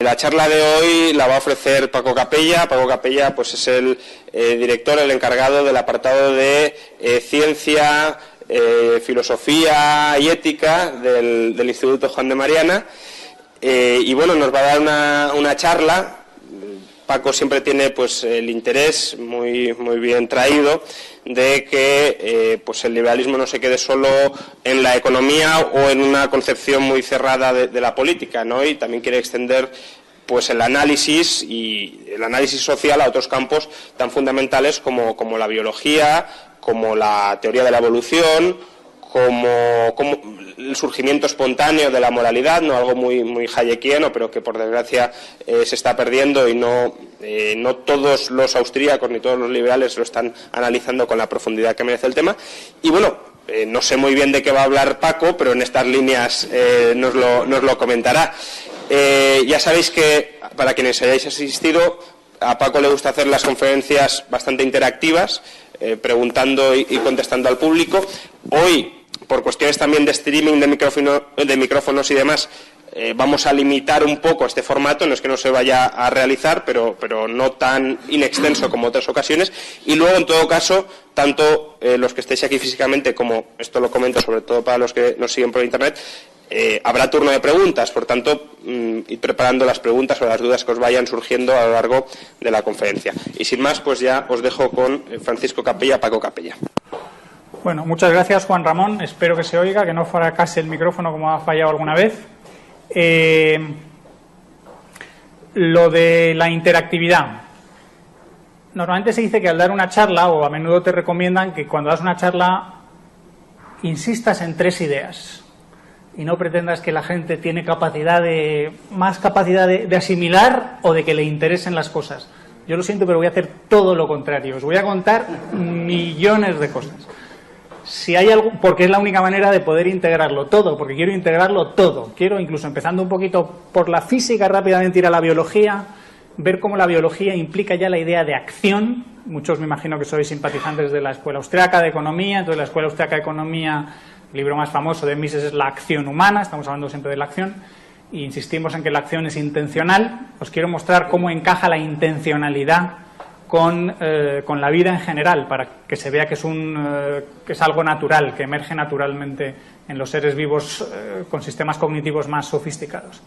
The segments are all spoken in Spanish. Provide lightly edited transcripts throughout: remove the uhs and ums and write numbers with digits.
La charla de hoy la va a ofrecer Paco Capella. Paco Capella pues es el director, el encargado del apartado de ciencia, filosofía y ética del Instituto Juan de Mariana. Y bueno, nos va a dar una charla. Paco siempre tiene pues el interés muy bien traído de que pues el liberalismo no se quede solo en la economía o en una concepción muy cerrada de la política, ¿no? Y también quiere extender pues el análisis social a otros campos tan fundamentales como la biología, como la teoría de la evolución, como el surgimiento espontáneo de la moralidad, no algo muy hayekiano, pero que por desgracia se está perdiendo y no todos los austríacos ni todos los liberales lo están analizando con la profundidad que merece el tema. Y bueno, no sé muy bien de qué va a hablar Paco, pero en estas líneas nos lo comentará. Ya sabéis que, para quienes hayáis asistido, a Paco le gusta hacer las conferencias bastante interactivas, preguntando y contestando al público. Hoy, por cuestiones también de streaming, de micrófonos y demás, vamos a limitar un poco este formato. No es que no se vaya a realizar, pero no tan inextenso como otras ocasiones. Y luego, en todo caso, tanto los que estéis aquí físicamente como, esto lo comento sobre todo para los que nos siguen por internet, habrá turno de preguntas. Por tanto, ir preparando las preguntas o las dudas que os vayan surgiendo a lo largo de la conferencia. Y sin más, pues ya os dejo con Francisco Capella, Paco Capella. Bueno, muchas gracias, Juan Ramón. Espero que se oiga, que no fracase el micrófono como ha fallado alguna vez. Lo de la interactividad. Normalmente se dice que al dar una charla, o a menudo te recomiendan que cuando das una charla insistas en 3 ideas y no pretendas que la gente tiene más capacidad de asimilar o de que le interesen las cosas. Yo lo siento, pero voy a hacer todo lo contrario. Os voy a contar millones de cosas. Si hay algo, porque es la única manera de poder integrarlo todo, porque quiero integrarlo todo. Quiero, incluso empezando un poquito por la física, rápidamente ir a la biología, ver cómo la biología implica ya la idea de acción. Muchos me imagino que sois simpatizantes de la Escuela Austriaca de Economía. Entonces, la Escuela Austriaca de Economía, el libro más famoso de Mises es La acción humana. Estamos hablando siempre de la acción e insistimos en que la acción es intencional. Os quiero mostrar cómo encaja la intencionalidad con la vida en general, para que se vea que es algo natural, que emerge naturalmente en los seres vivos con sistemas cognitivos más sofisticados.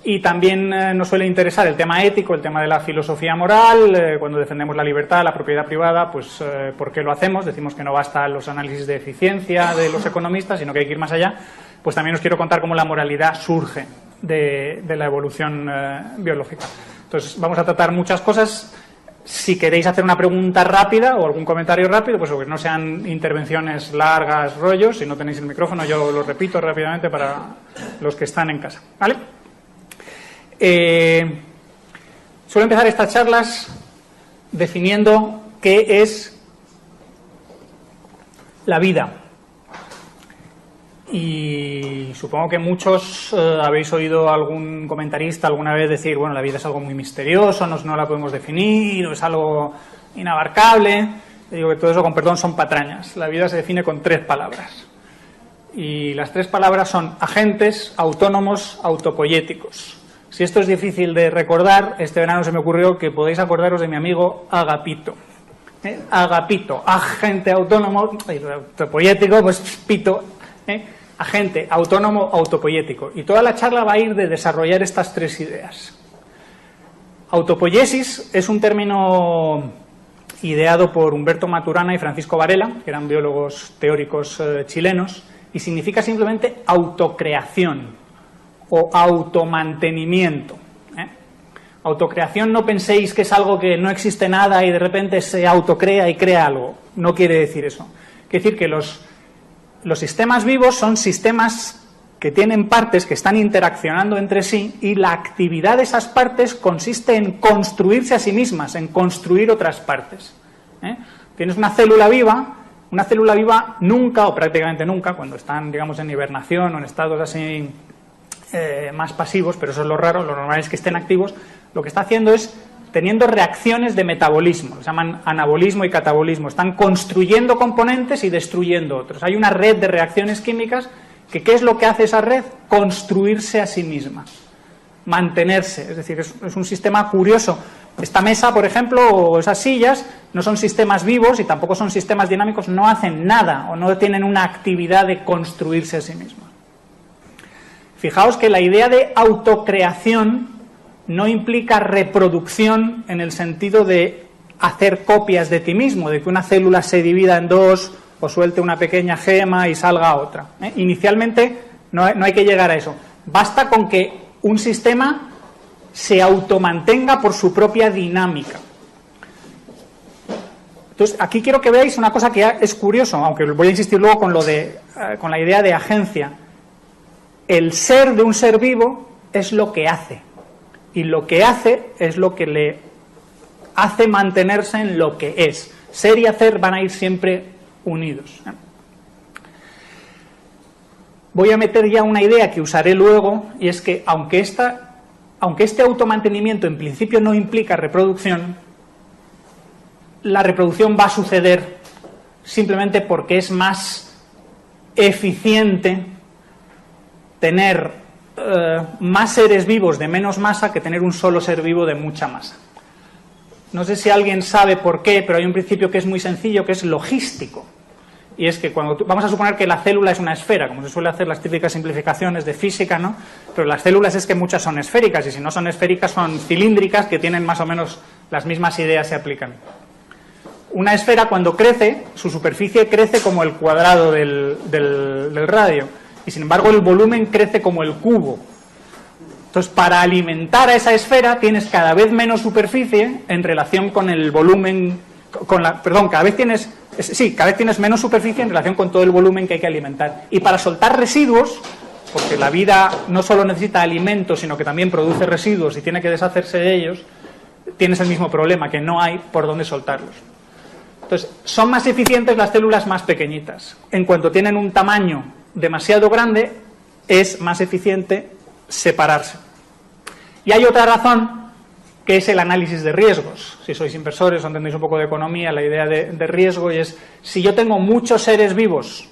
Y también nos suele interesar el tema ético, el tema de la filosofía moral, cuando defendemos la libertad, la propiedad privada, pues ¿por qué lo hacemos? Decimos que no basta los análisis de eficiencia de los economistas, sino que hay que ir más allá. Pues también os quiero contar cómo la moralidad surge de la evolución biológica. Entonces, vamos a tratar muchas cosas. Si queréis hacer una pregunta rápida o algún comentario rápido, pues que no sean intervenciones largas, rollos. Si no tenéis el micrófono, yo lo repito rápidamente para los que están en casa, ¿vale? Suelo empezar estas charlas definiendo qué es la vida. Y supongo que muchos habéis oído a algún comentarista alguna vez decir, bueno, la vida es algo muy misterioso, no la podemos definir, o es algo inabarcable. Yo digo que todo eso, con perdón, son patrañas. La vida se define con 3 palabras. Y las 3 palabras son agentes, autónomos, autopoyéticos. Si esto es difícil de recordar, este verano se me ocurrió que podéis acordaros de mi amigo Agapito. Agapito, agente autónomo, autopoyético, pues pito, agente, autónomo, autopoyético. Y toda la charla va a ir de desarrollar estas 3 ideas. Autopoiesis es un término ideado por Humberto Maturana y Francisco Varela, que eran biólogos teóricos chilenos, y significa simplemente autocreación o automantenimiento. Autocreación, no penséis que es algo que no existe nada y de repente se autocrea y crea algo. No quiere decir eso. Quiere decir que los sistemas vivos son sistemas que tienen partes que están interaccionando entre sí, y la actividad de esas partes consiste en construirse a sí mismas, en construir otras partes. Tienes una célula viva nunca o prácticamente nunca, cuando están, digamos, en hibernación o en estados así más pasivos, pero eso es lo raro, lo normal es que estén activos, lo que está haciendo es teniendo reacciones de metabolismo, se llaman anabolismo y catabolismo, están construyendo componentes y destruyendo otros. Hay una red de reacciones químicas que, ¿qué es lo que hace esa red? Construirse a sí misma. mantenerse. Es decir, es un sistema curioso. Esta mesa, por ejemplo, o esas sillas, no son sistemas vivos y tampoco son sistemas dinámicos, no hacen nada o no tienen una actividad de construirse a sí mismos. Fijaos que la idea de autocreación no implica reproducción en el sentido de hacer copias de ti mismo, de que una célula se divida en dos o suelte una pequeña gema y salga otra. Inicialmente no hay que llegar a eso. Basta con que un sistema se automantenga por su propia dinámica. Entonces, aquí quiero que veáis una cosa que es curioso, aunque voy a insistir luego con la idea de agencia. El ser de un ser vivo es lo que hace. Y lo que hace es lo que le hace mantenerse en lo que es. Ser y hacer van a ir siempre unidos. Voy a meter ya una idea que usaré luego, y es que aunque este automantenimiento en principio no implica reproducción, la reproducción va a suceder simplemente porque es más eficiente tener más seres vivos de menos masa que tener un solo ser vivo de mucha masa. No sé si alguien sabe por qué, pero hay un principio que es muy sencillo, que es logístico. Y es que vamos a suponer que la célula es una esfera, como se suele hacer las típicas simplificaciones de física, ¿no? Pero las células es que muchas son esféricas, y si no son esféricas son cilíndricas, que tienen más o menos las mismas ideas se aplican. Una esfera, cuando crece, su superficie crece como el cuadrado del radio, y sin embargo el volumen crece como el cubo. Entonces, para alimentar a esa esfera tienes cada vez menos superficie en relación con el volumen, cada vez tienes menos superficie en relación con todo el volumen que hay que alimentar. Y para soltar residuos, porque la vida no solo necesita alimentos, sino que también produce residuos y tiene que deshacerse de ellos, tienes el mismo problema, que no hay por dónde soltarlos. Entonces, son más eficientes las células más pequeñitas. En cuanto tienen un tamaño demasiado grande, es más eficiente separarse. Y hay otra razón, que es el análisis de riesgos. Si sois inversores o entendéis un poco de economía, la idea de riesgo, y es, si yo tengo muchos seres vivos,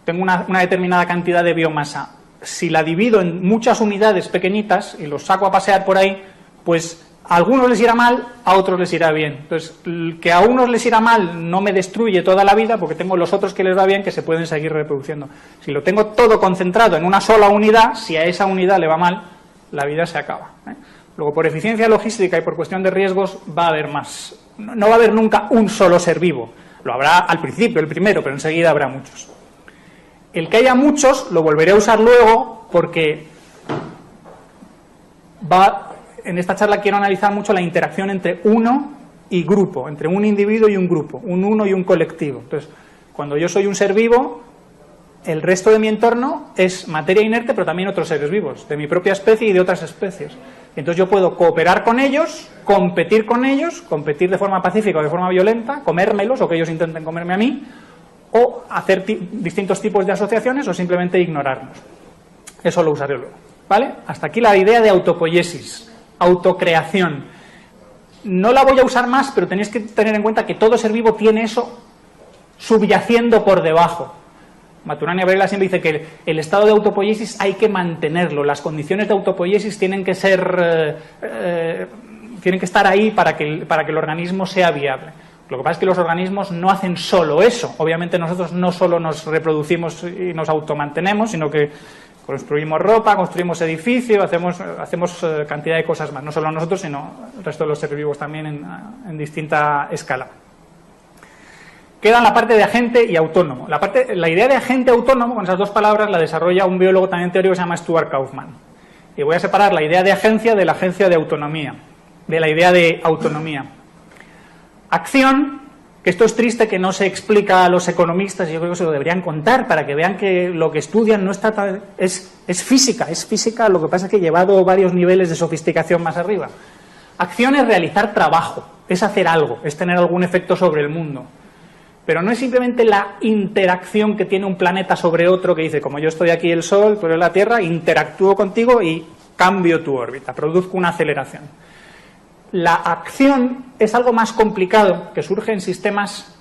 tengo una determinada cantidad de biomasa, si la divido en muchas unidades pequeñitas y los saco a pasear por ahí, pues a algunos les irá mal, a otros les irá bien. Entonces, que a unos les irá mal no me destruye toda la vida, porque tengo los otros que les va bien, que se pueden seguir reproduciendo. Si lo tengo todo concentrado en una sola unidad, si a esa unidad le va mal, la vida se acaba. Luego, por eficiencia logística y por cuestión de riesgos, va a haber más. No va a haber nunca un solo ser vivo. Lo habrá al principio, el primero, pero enseguida habrá muchos. El que haya muchos lo volveré a usar luego, porque en esta charla quiero analizar mucho la interacción entre uno y grupo, entre un individuo y un grupo, un uno y un colectivo. Entonces, cuando yo soy un ser vivo, el resto de mi entorno es materia inerte, pero también otros seres vivos, de mi propia especie y de otras especies. Entonces yo puedo cooperar con ellos, competir de forma pacífica o de forma violenta, comérmelos o que ellos intenten comerme a mí, o hacer distintos tipos de asociaciones o simplemente ignorarlos. Eso lo usaré luego, ¿vale? Hasta aquí la idea de autopoiesis. Autocreación. No la voy a usar más, pero tenéis que tener en cuenta que todo ser vivo tiene eso subyaciendo por debajo. Maturana Varela siempre dice que el estado de autopoiesis hay que mantenerlo. Las condiciones de autopoiesis tienen que estar ahí para que el organismo sea viable. Lo que pasa es que los organismos no hacen solo eso. Obviamente nosotros no solo nos reproducimos y nos automantenemos, sino que construimos ropa, construimos edificios, hacemos cantidad de cosas más. No solo nosotros, sino el resto de los seres vivos también en distinta escala. Queda la parte de agente y autónomo. La idea de agente autónomo, con esas dos palabras, la desarrolla un biólogo también teórico que se llama Stuart Kauffman. Y voy a separar la idea de agencia de la agencia de autonomía, de la idea de autonomía. Acción, que esto es triste que no se explica a los economistas, y yo creo que se lo deberían contar para que vean que lo que estudian no está es física, lo que pasa es que llevado varios niveles de sofisticación más arriba. Acción es realizar trabajo, es hacer algo, es tener algún efecto sobre el mundo. Pero no es simplemente la interacción que tiene un planeta sobre otro, que dice, como yo estoy aquí el Sol, tú eres la Tierra, interactúo contigo y cambio tu órbita, produzco una aceleración. La acción es algo más complicado, que surge en sistemas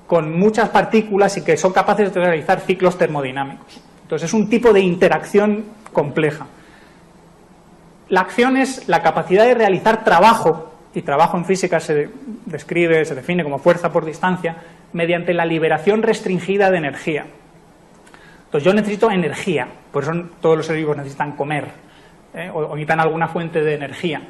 con muchas partículas y que son capaces de realizar ciclos termodinámicos. Entonces es un tipo de interacción compleja. La acción es la capacidad de realizar trabajo, y trabajo en física se describe, se define como fuerza por distancia, mediante la liberación restringida de energía. Entonces yo necesito energía, por eso todos los seres vivos necesitan comer, o necesitan alguna fuente de energía,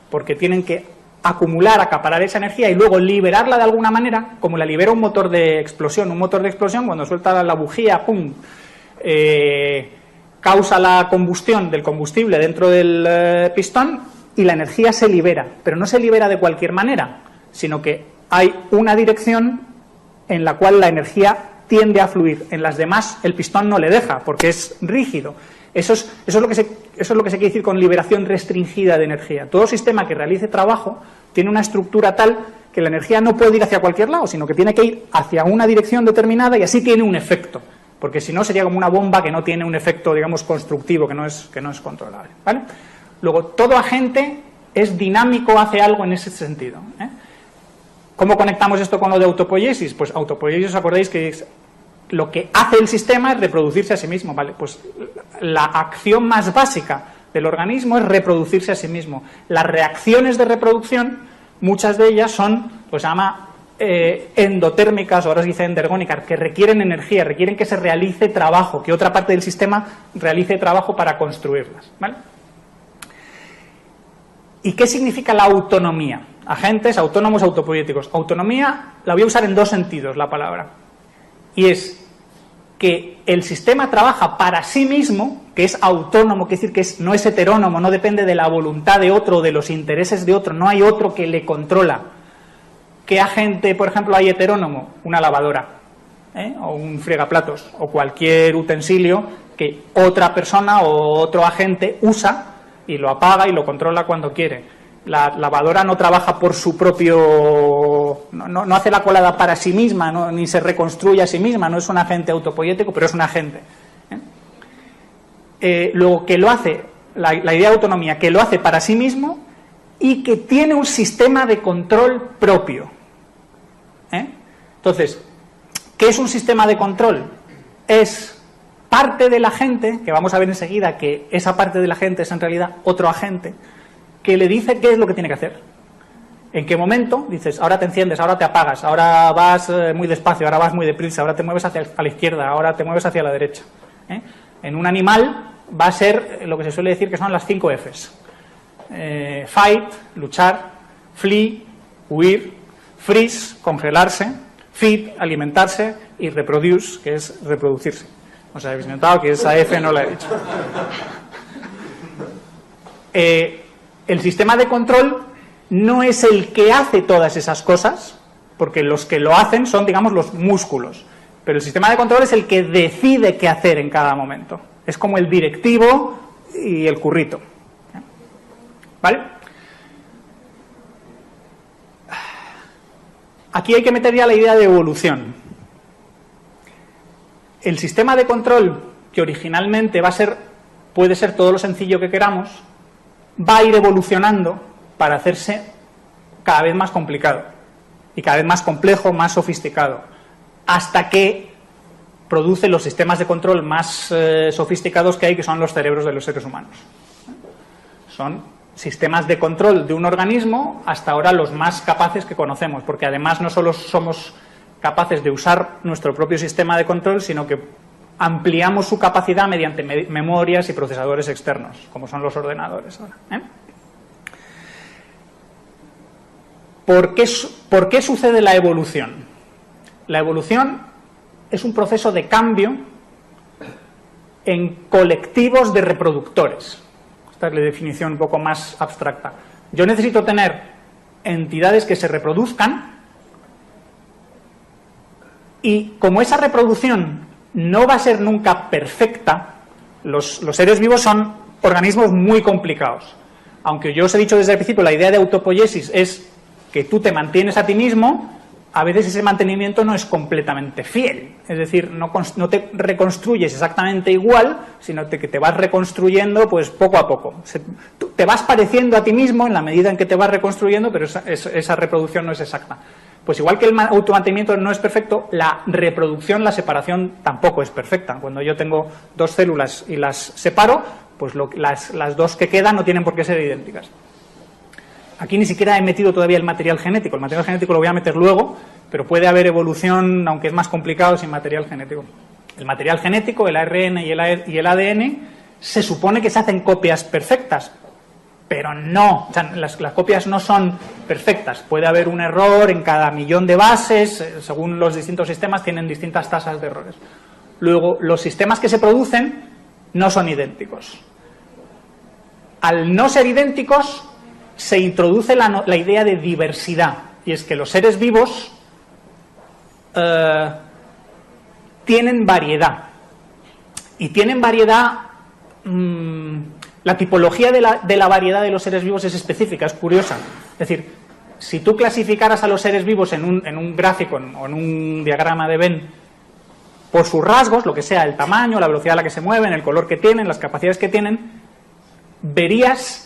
porque tienen que acumular, acaparar esa energía y luego liberarla de alguna manera, como la libera un motor de explosión. Un motor de explosión, cuando suelta la bujía, ¡pum!, causa la combustión del combustible dentro del pistón y la energía se libera, pero no se libera de cualquier manera, sino que hay una dirección en la cual la energía tiende a fluir, en las demás el pistón no le deja, porque es rígido. Eso es lo que se quiere decir con liberación restringida de energía. Todo sistema que realice trabajo tiene una estructura tal que la energía no puede ir hacia cualquier lado, sino que tiene que ir hacia una dirección determinada y así tiene un efecto, porque si no sería como una bomba que no tiene un efecto, digamos, constructivo, que no es controlable, ¿vale? Luego, todo agente es dinámico, hace algo en ese sentido, ¿eh? ¿Cómo conectamos esto con lo de autopoiesis? Pues autopoiesis, os acordáis que lo que hace el sistema es reproducirse a sí mismo, ¿vale? Pues la acción más básica del organismo es reproducirse a sí mismo. Las reacciones de reproducción, muchas de ellas son, pues se llama endotérmicas, o ahora se dice endergónicas, que requieren energía, requieren que se realice trabajo, que otra parte del sistema realice trabajo para construirlas, ¿vale? ¿Y qué significa la autonomía? Agentes autónomos autopoiéticos. Autonomía la voy a usar en dos sentidos, la palabra. Y es que el sistema trabaja para sí mismo, que es autónomo, quiere decir que no es heterónomo, no depende de la voluntad de otro o de los intereses de otro, no hay otro que le controla. ¿Qué agente, por ejemplo, hay heterónomo? Una lavadora, o un fregaplatos, o cualquier utensilio que otra persona o otro agente usa y lo apaga y lo controla cuando quiere. La lavadora no trabaja por su propio... No hace la colada para sí misma, ¿no? Ni se reconstruye a sí misma, no es un agente autopoiético, pero es un agente. Luego, que lo hace, la idea de autonomía, que lo hace para sí mismo y que tiene un sistema de control propio. Entonces, ¿qué es un sistema de control? Es parte del agente, que vamos a ver enseguida que esa parte del agente es en realidad otro agente, que le dice qué es lo que tiene que hacer. En qué momento dices, ahora te enciendes, ahora te apagas, ahora vas muy despacio, ahora vas muy deprisa, ahora te mueves a la izquierda, ahora te mueves hacia la derecha. En un animal va a ser lo que se suele decir que son las 5 Fs. Fight, luchar; flee, huir; freeze, congelarse; feed, alimentarse; y reproduce, que es reproducirse. Os habéis notado que esa F no la he dicho. El sistema de control no es el que hace todas esas cosas, porque los que lo hacen son, digamos, los músculos. Pero el sistema de control es el que decide qué hacer en cada momento. Es como el directivo y el currito. ¿Vale? Aquí hay que meter ya la idea de evolución. El sistema de control, que originalmente puede ser todo lo sencillo que queramos, va a ir evolucionando para hacerse cada vez más complicado y cada vez más complejo, más sofisticado, hasta que produce los sistemas de control más sofisticados que hay, que son los cerebros de los seres humanos. Son sistemas de control de un organismo hasta ahora los más capaces que conocemos, porque además no solo somos capaces de usar nuestro propio sistema de control, sino que ampliamos su capacidad mediante memorias y procesadores externos, como son los ordenadores ahora. ¿Por qué sucede la evolución? La evolución es un proceso de cambio en colectivos de reproductores. Esta es la definición un poco más abstracta. Yo necesito tener entidades que se reproduzcan y como esa reproducción no va a ser nunca perfecta, los seres vivos son organismos muy complicados. Aunque yo os he dicho desde el principio, la idea de autopoiesis es que tú te mantienes a ti mismo, a veces ese mantenimiento no es completamente fiel. Es decir, no te reconstruyes exactamente igual, sino que te vas reconstruyendo pues poco a poco. Te vas pareciendo a ti mismo en la medida en que te vas reconstruyendo, pero esa reproducción no es exacta. Pues igual que el automantenimiento no es perfecto, la reproducción, la separación tampoco es perfecta. Cuando yo tengo dos células y las separo, pues las dos que quedan no tienen por qué ser idénticas. Aquí ni siquiera he metido todavía el material genético. El material genético lo voy a meter luego, pero puede haber evolución, aunque es más complicado, sin material genético. El material genético, el ARN y el ADN, se supone que se hacen copias perfectas, pero no. O sea, las copias no son perfectas. Puede haber un error en cada millón de bases, según los distintos sistemas tienen distintas tasas de errores. Luego, los sistemas que se producen no son idénticos. Al no ser idénticos, se introduce la idea de diversidad, y es que los seres vivos tienen variedad, y tienen variedad. La tipología de la variedad de los seres vivos es específica, es curiosa. Es decir, si tú clasificaras a los seres vivos en un gráfico o en un diagrama de Venn por sus rasgos, lo que sea, el tamaño, la velocidad a la que se mueven, el color que tienen, las capacidades que tienen, verías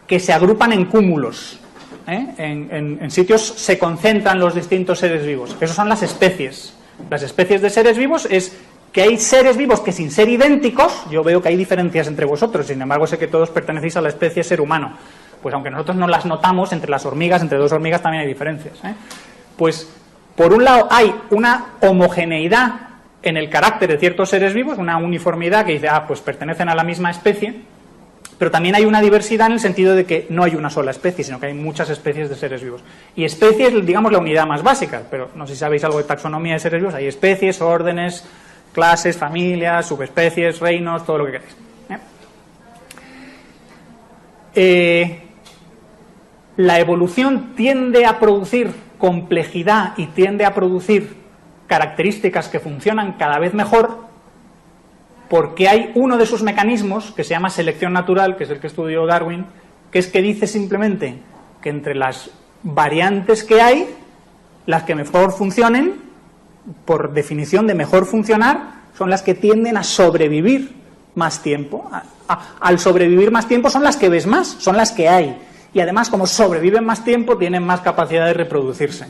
que se agrupan en cúmulos. En sitios se concentran los distintos seres vivos. Esas son las especies. Las especies de seres vivos es que hay seres vivos que, sin ser idénticos, yo veo que hay diferencias entre vosotros, sin embargo sé que todos pertenecéis a la especie ser humano. Pues aunque nosotros no las notamos, entre las hormigas, entre dos hormigas también hay diferencias. Pues, por un lado, hay una homogeneidad en el carácter de ciertos seres vivos, una uniformidad que dice, pues pertenecen a la misma especie, pero también hay una diversidad en el sentido de que no hay una sola especie, sino que hay muchas especies de seres vivos. Y especie es, digamos, la unidad más básica, pero no sé si sabéis algo de taxonomía de seres vivos, hay especies, órdenes, clases, familias, subespecies, reinos, todo lo que queráis. La evolución tiende a producir complejidad y tiende a producir características que funcionan cada vez mejor porque hay uno de sus mecanismos que se llama selección natural, que es el que estudió Darwin, que es que dice simplemente que entre las variantes que hay, las que mejor funcionen, por definición de mejor funcionar, son las que tienden a sobrevivir más tiempo. Al sobrevivir más tiempo son las que ves más, son las que hay. Y además, como sobreviven más tiempo, tienen más capacidad de reproducirse.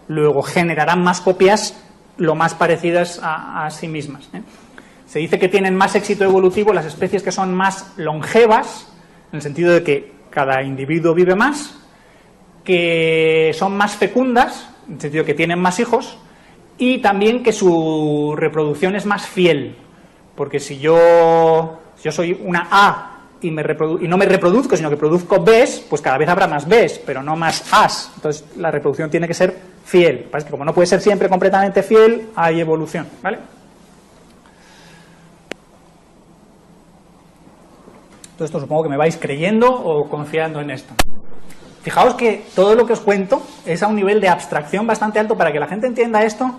Luego generarán más copias lo más parecidas a sí mismas. Se dice que tienen más éxito evolutivo las especies que son más longevas, en el sentido de que cada individuo vive más, que son más fecundas, en el sentido de que tienen más hijos, y también que su reproducción es más fiel, porque si yo soy una A y no me reproduzco, sino que produzco Bs, pues cada vez habrá más Bs, pero no más As. Entonces la reproducción tiene que ser fiel. Parece que como no puede ser siempre completamente fiel, hay evolución, ¿vale? Todo esto supongo que me vais creyendo o confiando en esto. Fijaos que todo lo que os cuento es a un nivel de abstracción bastante alto para que la gente entienda esto.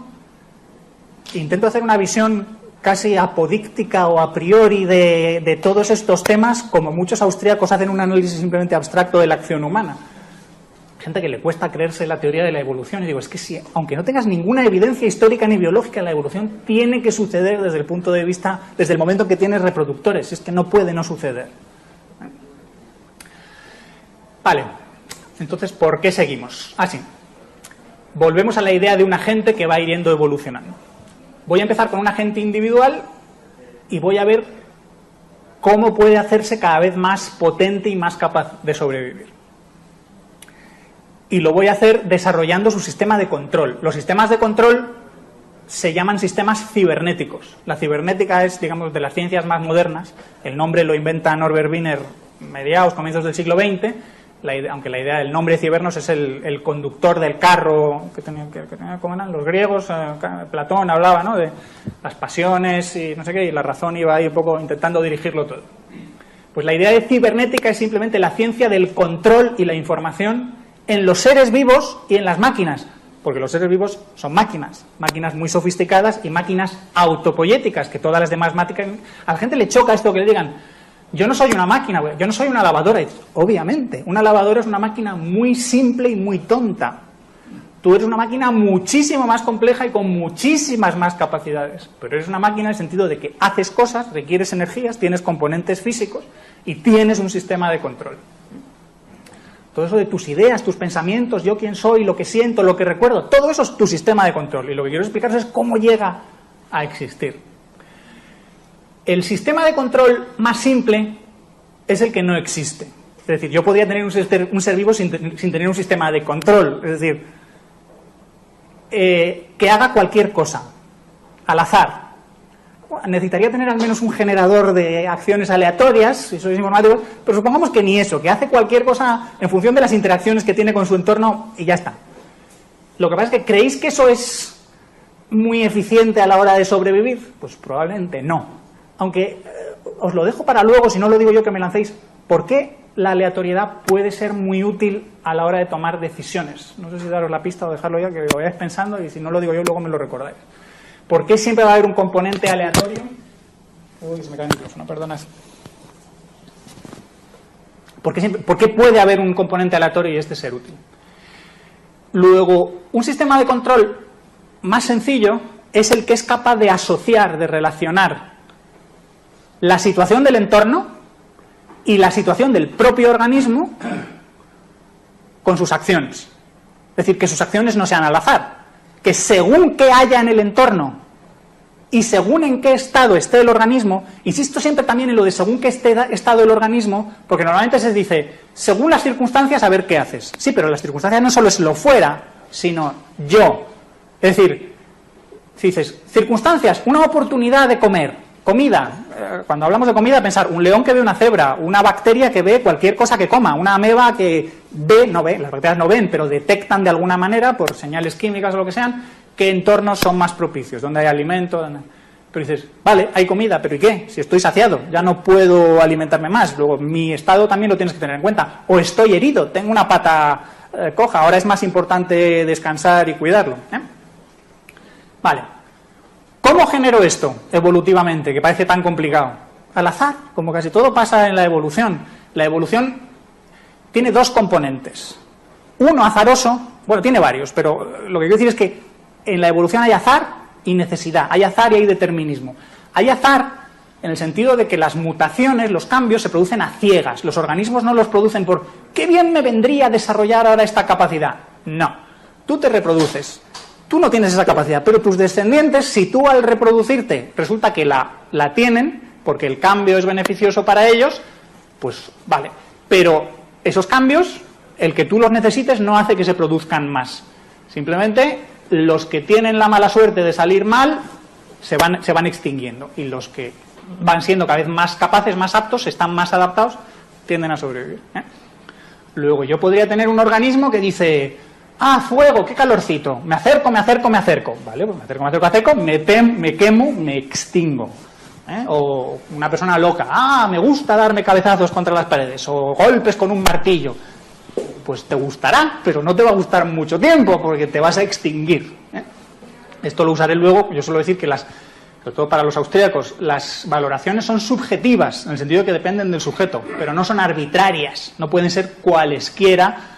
Intento hacer una visión casi apodíctica o a priori de todos estos temas, como muchos austríacos hacen un análisis simplemente abstracto de la acción humana. Gente que le cuesta creerse la teoría de la evolución, y digo, es que si, aunque no tengas ninguna evidencia histórica ni biológica, la evolución tiene que suceder desde el punto de vista, desde el momento en que tienes reproductores, es que no puede no suceder. Vale, entonces, ¿por qué seguimos? Sí, volvemos a la idea de un agente que va yendo evolucionando. Voy a empezar con un agente individual y voy a ver cómo puede hacerse cada vez más potente y más capaz de sobrevivir. Y lo voy a hacer desarrollando su sistema de control. Los sistemas de control se llaman sistemas cibernéticos. La cibernética es, digamos, de las ciencias más modernas. El nombre lo inventa Norbert Wiener comienzos del siglo XX. Aunque la idea del nombre cibernos es el conductor del carro que tenía ¿cómo eran? Los griegos, Platón hablaba, ¿no?, de las pasiones y no sé qué, y la razón iba ahí un poco intentando dirigirlo todo. Pues la idea de cibernética es simplemente la ciencia del control y la información en los seres vivos y en las máquinas, porque los seres vivos son máquinas muy sofisticadas y máquinas autopoyéticas, que todas las demás máquinas... A la gente le choca esto que le digan, yo no soy una máquina, yo no soy una lavadora. Obviamente, una lavadora es una máquina muy simple y muy tonta. Tú eres una máquina muchísimo más compleja y con muchísimas más capacidades, pero eres una máquina en el sentido de que haces cosas, requieres energías, tienes componentes físicos y tienes un sistema de control. Todo eso de tus ideas, tus pensamientos, yo quién soy, lo que siento, lo que recuerdo, todo eso es tu sistema de control, y lo que quiero explicaros es cómo llega a existir. El sistema de control más simple es el que no existe. Es decir, yo podría tener un ser vivo sin tener un sistema de control, es decir, que haga cualquier cosa, al azar. Necesitaría tener al menos un generador de acciones aleatorias, si sois informáticos, pero supongamos que ni eso, que hace cualquier cosa en función de las interacciones que tiene con su entorno y ya está. Lo que pasa es que, ¿creéis que eso es muy eficiente a la hora de sobrevivir? Pues probablemente no. Aunque os lo dejo para luego, si no lo digo yo que me lancéis. ¿Por qué la aleatoriedad puede ser muy útil a la hora de tomar decisiones? No sé si daros la pista o dejarlo ya, que lo vayáis pensando, y si no lo digo yo luego me lo recordáis. ¿Por qué siempre va a haber un componente aleatorio? Uy, se me cae el micrófono, perdonad. ¿Por qué puede haber un componente aleatorio y este ser útil? Luego, un sistema de control más sencillo es el que es capaz de asociar, de relacionar la situación del entorno y la situación del propio organismo con sus acciones. Es decir, que sus acciones no sean al azar, que según qué haya en el entorno y según en qué estado esté el organismo, insisto siempre también en lo de según qué estado el organismo, porque normalmente se dice, según las circunstancias, a ver qué haces. Sí, pero las circunstancias no solo es lo fuera, sino yo. Es decir, si dices, circunstancias, una oportunidad de comer, comida. Cuando hablamos de comida, pensar, un león que ve una cebra, una bacteria que ve cualquier cosa que coma, una ameba que ve, no ve, las bacterias no ven, pero detectan de alguna manera, por señales químicas o lo que sean, qué entornos son más propicios, donde hay alimento. Pero dices, vale, hay comida, pero ¿y qué? Si estoy saciado, ya no puedo alimentarme más. Luego, mi estado también lo tienes que tener en cuenta. O estoy herido, tengo una pata coja, ahora es más importante descansar y cuidarlo. Vale. ¿Cómo genero esto evolutivamente, que parece tan complicado? Al azar, como casi todo pasa en la evolución. La evolución tiene dos componentes. Uno azaroso, bueno, tiene varios, pero lo que quiero decir es que en la evolución hay azar y necesidad, hay azar y hay determinismo. Hay azar en el sentido de que las mutaciones, los cambios, se producen a ciegas. Los organismos no los producen por ¿qué bien me vendría desarrollar ahora esta capacidad? No, tú te reproduces. Tú no tienes esa capacidad, pero tus descendientes, si tú al reproducirte resulta que la tienen, porque el cambio es beneficioso para ellos, pues vale. Pero esos cambios, el que tú los necesites, no hace que se produzcan más. Simplemente los que tienen la mala suerte de salir mal se van extinguiendo. Y los que van siendo cada vez más capaces, más aptos, están más adaptados, tienden a sobrevivir. Luego yo podría tener un organismo que dice... Ah, fuego, qué calorcito. Me acerco. Vale, pues me acerco, me quemo, me extingo. O una persona loca. Ah, me gusta darme cabezazos contra las paredes. O golpes con un martillo. Pues te gustará, pero no te va a gustar mucho tiempo, porque te vas a extinguir. Esto lo usaré luego. Yo suelo decir que sobre todo para los austríacos, las valoraciones son subjetivas, en el sentido de que dependen del sujeto, pero no son arbitrarias. No pueden ser cualesquiera,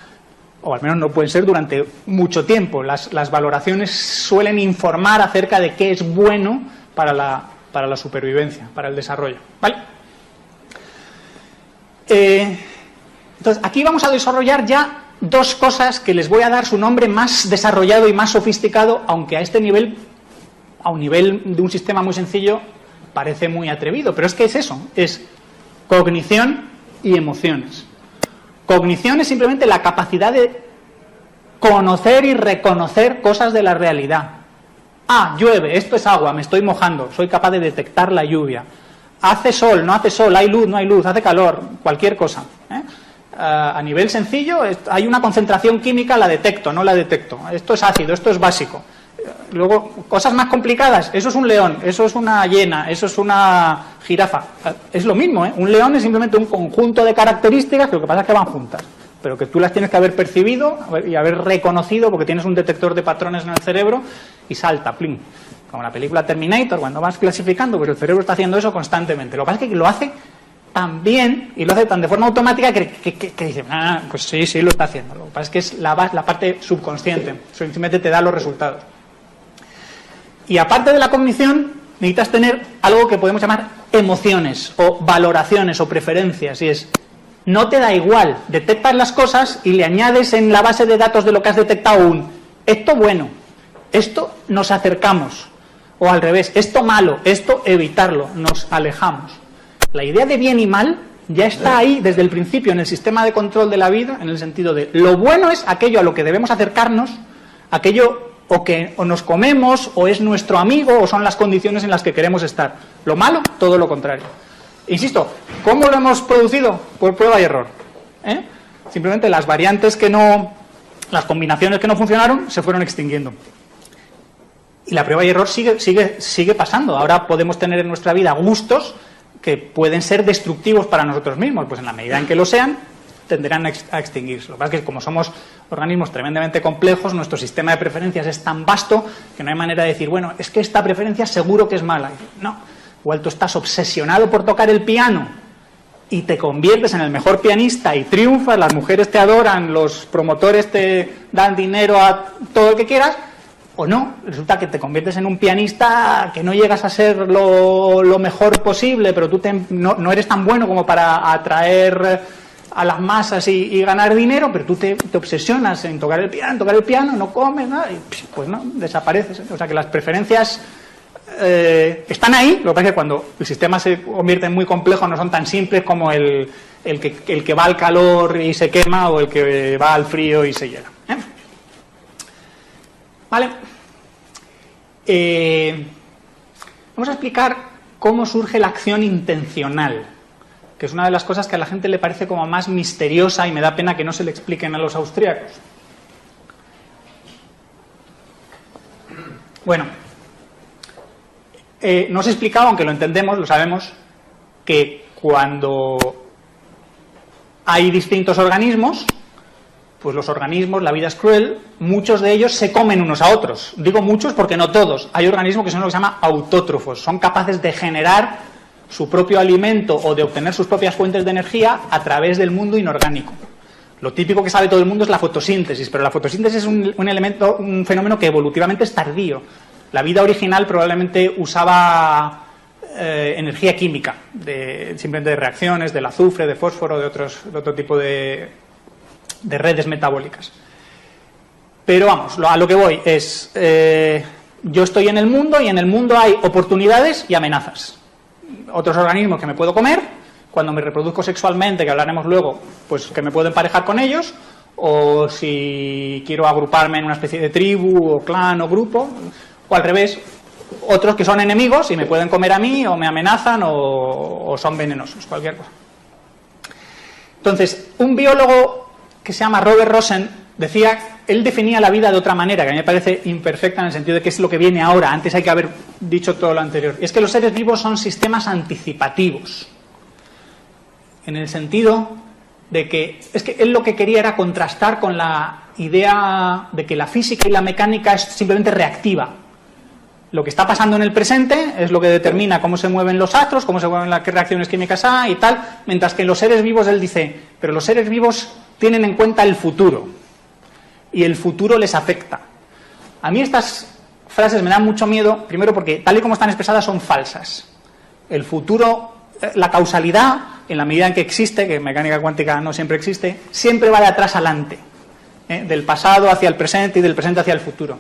o al menos no pueden ser durante mucho tiempo. Las valoraciones suelen informar acerca de qué es bueno para la supervivencia, para el desarrollo. ¿Vale? Entonces, aquí vamos a desarrollar ya dos cosas que les voy a dar su nombre más desarrollado y más sofisticado, aunque a este nivel, a un nivel de un sistema muy sencillo, parece muy atrevido. Pero es que es eso, es cognición y emociones. Cognición es simplemente la capacidad de conocer y reconocer cosas de la realidad. Ah, llueve, esto es agua, me estoy mojando, soy capaz de detectar la lluvia. Hace sol, no hace sol, hay luz, no hay luz, hace calor, cualquier cosa. A nivel sencillo, hay una concentración química, la detecto, no la detecto. Esto es ácido, esto es básico. Luego, cosas más complicadas, eso es un león, eso es una hiena, eso es una jirafa. Es lo mismo, ¿eh? Un león es simplemente un conjunto de características que lo que pasa es que van juntas, pero que tú las tienes que haber percibido y haber reconocido porque tienes un detector de patrones en el cerebro y salta, plin. Como la película Terminator, cuando vas clasificando, pues el cerebro está haciendo eso constantemente. Lo que pasa es que lo hace tan bien y lo hace tan de forma automática que dice, pues sí, lo está haciendo. Lo que pasa es que es la parte subconsciente, simplemente te da los resultados. Y aparte de la cognición, necesitas tener algo que podemos llamar emociones, o valoraciones, o preferencias, y es, no te da igual, detectas las cosas y le añades en la base de datos de lo que has detectado esto bueno, esto nos acercamos, o al revés, esto malo, esto evitarlo, nos alejamos. La idea de bien y mal ya está ahí desde el principio en el sistema de control de la vida, en el sentido de lo bueno es aquello a lo que debemos acercarnos, aquello o nos comemos, o es nuestro amigo, o son las condiciones en las que queremos estar. Lo malo, todo lo contrario. Insisto, ¿cómo lo hemos producido? Por prueba y error. Simplemente las variantes las combinaciones que no funcionaron se fueron extinguiendo. Y la prueba y error sigue pasando. Ahora podemos tener en nuestra vida gustos que pueden ser destructivos para nosotros mismos. Pues en la medida en que lo sean, tenderán a extinguirse. Lo que pasa es que como somos organismos tremendamente complejos, nuestro sistema de preferencias es tan vasto que no hay manera de decir, bueno, es que esta preferencia seguro que es mala. No, igual tú estás obsesionado por tocar el piano y te conviertes en el mejor pianista y triunfas, las mujeres te adoran, los promotores te dan dinero a todo el que quieras, o no, resulta que te conviertes en un pianista que no llegas a ser lo mejor posible, pero tú no eres tan bueno como para atraer a las masas y ganar dinero, pero tú te obsesionas en tocar el piano, no comes nada, y pues no, desapareces. O sea que las preferencias están ahí, lo que pasa es que cuando el sistema se convierte en muy complejo no son tan simples como el que va al calor y se quema o el que va al frío y se hiela. Vale. Vamos a explicar cómo surge la acción intencional, que es una de las cosas que a la gente le parece como más misteriosa y me da pena que no se le expliquen a los austríacos. Bueno, no os he explicado, aunque lo entendemos, lo sabemos, que cuando hay distintos organismos, pues los organismos, la vida es cruel, muchos de ellos se comen unos a otros. Digo muchos porque no todos. Hay organismos que son lo que se llama autótrofos, son capaces de generar su propio alimento o de obtener sus propias fuentes de energía a través del mundo inorgánico. Lo típico que sabe todo el mundo es la fotosíntesis, pero la fotosíntesis es un fenómeno que evolutivamente es tardío. La vida original probablemente usaba energía química, simplemente de reacciones, del azufre, de fósforo, de otro tipo de redes metabólicas. Pero vamos, a lo que voy es, yo estoy en el mundo y en el mundo hay oportunidades y amenazas. Otros organismos que me puedo comer, cuando me reproduzco sexualmente, que hablaremos luego, pues que me puedo emparejar con ellos, o si quiero agruparme en una especie de tribu, o clan, o grupo, o al revés, otros que son enemigos y me pueden comer a mí, o me amenazan, o son venenosos, cualquier cosa. Entonces, un biólogo que se llama Robert Rosen decía, él definía la vida de otra manera, que a mí me parece imperfecta en el sentido de que es lo que viene ahora, antes hay que haber dicho todo lo anterior. Y es que los seres vivos son sistemas anticipativos, en el sentido de que, es que él lo que quería era contrastar con la idea de que la física y la mecánica es simplemente reactiva. Lo que está pasando en el presente es lo que determina cómo se mueven los astros, cómo se mueven qué reacciones químicas hay y tal, mientras que los seres vivos, él dice, pero los seres vivos tienen en cuenta el futuro, y el futuro les afecta. A mí estas frases me dan mucho miedo, primero porque tal y como están expresadas son falsas. El futuro, la causalidad, en la medida en que existe, que en mecánica cuántica no siempre existe, siempre va de atrás adelante, del pasado hacia el presente y del presente hacia el futuro.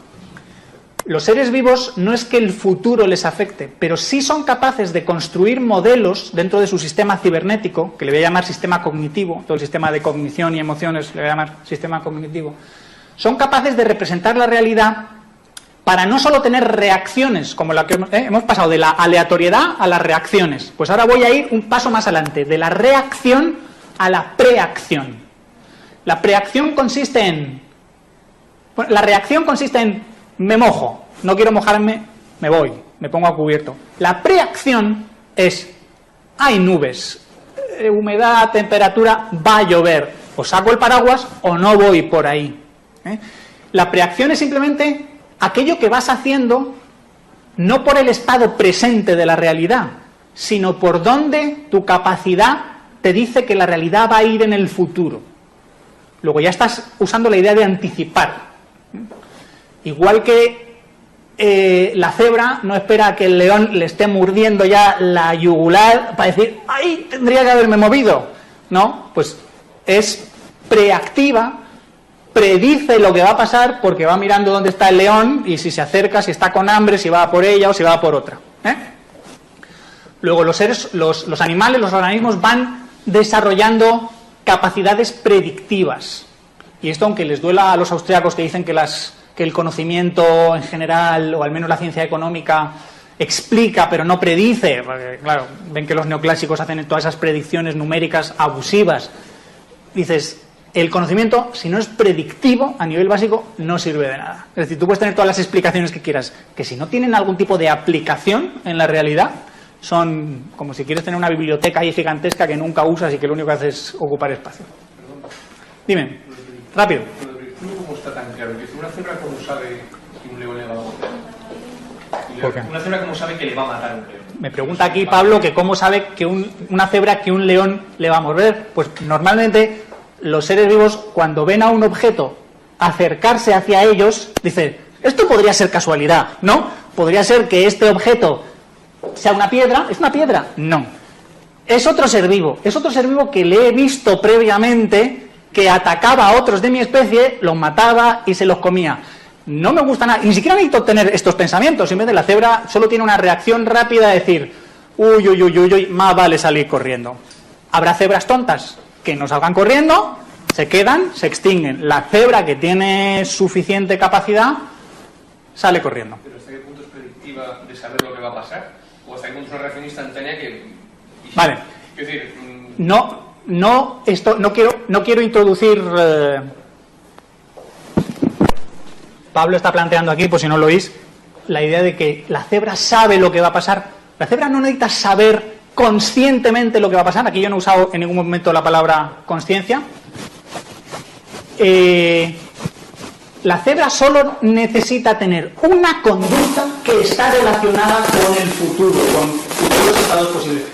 Los seres vivos no es que el futuro les afecte, pero sí son capaces de construir modelos dentro de su sistema cibernético, que le voy a llamar sistema cognitivo, todo el sistema de cognición y emociones le voy a llamar sistema cognitivo. Son capaces de representar la realidad para no solo tener reacciones, como la que hemos pasado de la aleatoriedad a las reacciones. Pues ahora voy a ir un paso más adelante, de la reacción a la preacción. La preacción consiste en... Bueno, la reacción consiste en me mojo, no quiero mojarme, me voy, me pongo a cubierto. La preacción es hay nubes, humedad, temperatura, va a llover, o saco el paraguas o no voy por ahí. La preacción es simplemente aquello que vas haciendo no por el estado presente de la realidad, sino por donde tu capacidad te dice que la realidad va a ir en el futuro. Luego ya estás usando la idea de anticipar. Igual que la cebra no espera a que el león le esté mordiendo ya la yugular para decir, ¡ay, tendría que haberme movido! No, pues es preactiva, predice lo que va a pasar porque va mirando dónde está el león y si se acerca, si está con hambre, si va por ella o si va por otra. Luego los animales, los organismos van desarrollando capacidades predictivas. Y esto, aunque les duela a los austríacos que dicen que el conocimiento en general, o al menos la ciencia económica, explica pero no predice, porque claro, ven que los neoclásicos hacen todas esas predicciones numéricas abusivas. Dices, el conocimiento, si no es predictivo a nivel básico, no sirve de nada. Es decir, tú puedes tener todas las explicaciones que quieras, que si no tienen algún tipo de aplicación en la realidad, son como si quieres tener una biblioteca ahí gigantesca que nunca usas y que lo único que hace es ocupar espacio. Dime, rápido. ¿Cómo está tan claro? Que una cebra, ¿cómo sabe que un león le va a matar? ¿Por qué? Una cebra, ¿cómo sabe que le va a matar un león? Me pregunta aquí Pablo que cómo sabe que una cebra que un león le va a morder. Pues normalmente los seres vivos, cuando ven a un objeto acercarse hacia ellos, dicen, esto podría ser casualidad, ¿no? Podría ser que este objeto sea una piedra. ¿Es una piedra? No. Es otro ser vivo que le he visto previamente, que atacaba a otros de mi especie, los mataba y se los comía. No me gusta nada, ni siquiera necesito tener estos pensamientos. En vez de la cebra solo tiene una reacción rápida de decir, uy, más vale salir corriendo. Habrá cebras tontas que no salgan corriendo, se quedan, se extinguen. La cebra que tiene suficiente capacidad sale corriendo. ¿Pero hasta qué punto es predictiva de saber lo que va a pasar? ¿O hasta qué punto es una reacción instantánea que... Vale. Es decir... No quiero introducir... Pablo está planteando aquí, por si no lo oís, la idea de que la cebra sabe lo que va a pasar. La cebra no necesita saber conscientemente lo que va a pasar. Aquí yo no he usado en ningún momento la palabra consciencia. La cebra solo necesita tener una conducta que está relacionada con el futuro, con futuros estados posibles.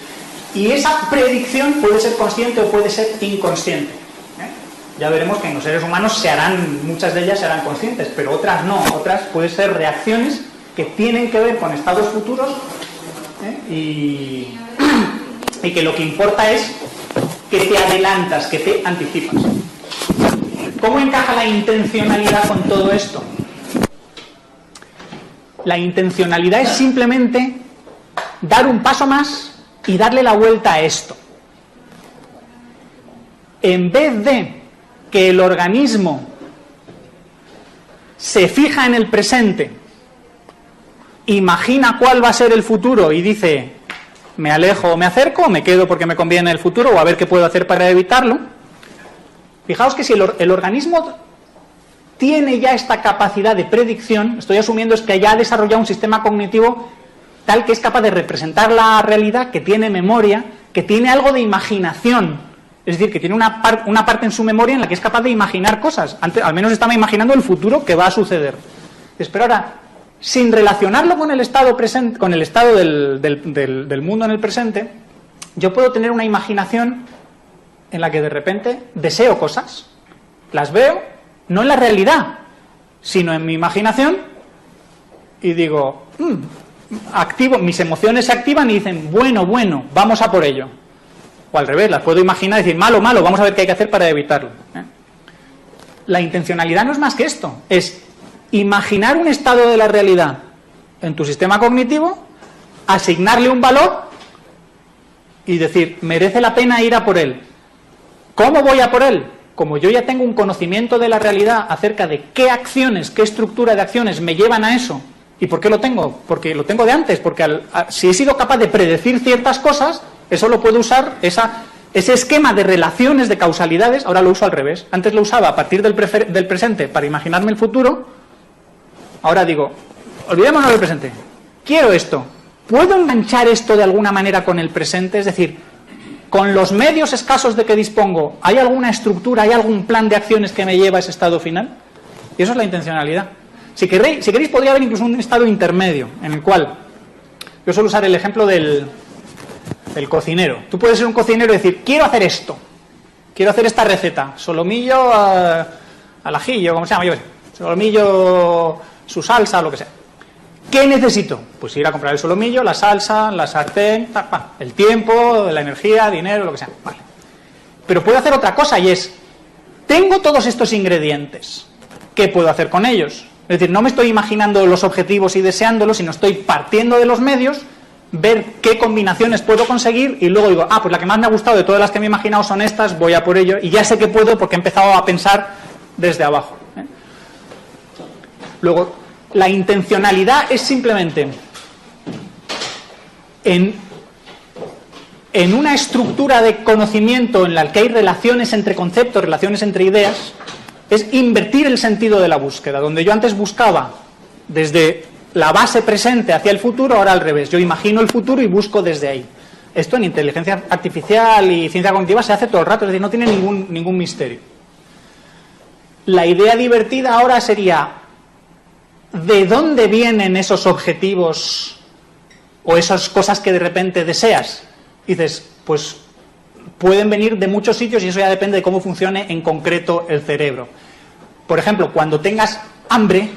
Y esa predicción puede ser consciente o puede ser inconsciente. Ya veremos que en los seres humanos muchas de ellas se harán conscientes, pero otras no. Otras pueden ser reacciones que tienen que ver con estados futuros y que lo que importa es que te adelantas, que te anticipas. ¿Cómo encaja la intencionalidad con todo esto? La intencionalidad es simplemente dar un paso más y darle la vuelta a esto. En vez de que el organismo se fija en el presente, imagina cuál va a ser el futuro y dice, me alejo o me acerco, o me quedo porque me conviene el futuro, o a ver qué puedo hacer para evitarlo. Fijaos que si el organismo tiene ya esta capacidad de predicción, estoy asumiendo es que ya ha desarrollado un sistema cognitivo tal que es capaz de representar la realidad, que tiene memoria, que tiene algo de imaginación. Es decir, que tiene una parte en su memoria en la que es capaz de imaginar cosas. Antes, al menos estaba imaginando el futuro que va a suceder. Pero ahora, sin relacionarlo con el estado presente, con el estado del mundo en el presente, yo puedo tener una imaginación en la que de repente deseo cosas, las veo, no en la realidad, sino en mi imaginación, y digo, activo, mis emociones se activan y dicen, bueno, vamos a por ello. O al revés, las puedo imaginar y decir, malo, vamos a ver qué hay que hacer para evitarlo. La intencionalidad no es más que esto, es imaginar un estado de la realidad en tu sistema cognitivo, asignarle un valor y decir, merece la pena ir a por él. ¿Cómo voy a por él? Como yo ya tengo un conocimiento de la realidad acerca de qué acciones, qué estructura de acciones me llevan a eso. ¿Y por qué lo tengo? Porque lo tengo de antes, porque si he sido capaz de predecir ciertas cosas, eso lo puedo usar, ese esquema de relaciones, de causalidades, ahora lo uso al revés. Antes lo usaba a partir del presente para imaginarme el futuro, ahora digo, olvidémonos del presente, quiero esto, ¿puedo enganchar esto de alguna manera con el presente? Es decir, con los medios escasos de que dispongo, ¿hay alguna estructura, hay algún plan de acciones que me lleva a ese estado final? Y eso es la intencionalidad. Si queréis, podría haber incluso un estado intermedio, en el cual, yo suelo usar el ejemplo del cocinero. Tú puedes ser un cocinero y decir, quiero hacer esto, quiero hacer esta receta, solomillo al ajillo, como se llama, yo qué sé, solomillo, su salsa, lo que sea. ¿Qué necesito? Pues ir a comprar el solomillo, la salsa, la sartén, el tiempo, la energía, dinero, lo que sea. Vale. Pero puedo hacer otra cosa y es, tengo todos estos ingredientes, ¿qué puedo hacer con ellos? Es decir, no me estoy imaginando los objetivos y deseándolos, sino estoy partiendo de los medios, ver qué combinaciones puedo conseguir y luego digo, pues la que más me ha gustado de todas las que me he imaginado son estas, voy a por ello y ya sé que puedo porque he empezado a pensar desde abajo. Luego, la intencionalidad es simplemente en una estructura de conocimiento en la que hay relaciones entre conceptos, relaciones entre ideas, es invertir el sentido de la búsqueda. Donde yo antes buscaba desde la base presente hacia el futuro, ahora al revés. Yo imagino el futuro y busco desde ahí. Esto en inteligencia artificial y ciencia cognitiva se hace todo el rato, es decir, no tiene ningún misterio. La idea divertida ahora sería, ¿de dónde vienen esos objetivos o esas cosas que de repente deseas? Y dices, pues pueden venir de muchos sitios y eso ya depende de cómo funcione en concreto el cerebro. Por ejemplo, cuando tengas hambre,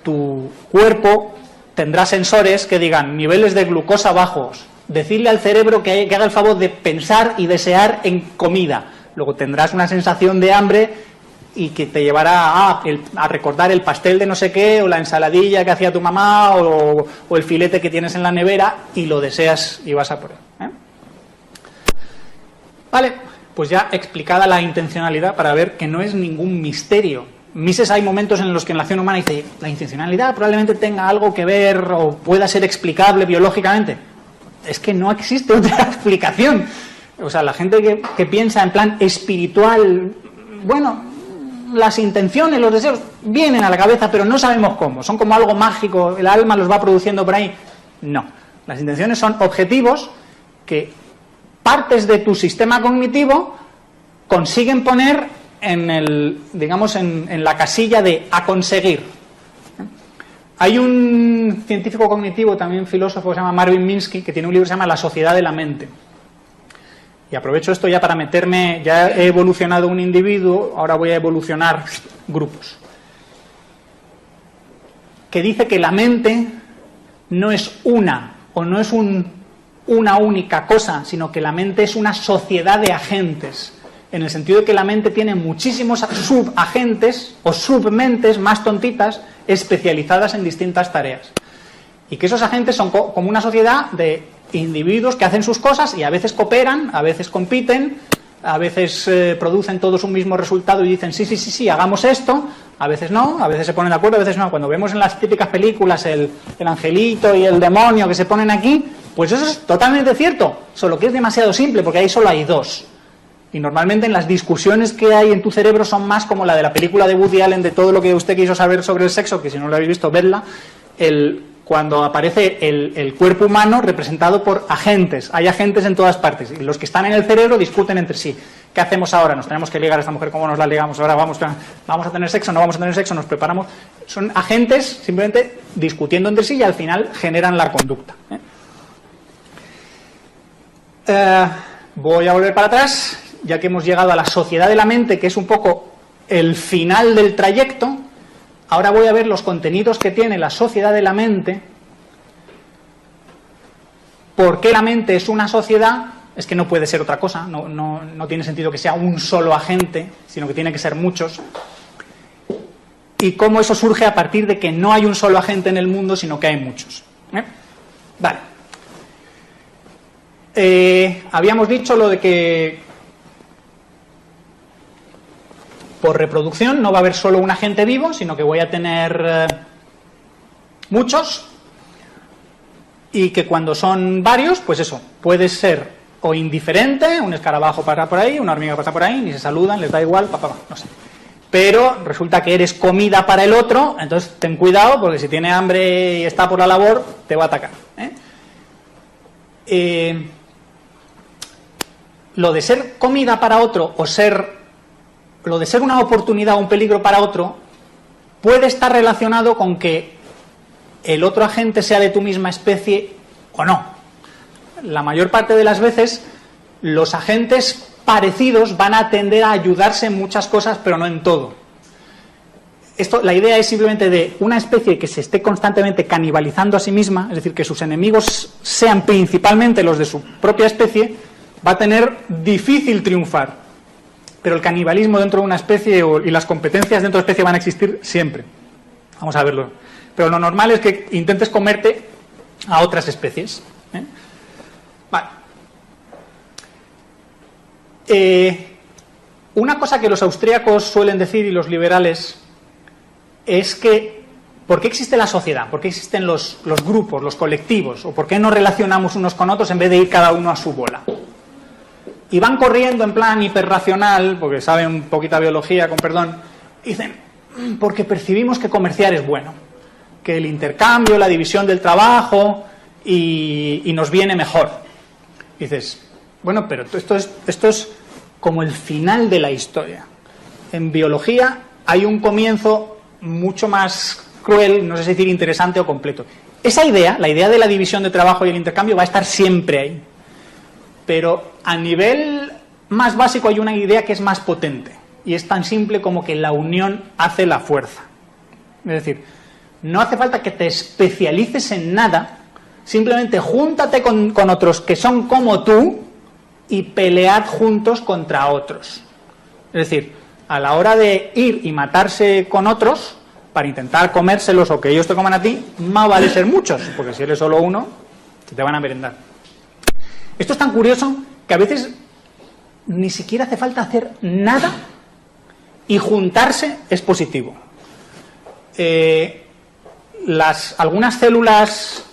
tu cuerpo tendrá sensores que digan niveles de glucosa bajos. Decirle al cerebro que haga el favor de pensar y desear en comida. Luego tendrás una sensación de hambre y que te llevará a recordar el pastel de no sé qué, o la ensaladilla que hacía tu mamá, o el filete que tienes en la nevera, y lo deseas y vas a por él. Vale, pues ya explicada la intencionalidad para ver que no es ningún misterio. Mises hay momentos en los que en la acción humana dice, la intencionalidad probablemente tenga algo que ver o pueda ser explicable biológicamente. Es que no existe otra explicación. O sea, la gente que piensa en plan espiritual, bueno, las intenciones, los deseos vienen a la cabeza, pero no sabemos cómo. Son como algo mágico, el alma los va produciendo por ahí. No, las intenciones son objetivos que partes de tu sistema cognitivo consiguen poner en la casilla de a conseguir. Hay un científico cognitivo, también filósofo, que se llama Marvin Minsky, que tiene un libro que se llama La sociedad de la mente. Y aprovecho esto ya para meterme, ya he evolucionado un individuo, ahora voy a evolucionar grupos. Que dice que la mente no es una única cosa, sino que la mente es una sociedad de agentes. En el sentido de que la mente tiene muchísimos subagentes o submentes más tontitas especializadas en distintas tareas. Y que esos agentes son como una sociedad de individuos que hacen sus cosas y a veces cooperan, a veces compiten, a veces producen todos un mismo resultado y dicen sí, hagamos esto, a veces no, a veces se ponen de acuerdo, a veces no. Cuando vemos en las típicas películas el angelito y el demonio que se ponen aquí, pues eso es totalmente cierto, solo que es demasiado simple porque ahí solo hay dos. Y normalmente en las discusiones que hay en tu cerebro son más como la de la película de Woody Allen, de todo lo que usted quiso saber sobre el sexo, que si no lo habéis visto, vedla, cuando aparece el cuerpo humano representado por agentes. Hay agentes en todas partes, y los que están en el cerebro discuten entre sí. ¿Qué hacemos ahora? ¿Nos tenemos que ligar a esta mujer? ¿Cómo nos la ligamos? ¿Ahora vamos a tener sexo? ¿No vamos a tener sexo? ¿Nos preparamos? Son agentes simplemente discutiendo entre sí y al final generan la conducta. Voy a volver para atrás. Ya que hemos llegado a la sociedad de la mente, que es un poco el final del trayecto, ahora voy a ver los contenidos que tiene la sociedad de la mente. ¿Por qué la mente es una sociedad? Es que no puede ser otra cosa, no tiene sentido que sea un solo agente, sino que tiene que ser muchos. Y cómo eso surge a partir de que no hay un solo agente en el mundo, sino que hay muchos. Vale. Habíamos dicho lo de que por reproducción no va a haber solo un agente vivo, sino que voy a tener muchos, y que cuando son varios, pues eso, puede ser o indiferente, un escarabajo pasa por ahí, una hormiga pasa por ahí, ni se saludan, les da igual, no sé. Pero resulta que eres comida para el otro, entonces ten cuidado, porque si tiene hambre y está por la labor, te va a atacar. Lo de ser comida para otro o lo de ser una oportunidad o un peligro para otro puede estar relacionado con que el otro agente sea de tu misma especie o no. La mayor parte de las veces los agentes parecidos van a tender a ayudarse en muchas cosas, pero no en todo. La idea es simplemente de una especie que se esté constantemente canibalizando a sí misma, es decir, que sus enemigos sean principalmente los de su propia especie, va a tener difícil triunfar. Pero el canibalismo dentro de una especie y las competencias dentro de una especie van a existir siempre. Vamos a verlo. Pero lo normal es que intentes comerte a otras especies. Vale. Una cosa que los austríacos suelen decir y los liberales es que ¿por qué existe la sociedad? ¿Por qué existen los grupos, los colectivos? ¿O por qué nos relacionamos unos con otros en vez de ir cada uno a su bola? Y van corriendo en plan hiperracional, porque saben un poquito de biología, con perdón, y dicen, porque percibimos que comerciar es bueno, que el intercambio, la división del trabajo y nos viene mejor. Y dices, bueno, pero esto es como el final de la historia. En biología hay un comienzo mucho más cruel, no sé si decir interesante o completo. Esa idea, la idea de la división de trabajo y el intercambio va a estar siempre ahí. Pero a nivel más básico hay una idea que es más potente y es tan simple como que la unión hace la fuerza. Es decir, no hace falta que te especialices en nada, simplemente júntate con otros que son como tú y pelead juntos contra otros. Es decir, a la hora de ir y matarse con otros para intentar comérselos o que ellos te coman a ti, más vale ser muchos, porque si eres solo uno, te van a merendar. Esto es tan curioso que a veces ni siquiera hace falta hacer nada y juntarse es positivo. Algunas células,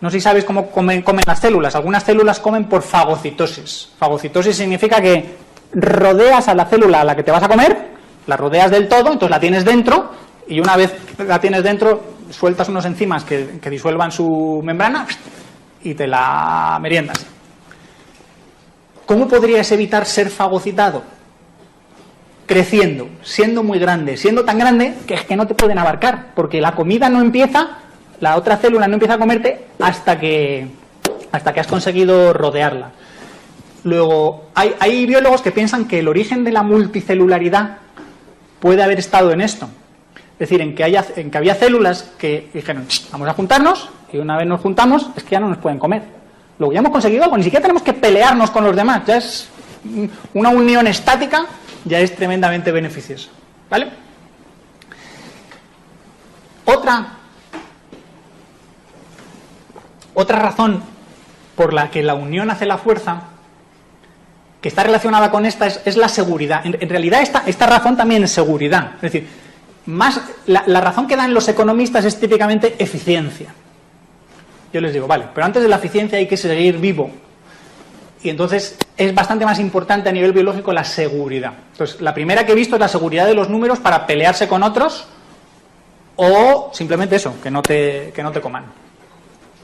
no sé si sabes cómo comen las células, algunas células comen por fagocitosis. Fagocitosis significa que rodeas a la célula a la que te vas a comer, la rodeas del todo, entonces la tienes dentro y una vez la tienes dentro sueltas unos enzimas que disuelvan su membrana y te la meriendas. ¿Cómo podrías evitar ser fagocitado? Creciendo, siendo muy grande, siendo tan grande que es que no te pueden abarcar, porque la comida no empieza, la otra célula no empieza a comerte hasta que has conseguido rodearla. Luego, hay biólogos que piensan que el origen de la multicelularidad puede haber estado en esto. Es decir, en que había células que dijeron, vamos a juntarnos, y una vez nos juntamos, es que ya no nos pueden comer. Luego ya hemos conseguido algo, ni siquiera tenemos que pelearnos con los demás, ya es una unión estática, ya es tremendamente beneficioso. ¿Vale? Otra razón por la que la unión hace la fuerza, que está relacionada con esta, es la seguridad. En realidad esta razón también es seguridad. Es decir, la razón que dan los economistas es típicamente eficiencia. Yo les digo, vale, pero antes de la eficiencia hay que seguir vivo. Y entonces es bastante más importante a nivel biológico la seguridad. Entonces, la primera que he visto es la seguridad de los números para pelearse con otros o simplemente eso, que no te coman.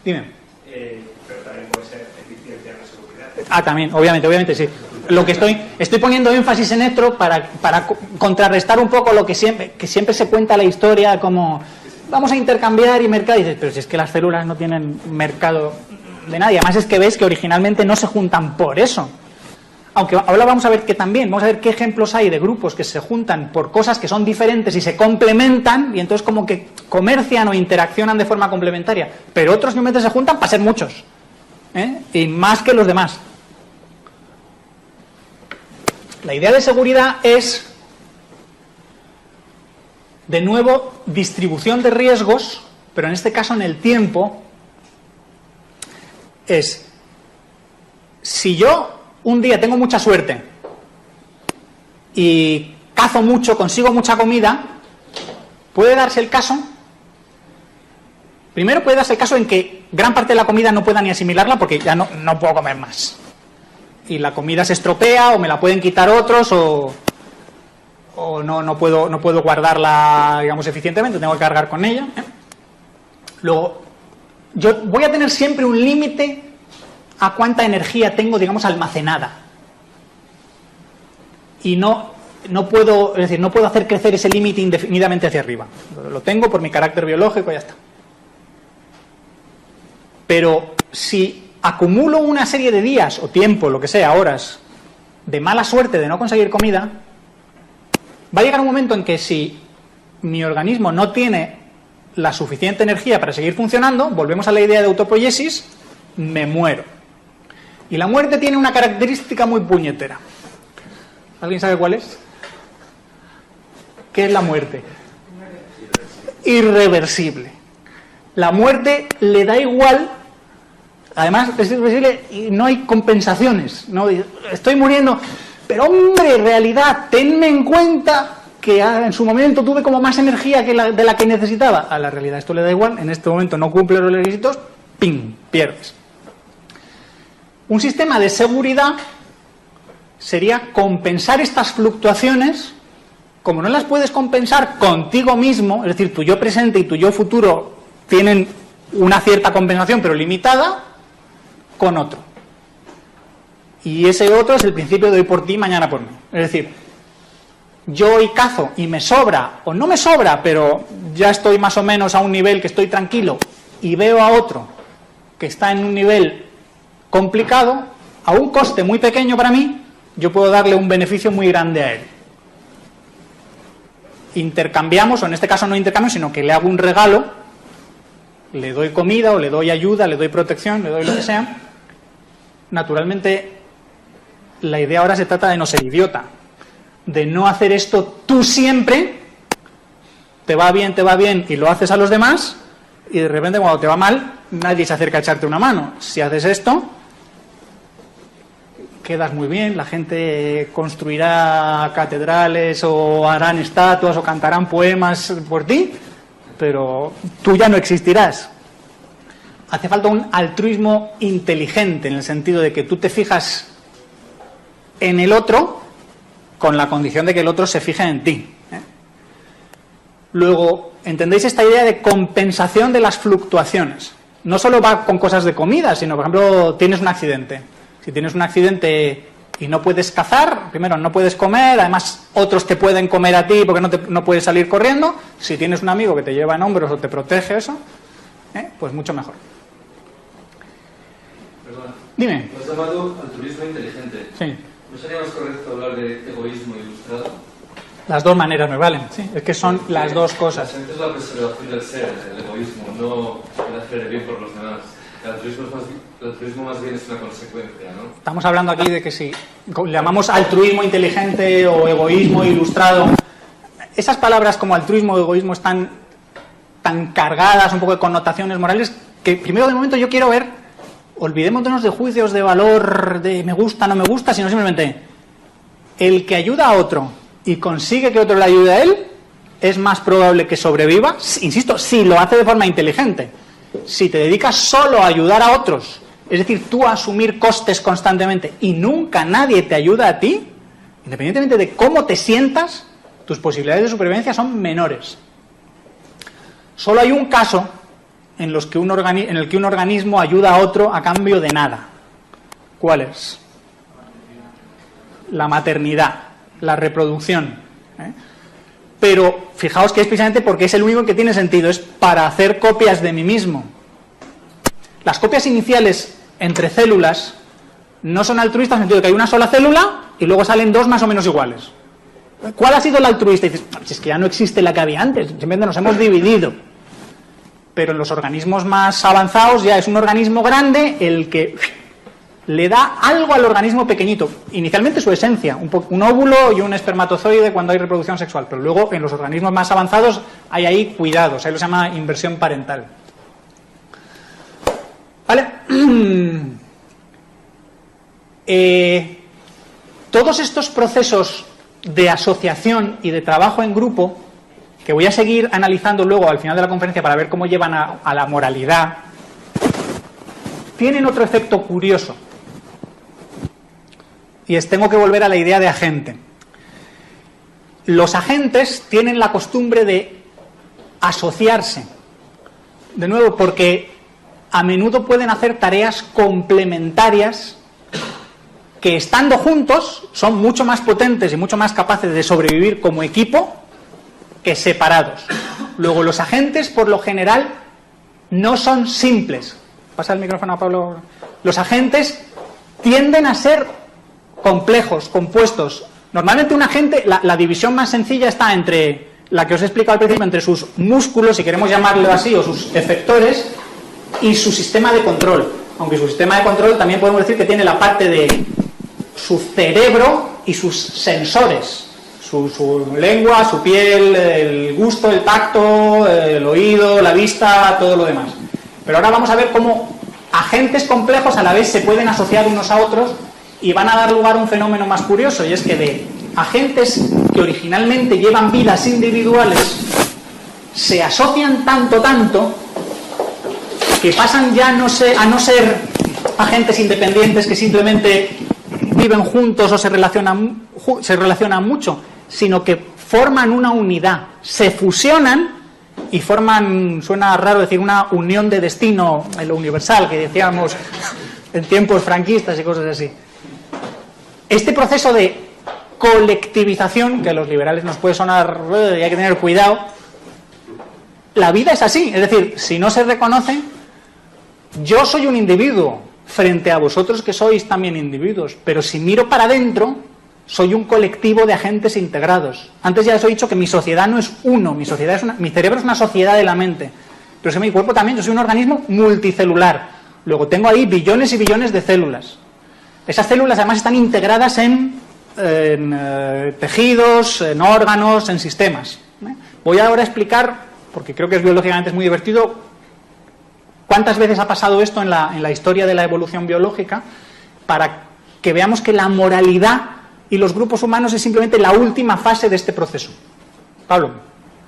Dime. Pero también puede ser eficiencia en la seguridad. Ah, también, obviamente, sí. Lo que estoy poniendo énfasis en esto para contrarrestar un poco lo que siempre se cuenta la historia como vamos a intercambiar y mercado. Y dices, pero si es que las células no tienen mercado de nadie. Además es que ves que originalmente no se juntan por eso. Aunque ahora vamos a ver que también, vamos a ver qué ejemplos hay de grupos que se juntan por cosas que son diferentes y se complementan y entonces como que comercian o interaccionan de forma complementaria. Pero otros simplemente se juntan para ser muchos. Y más que los demás. La idea de seguridad es, de nuevo, distribución de riesgos, pero en este caso en el tiempo, es, si yo un día tengo mucha suerte y cazo mucho, consigo mucha comida, puede darse el caso, primero puede darse el caso en que gran parte de la comida no pueda ni asimilarla porque ya no puedo comer más. Y la comida se estropea o me la pueden quitar otros o no puedo guardarla, digamos, eficientemente, tengo que cargar con ella. Luego, yo voy a tener siempre un límite a cuánta energía tengo, digamos, almacenada. Y no puedo hacer crecer ese límite indefinidamente hacia arriba. Lo tengo por mi carácter biológico y ya está. Pero si acumulo una serie de días o tiempo, lo que sea, horas, de mala suerte de no conseguir comida, va a llegar un momento en que si mi organismo no tiene la suficiente energía para seguir funcionando, volvemos a la idea de autopoiesis, me muero. Y la muerte tiene una característica muy puñetera. ¿Alguien sabe cuál es? ¿Qué es la muerte? Irreversible. La muerte le da igual, además es irreversible y no hay compensaciones, ¿no? Estoy muriendo, pero hombre, en realidad, tenme en cuenta que en su momento tuve como más energía de la que necesitaba. A la realidad esto le da igual, en este momento no cumple los requisitos, ¡ping!, pierdes. Un sistema de seguridad sería compensar estas fluctuaciones. Como no las puedes compensar contigo mismo, es decir, tu yo presente y tu yo futuro tienen una cierta compensación, pero limitada, con otro. Y ese otro es el principio de hoy por ti, mañana por mí. Es decir, yo hoy cazo y me sobra, o no me sobra, pero ya estoy más o menos a un nivel que estoy tranquilo, y veo a otro que está en un nivel complicado, a un coste muy pequeño para mí, yo puedo darle un beneficio muy grande a él. Intercambiamos, o en este caso no intercambio, sino que le hago un regalo, le doy comida, o le doy ayuda, le doy protección, le doy lo que sea. Naturalmente, la idea ahora se trata de no ser idiota, de no hacer esto tú siempre, te va bien, y lo haces a los demás, y de repente cuando te va mal, nadie se acerca a echarte una mano. Si haces esto, quedas muy bien, la gente construirá catedrales o harán estatuas o cantarán poemas por ti, pero tú ya no existirás. Hace falta un altruismo inteligente, en el sentido de que tú te fijas en el otro con la condición de que el otro se fije en ti. Luego, ¿entendéis esta idea de compensación de las fluctuaciones? No solo va con cosas de comida, sino, por ejemplo, tienes un accidente. Si tienes un accidente y no puedes cazar, primero no puedes comer, además otros te pueden comer a ti porque no puedes salir corriendo. Si tienes un amigo que te lleva en hombros o te protege eso, pues mucho mejor. Perdona. Dime. Lo has llamado altruismo inteligente. Sí. ¿No sería más correcto hablar de egoísmo ilustrado? Las dos maneras me valen, sí, es que son las dos cosas. La gente es la preservación del ser, el egoísmo, no el hacer el bien por los demás. El altruismo más bien es una consecuencia, ¿no? Estamos hablando aquí de que si le llamamos altruismo inteligente o egoísmo ilustrado, esas palabras como altruismo o egoísmo están tan cargadas un poco de connotaciones morales que primero de momento yo quiero ver, olvidémonos de juicios de valor, de me gusta, no me gusta, sino simplemente el que ayuda a otro y consigue que otro le ayude a él, es más probable que sobreviva, insisto, si lo hace de forma inteligente. Si te dedicas solo a ayudar a otros, es decir, tú a asumir costes constantemente y nunca nadie te ayuda a ti, independientemente de cómo te sientas, tus posibilidades de supervivencia son menores. Solo hay un caso en el que un organismo ayuda a otro a cambio de nada. ¿Cuál es? La maternidad, la reproducción. Pero fijaos que es precisamente porque es el único que tiene sentido, es para hacer copias de mí mismo. Las copias iniciales entre células no son altruistas en el sentido de que hay una sola célula y luego salen dos más o menos iguales. ¿Cuál ha sido la altruista? Y dices, si es que ya no existe la que había antes, simplemente nos hemos dividido. Pero en los organismos más avanzados ya es un organismo grande el que le da algo al organismo pequeñito, inicialmente su esencia, un óvulo y un espermatozoide cuando hay reproducción sexual, pero luego en los organismos más avanzados hay ahí cuidados, ahí lo se llama inversión parental. ¿Vale? Todos estos procesos de asociación y de trabajo en grupo, que voy a seguir analizando luego al final de la conferencia para ver cómo llevan a la moralidad, tienen otro efecto curioso. Y tengo que volver a la idea de agente. Los agentes tienen la costumbre de asociarse. De nuevo, porque a menudo pueden hacer tareas complementarias que, estando juntos, son mucho más potentes y mucho más capaces de sobrevivir como equipo que separados. Luego, los agentes, por lo general, no son simples. Pasa el micrófono a Pablo. Los agentes tienden a ser complejos, compuestos. Normalmente un agente, la división más sencilla está entre, la que os he explicado al principio, entre sus músculos, si queremos llamarlo así, o sus efectores, y su sistema de control. Aunque su sistema de control también podemos decir que tiene la parte de su cerebro y sus sensores, su lengua, su piel, el gusto, el tacto, el oído, la vista, todo lo demás. Pero ahora vamos a ver cómo agentes complejos a la vez se pueden asociar unos a otros y van a dar lugar a un fenómeno más curioso, y es que de agentes que originalmente llevan vidas individuales se asocian tanto que pasan ya a no ser agentes independientes que simplemente viven juntos o se relacionan mucho, sino que forman una unidad, se fusionan y forman, suena raro decir, una unión de destino en lo universal, que decíamos en tiempos franquistas y cosas así. Este proceso de colectivización, que a los liberales nos puede sonar y hay que tener cuidado, la vida es así, es decir, si no se reconoce, yo soy un individuo frente a vosotros que sois también individuos, pero si miro para adentro, soy un colectivo de agentes integrados. Antes ya os he dicho que mi sociedad no es uno, mi cerebro es una sociedad de la mente, pero es que mi cuerpo también, yo soy un organismo multicelular. Luego tengo ahí billones y billones de células. Esas células además están integradas en tejidos, en órganos, en sistemas. Voy ahora a explicar, porque creo que es biológicamente muy divertido, cuántas veces ha pasado esto en la historia de la evolución biológica, para que veamos que la moralidad y los grupos humanos es simplemente la última fase de este proceso. Pablo.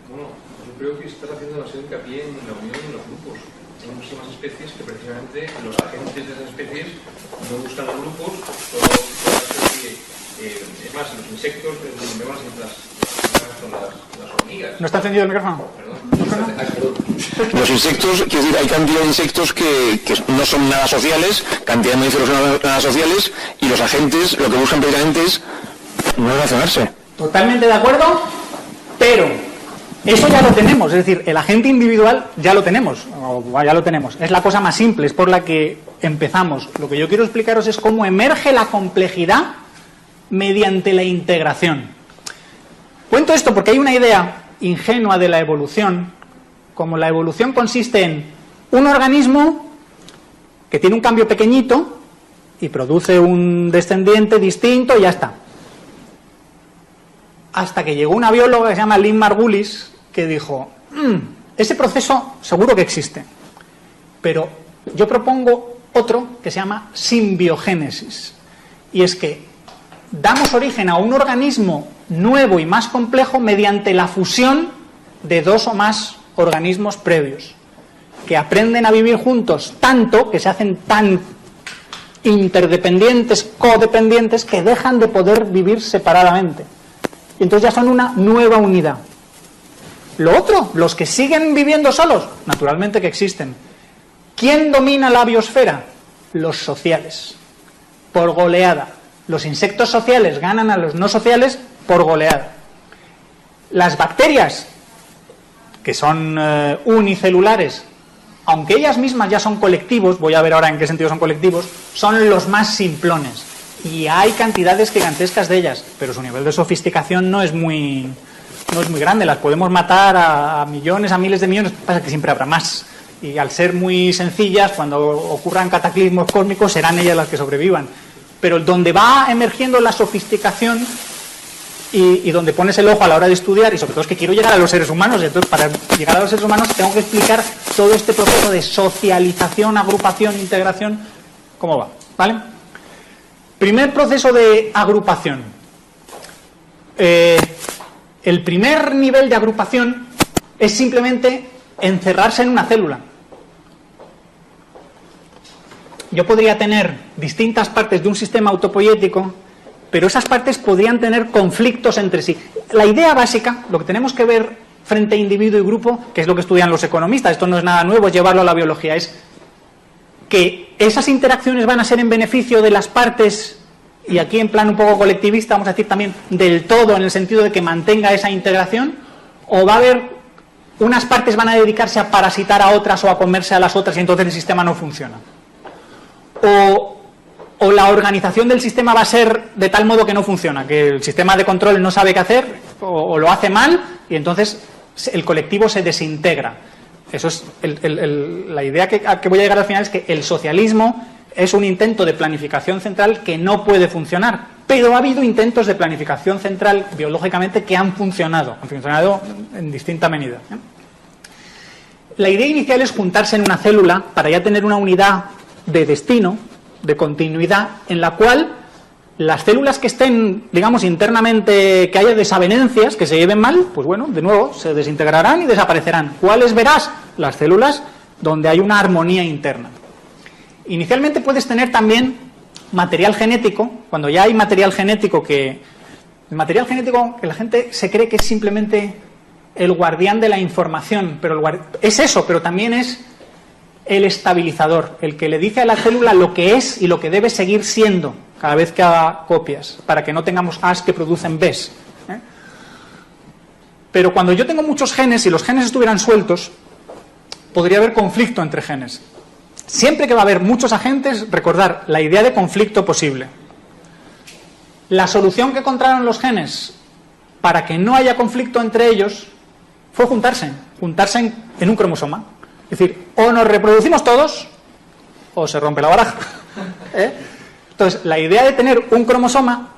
Bueno, yo creo que estás haciendo demasiado hincapié en la unión de los grupos. Hay muchísimas especies que precisamente los agentes de esas especies no buscan los grupos, es más, los insectos, vemos las hormigas. ¿No está encendido el micrófono? Los insectos, quiero decir, hay cantidad de insectos que no son nada sociales, cantidad de mamíferos no nada sociales, y los agentes lo que buscan precisamente es no relacionarse. Totalmente de acuerdo, pero eso ya lo tenemos, es decir, el agente individual ya lo tenemos, es la cosa más simple, es por la que empezamos. Lo que yo quiero explicaros es cómo emerge la complejidad mediante la integración. Cuento esto porque hay una idea ingenua de la evolución, como la evolución consiste en un organismo que tiene un cambio pequeñito y produce un descendiente distinto y ya está. Hasta que llegó una bióloga que se llama Lynn Margulis, que dijo, ese proceso seguro que existe, pero yo propongo otro que se llama simbiogénesis, y es que damos origen a un organismo nuevo y más complejo mediante la fusión de dos o más organismos previos, que aprenden a vivir juntos tanto, que se hacen tan interdependientes, codependientes, que dejan de poder vivir separadamente. Y entonces ya son una nueva unidad. Lo otro, los que siguen viviendo solos, naturalmente que existen. ¿Quién domina la biosfera? Los sociales, por goleada. Los insectos sociales ganan a los no sociales por goleada. Las bacterias, que son unicelulares, aunque ellas mismas ya son colectivos, voy a ver ahora en qué sentido son colectivos, son los más simplones. Y hay cantidades gigantescas de ellas, pero su nivel de sofisticación no es muy grande. Las podemos matar a millones, a miles de millones, pasa que siempre habrá más. Y al ser muy sencillas, cuando ocurran cataclismos cósmicos, serán ellas las que sobrevivan. Pero donde va emergiendo la sofisticación y donde pones el ojo a la hora de estudiar, y sobre todo es que quiero llegar a los seres humanos, y entonces para llegar a los seres humanos tengo que explicar todo este proceso de socialización, agrupación, integración, cómo va, ¿vale? Primer proceso de agrupación. El primer nivel de agrupación es simplemente encerrarse en una célula. Yo podría tener distintas partes de un sistema autopoiético, pero esas partes podrían tener conflictos entre sí. La idea básica, lo que tenemos que ver frente a individuo y grupo, que es lo que estudian los economistas, esto no es nada nuevo, es llevarlo a la biología, es que esas interacciones van a ser en beneficio de las partes, y aquí en plan un poco colectivista vamos a decir también del todo, en el sentido de que mantenga esa integración, o va a haber unas partes van a dedicarse a parasitar a otras o a comerse a las otras y entonces el sistema no funciona. O la organización del sistema va a ser de tal modo que no funciona, que el sistema de control no sabe qué hacer o lo hace mal y entonces el colectivo se desintegra. Eso es la idea a que voy a llegar al final, es que el socialismo es un intento de planificación central que no puede funcionar, pero ha habido intentos de planificación central biológicamente que han funcionado en distinta medida. La idea inicial es juntarse en una célula para ya tener una unidad de destino, de continuidad, en la cual las células que estén, digamos, internamente, que haya desavenencias, que se lleven mal, pues bueno, de nuevo, se desintegrarán y desaparecerán. ¿Cuáles verás? Las células donde hay una armonía interna. Inicialmente puedes tener también material genético, cuando ya hay material genético que... El material genético que la gente se cree que es simplemente el guardián de la información, pero es eso, pero también es el estabilizador, el que le dice a la célula lo que es y lo que debe seguir siendo cada vez que haga copias, para que no tengamos A's que producen B's. Pero cuando yo tengo muchos genes, si los genes estuvieran sueltos, podría haber conflicto entre genes. Siempre que va a haber muchos agentes, recordar la idea de conflicto posible. La solución que encontraron los genes para que no haya conflicto entre ellos fue juntarse en un cromosoma. Es decir, o nos reproducimos todos o se rompe la baraja. Entonces, la idea de tener un cromosoma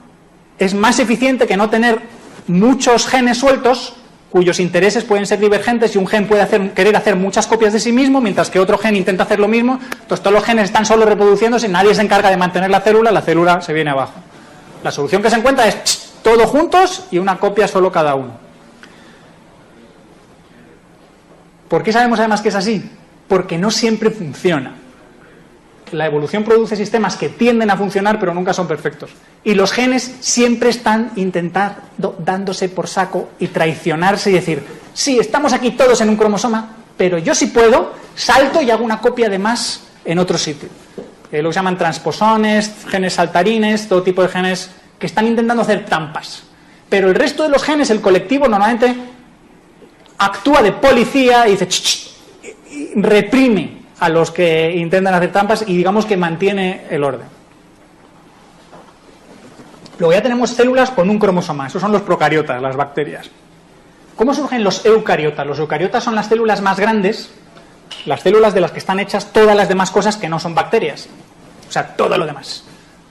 es más eficiente que no tener muchos genes sueltos cuyos intereses pueden ser divergentes y un gen puede querer hacer muchas copias de sí mismo, mientras que otro gen intenta hacer lo mismo. Entonces todos los genes están solo reproduciéndose y nadie se encarga de mantener la célula se viene abajo. La solución que se encuentra es todos juntos y una copia solo cada uno. ¿Por qué sabemos además que es así? Porque no siempre funciona. La evolución produce sistemas que tienden a funcionar pero nunca son perfectos. Y los genes siempre están intentando dándose por saco y traicionarse y decir, sí, estamos aquí todos en un cromosoma, pero yo si puedo, salto y hago una copia de más en otro sitio. Lo que llaman transposones, genes saltarines, todo tipo de genes que están intentando hacer trampas. Pero el resto de los genes, el colectivo, normalmente actúa de policía y dice, y reprime a los que intentan hacer trampas y digamos que mantiene el orden. Luego ya tenemos células con un cromosoma, esos son los procariotas, las bacterias. ¿Cómo surgen los eucariotas? Los eucariotas son las células más grandes, las células de las que están hechas todas las demás cosas que no son bacterias. O sea, todo lo demás.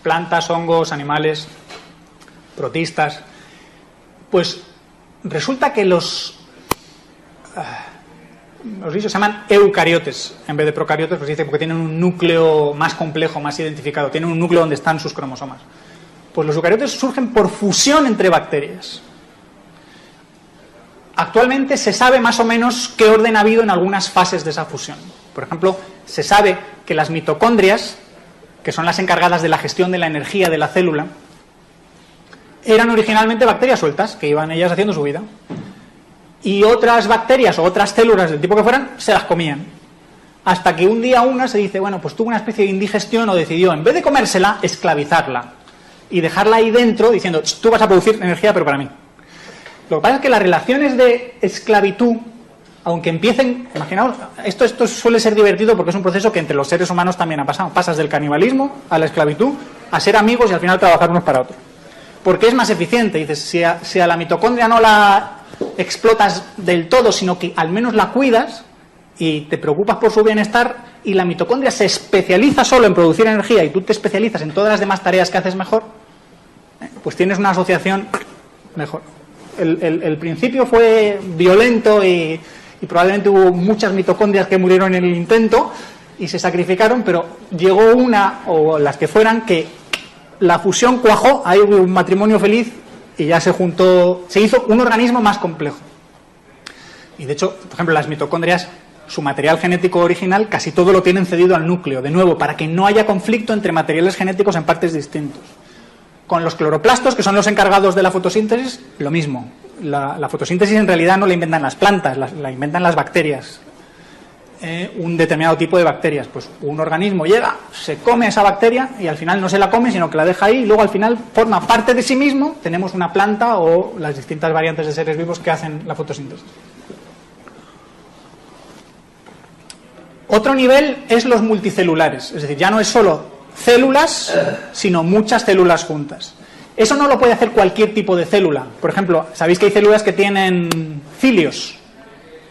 Plantas, hongos, animales, protistas. Pues resulta que los bichos se llaman eucariotes en vez de procariotes, pues dice porque tienen un núcleo más complejo, más identificado, tienen un núcleo donde están sus cromosomas. Pues los eucariotes surgen por fusión entre bacterias. Actualmente se sabe más o menos qué orden ha habido en algunas fases de esa fusión. Por ejemplo, se sabe que las mitocondrias, que son las encargadas de la gestión de la energía de la célula, eran originalmente bacterias sueltas, que iban ellas haciendo su vida. Y otras bacterias o otras células del tipo que fueran, se las comían. Hasta que un día una se dice, bueno, pues tuvo una especie de indigestión o decidió, en vez de comérsela, esclavizarla. Y dejarla ahí dentro diciendo, tú vas a producir energía, pero para mí. Lo que pasa es que las relaciones de esclavitud, aunque empiecen, imaginaos, esto suele ser divertido porque es un proceso que entre los seres humanos también ha pasado. Pasas del canibalismo a la esclavitud, a ser amigos y al final trabajar unos para otros. Porque es más eficiente, dices, si a la mitocondria no la explotas del todo, sino que al menos la cuidas y te preocupas por su bienestar y la mitocondria se especializa solo en producir energía y tú te especializas en todas las demás tareas que haces mejor, pues tienes una asociación mejor. El principio fue violento y probablemente hubo muchas mitocondrias que murieron en el intento y se sacrificaron, pero llegó una, o las que fueran, que la fusión cuajó, ahí hubo un matrimonio feliz y ya se juntó, se hizo un organismo más complejo. Y de hecho, por ejemplo, las mitocondrias, su material genético original casi todo lo tienen cedido al núcleo, de nuevo, para que no haya conflicto entre materiales genéticos en partes distintos. Con los cloroplastos, que son los encargados de la fotosíntesis, lo mismo. La fotosíntesis en realidad no la inventan las plantas, la inventan las bacterias. Un determinado tipo de bacterias. Pues un organismo llega, se come a esa bacteria y al final no se la come, sino que la deja ahí y luego al final forma parte de sí mismo. Tenemos una planta o las distintas variantes de seres vivos que hacen la fotosíntesis. Otro nivel es los multicelulares, es decir, ya no es solo células, sino muchas células juntas. Eso no lo puede hacer cualquier tipo de célula. Por ejemplo, ¿sabéis que hay células que tienen cilios?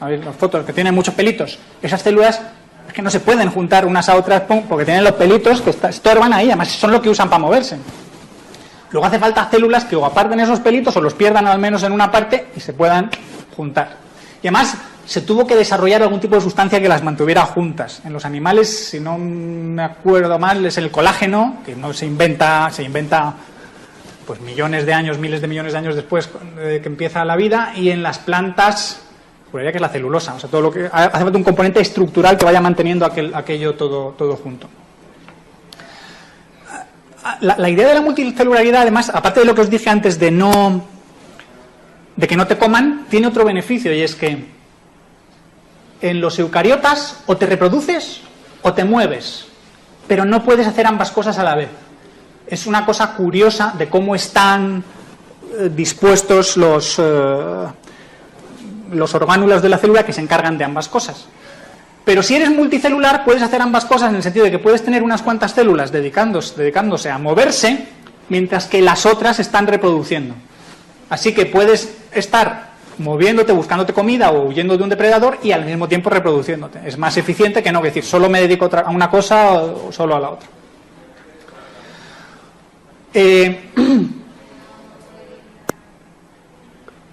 ¿Sabéis las fotos? Que tienen muchos pelitos. Esas células es que no se pueden juntar unas a otras porque tienen los pelitos que estorban ahí, además son lo que usan para moverse. Luego hace falta células que o aparten esos pelitos o los pierdan al menos en una parte y se puedan juntar. Y además se tuvo que desarrollar algún tipo de sustancia que las mantuviera juntas. En los animales, si no me acuerdo mal, es el colágeno, que no se inventa pues millones de años, miles de millones de años después de que empieza la vida, y en las plantas, juraría que es la celulosa. O sea, todo lo que hace falta un componente estructural que vaya manteniendo aquello todo junto. La idea de la multicelularidad, además, aparte de lo que os dije antes de que no te coman, tiene otro beneficio, y es que en los eucariotas o te reproduces o te mueves, pero no puedes hacer ambas cosas a la vez. Es una cosa curiosa de cómo están dispuestos los orgánulos de la célula que se encargan de ambas cosas. Pero si eres multicelular puedes hacer ambas cosas, en el sentido de que puedes tener unas cuantas células dedicándose a moverse, mientras que las otras están reproduciendo. Así que puedes estar moviéndote, buscándote comida o huyendo de un depredador y al mismo tiempo reproduciéndote. Es más eficiente que no decir solo me dedico a una cosa o solo a la otra.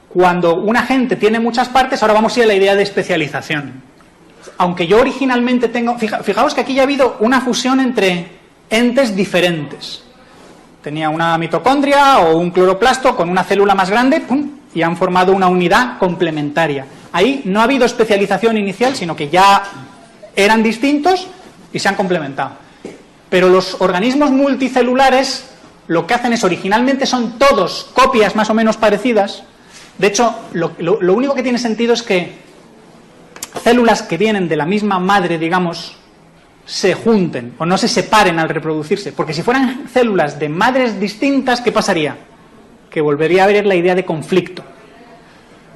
Cuando un agente tiene muchas partes, ahora vamos a ir a la idea de especialización. Aunque yo originalmente tengo... Fijaos que aquí ya ha habido una fusión entre entes diferentes. Tenía una mitocondria o un cloroplasto con una célula más grande, ¡pum!, y han formado una unidad complementaria. Ahí no ha habido especialización inicial, sino que ya eran distintos y se han complementado. Pero los organismos multicelulares lo que hacen es, originalmente son todos copias más o menos parecidas. De hecho, lo único que tiene sentido es que células que vienen de la misma madre, digamos, se junten o no se separen al reproducirse. Porque si fueran células de madres distintas, ¿qué pasaría? Que volvería a haber la idea de conflicto.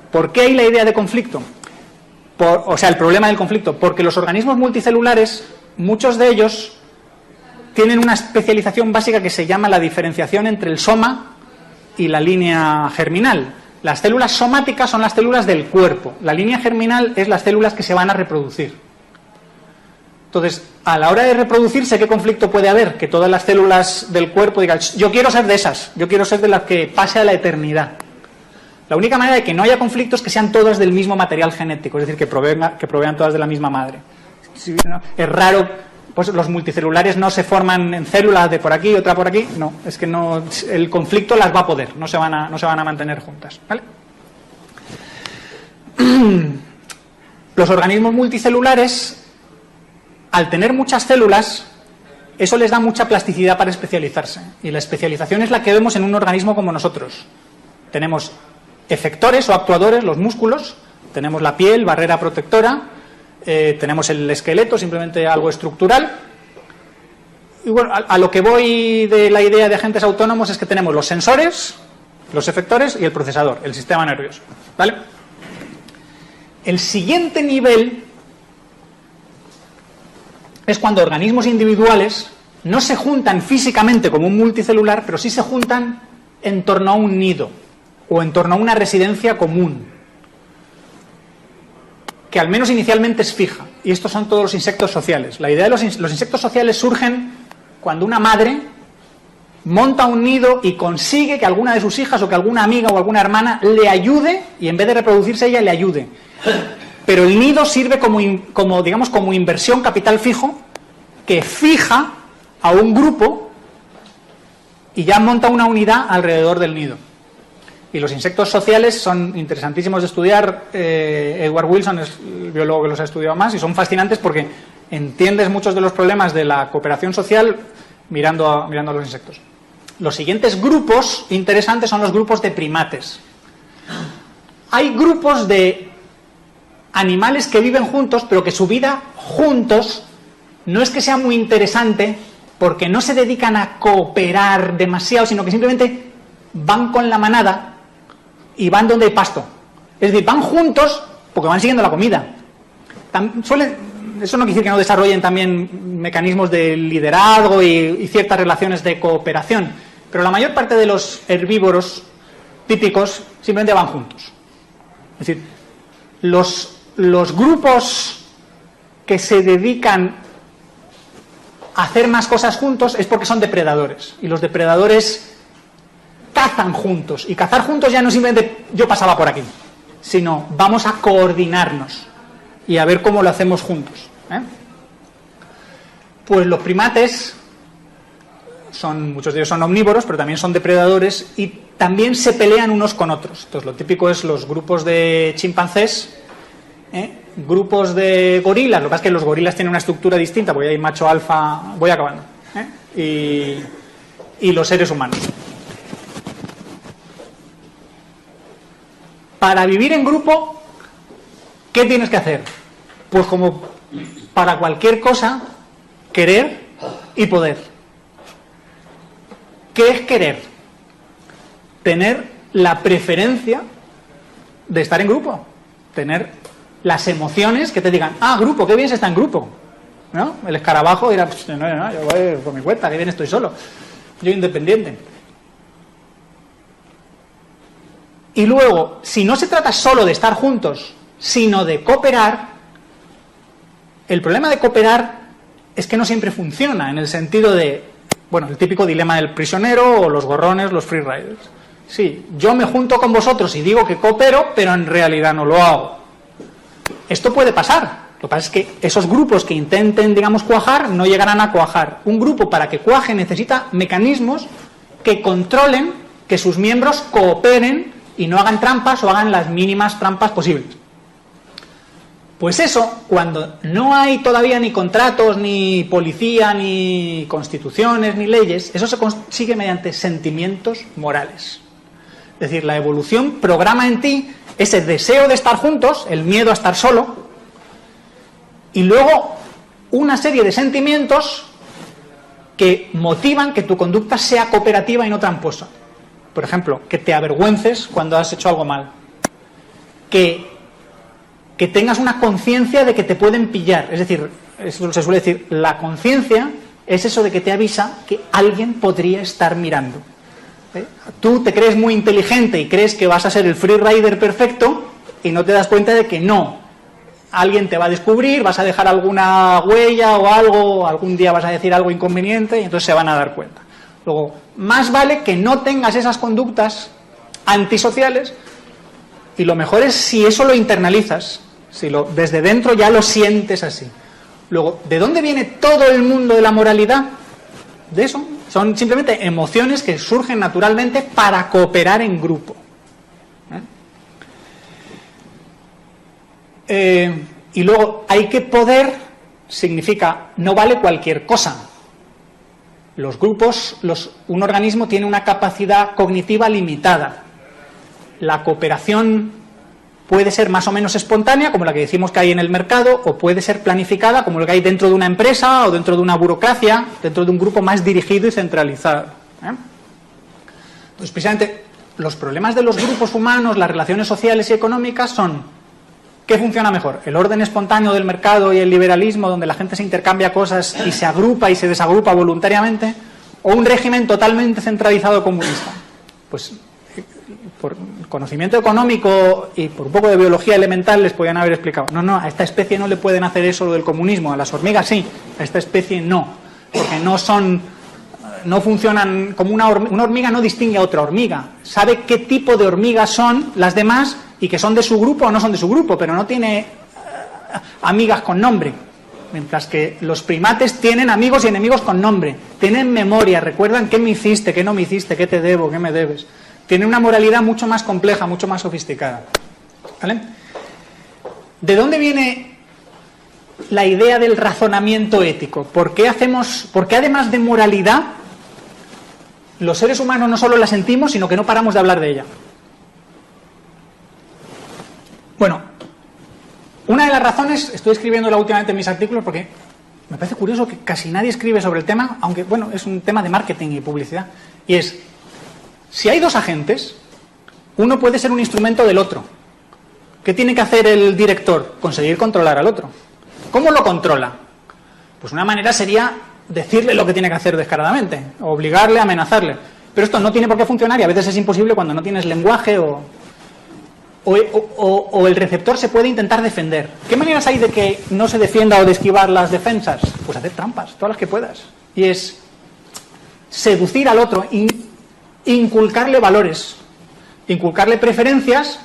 ¿Por qué hay la idea de conflicto? El problema del conflicto. Porque los organismos multicelulares, muchos de ellos, tienen una especialización básica que se llama la diferenciación entre el soma y la línea germinal. Las células somáticas son las células del cuerpo. La línea germinal es las células que se van a reproducir. Entonces, a la hora de reproducirse, ¿qué conflicto puede haber? Que todas las células del cuerpo digan, yo quiero ser de esas, yo quiero ser de las que pase a la eternidad. La única manera de que no haya conflicto es que sean todas del mismo material genético, es decir, que provean todas de la misma madre. Es raro, pues los multicelulares no se forman en células de por aquí, otra por aquí, no, es que no, el conflicto las va a poder, no se van a mantener juntas, ¿vale? Los organismos multicelulares, al tener muchas células, eso les da mucha plasticidad para especializarse. Y la especialización es la que vemos en un organismo como nosotros. Tenemos efectores o actuadores, los músculos, tenemos la piel, barrera protectora, tenemos el esqueleto, simplemente algo estructural. Y bueno, a lo que voy de la idea de agentes autónomos es que tenemos los sensores, los efectores y el procesador, el sistema nervioso, ¿vale? El siguiente nivel es cuando organismos individuales no se juntan físicamente como un multicelular, pero sí se juntan en torno a un nido o en torno a una residencia común, que al menos inicialmente es fija. Y estos son todos los insectos sociales. La idea de los insectos sociales surgen cuando una madre monta un nido y consigue que alguna de sus hijas o que alguna amiga o alguna hermana le ayude, y en vez de reproducirse ella le ayude. Pero el nido sirve como inversión, capital fijo, que fija a un grupo y ya monta una unidad alrededor del nido. Y los insectos sociales son interesantísimos de estudiar. Edward Wilson es el biólogo que los ha estudiado más, y son fascinantes porque entiendes muchos de los problemas de la cooperación social mirando a los insectos. Los siguientes grupos interesantes son los grupos de primates. Hay grupos de animales que viven juntos, pero que su vida juntos no es que sea muy interesante, porque no se dedican a cooperar demasiado, sino que simplemente van con la manada y van donde hay pasto. Es decir, van juntos porque van siguiendo la comida. Eso no quiere decir que no desarrollen también mecanismos de liderazgo y ciertas relaciones de cooperación, pero la mayor parte de los herbívoros típicos simplemente van juntos. Es decir, los grupos que se dedican a hacer más cosas juntos es porque son depredadores, y los depredadores cazan juntos. Y cazar juntos ya no simplemente yo pasaba por aquí, sino vamos a coordinarnos y a ver cómo lo hacemos juntos. Pues los primates, muchos de ellos son omnívoros, pero también son depredadores y también se pelean unos con otros. Entonces lo típico es los grupos de chimpancés, grupos de gorilas. Lo que pasa es que los gorilas tienen una estructura distinta, porque hay macho alfa, voy acabando, y los seres humanos. Para vivir en grupo, ¿qué tienes que hacer? Pues como para cualquier cosa, querer y poder. ¿Qué es querer? Tener la preferencia de estar en grupo, tener las emociones que te digan, grupo, qué bien se está en grupo, ¿no? El escarabajo dirá, no, yo voy por mi cuenta, qué bien estoy solo, yo independiente. Y luego, si no se trata solo de estar juntos, sino de cooperar, el problema de cooperar es que no siempre funciona, en el sentido de, el típico dilema del prisionero o los gorrones, los freeriders. Sí, yo me junto con vosotros y digo que coopero, pero en realidad no lo hago. Esto puede pasar. Lo que pasa es que esos grupos que intenten, cuajar, no llegarán a cuajar. Un grupo, para que cuaje, necesita mecanismos que controlen que sus miembros cooperen y no hagan trampas o hagan las mínimas trampas posibles. Pues eso, cuando no hay todavía ni contratos, ni policía, ni constituciones, ni leyes, eso se consigue mediante sentimientos morales. Es decir, la evolución programa en ti ese deseo de estar juntos, el miedo a estar solo, y luego una serie de sentimientos que motivan que tu conducta sea cooperativa y no tramposa. Por ejemplo, que te avergüences cuando has hecho algo mal. Que tengas una conciencia de que te pueden pillar. Es decir, eso se suele decir, la conciencia es eso de que te avisa que alguien podría estar mirando. Tú te crees muy inteligente y crees que vas a ser el freerider perfecto y no te das cuenta de que no. Alguien te va a descubrir, vas a dejar alguna huella o algo, algún día vas a decir algo inconveniente y entonces se van a dar cuenta. Luego, más vale que no tengas esas conductas antisociales y lo mejor es si eso lo internalizas, si desde dentro ya lo sientes así. Luego, ¿de dónde viene todo el mundo de la moralidad? De eso. Son simplemente emociones que surgen naturalmente para cooperar en grupo. Y luego, hay que poder, significa, no vale cualquier cosa. Los grupos, un organismo tiene una capacidad cognitiva limitada. La cooperación puede ser más o menos espontánea, como la que decimos que hay en el mercado, o puede ser planificada, como lo que hay dentro de una empresa o dentro de una burocracia, dentro de un grupo más dirigido y centralizado. Entonces, precisamente, los problemas de los grupos humanos, las relaciones sociales y económicas son, ¿qué funciona mejor? ¿El orden espontáneo del mercado y el liberalismo, donde la gente se intercambia cosas y se agrupa y se desagrupa voluntariamente? ¿O un régimen totalmente centralizado comunista? Pues, por conocimiento económico y por un poco de biología elemental les podían haber explicado, no, a esta especie no le pueden hacer eso lo del comunismo, a las hormigas sí, a esta especie no, porque no funcionan como una hormiga no distingue a otra hormiga, sabe qué tipo de hormigas son las demás y que son de su grupo o no son de su grupo, pero no tiene amigas con nombre, mientras que los primates tienen amigos y enemigos con nombre, tienen memoria, recuerdan qué me hiciste, qué no me hiciste, qué te debo, qué me debes. Tiene una moralidad mucho más compleja, mucho más sofisticada. ¿Vale? ¿De dónde viene la idea del razonamiento ético? ¿Por qué además de moralidad, los seres humanos no solo la sentimos, sino que no paramos de hablar de ella? Bueno, una de las razones, estoy escribiéndola últimamente en mis artículos porque me parece curioso que casi nadie escribe sobre el tema, aunque bueno, es un tema de marketing y publicidad, y es, si hay dos agentes, uno puede ser un instrumento del otro. ¿Qué tiene que hacer el director? Conseguir controlar al otro. ¿Cómo lo controla? Pues una manera sería decirle lo que tiene que hacer descaradamente, obligarle, amenazarle. Pero esto no tiene por qué funcionar y a veces es imposible cuando no tienes lenguaje o el receptor se puede intentar defender. ¿Qué maneras hay de que no se defienda o de esquivar las defensas? Pues hacer trampas, todas las que puedas. Y es seducir al otro, inculcarle valores, inculcarle preferencias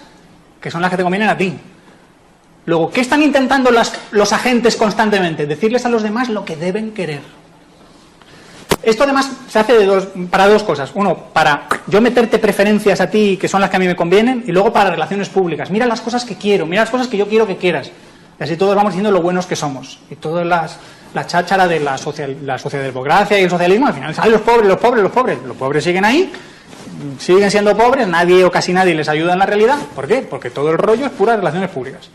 que son las que te convienen a ti. Luego, ¿qué están intentando los agentes constantemente? Decirles a los demás lo que deben querer. Esto además se hace para dos cosas. Uno, para yo meterte preferencias a ti que son las que a mí me convienen, y luego para relaciones públicas. Mira las cosas que quiero, mira las cosas que yo quiero que quieras. Y así todos vamos diciendo lo buenos que somos. Y toda la cháchara de la socialdemocracia y el socialismo, al final salen los pobres, los pobres, los pobres. Los pobres siguen ahí, siguen siendo pobres, nadie o casi nadie les ayuda en la realidad. ¿Por qué? Porque todo el rollo es puras relaciones públicas.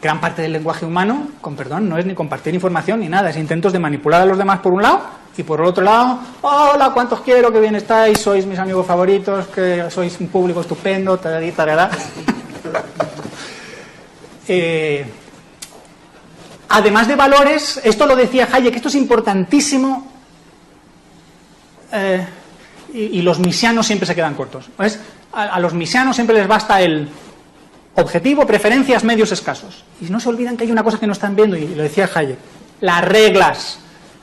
Gran parte del lenguaje humano, con perdón, no es ni compartir información ni nada, es intentos de manipular a los demás por un lado, y por el otro lado, hola, cuántos quiero, qué bien estáis, sois mis amigos favoritos, que sois un público estupendo, tararí, tarará. Además de valores, esto lo decía Hayek, esto es importantísimo, y los misianos siempre se quedan cortos. ¿Ves? A los misianos siempre les basta el objetivo, preferencias, medios escasos. Y no se olvidan que hay una cosa que no están viendo, y lo decía Hayek, las reglas.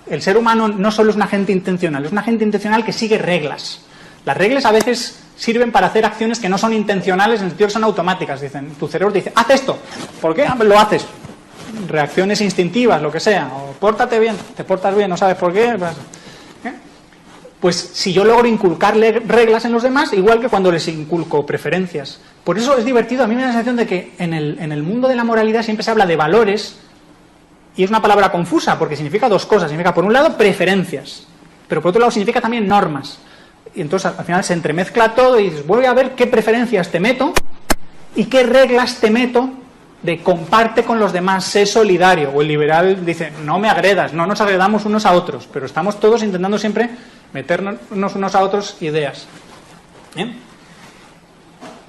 El ser humano no solo es un agente intencional, es un agente intencional que sigue reglas. Las reglas a veces sirven para hacer acciones que no son intencionales, en el sentido que son automáticas. Dicen, tu cerebro dice, haz esto. ¿Por qué? Lo haces. Reacciones instintivas, lo que sea. O pórtate bien, te portas bien, no sabes por qué. Pues si yo logro inculcarle reglas en los demás, igual que cuando les inculco preferencias. Por eso es divertido. A mí me da la sensación de que en el mundo de la moralidad siempre se habla de valores, y es una palabra confusa porque significa dos cosas. Significa, por un lado, preferencias, pero por otro lado significa también normas. Y entonces al final se entremezcla todo y dices, voy a ver qué preferencias te meto y qué reglas te meto de comparte con los demás, sé solidario. O el liberal dice, no me agredas, no nos agredamos unos a otros, pero estamos todos intentando siempre meternos unos a otros ideas. ¿Bien?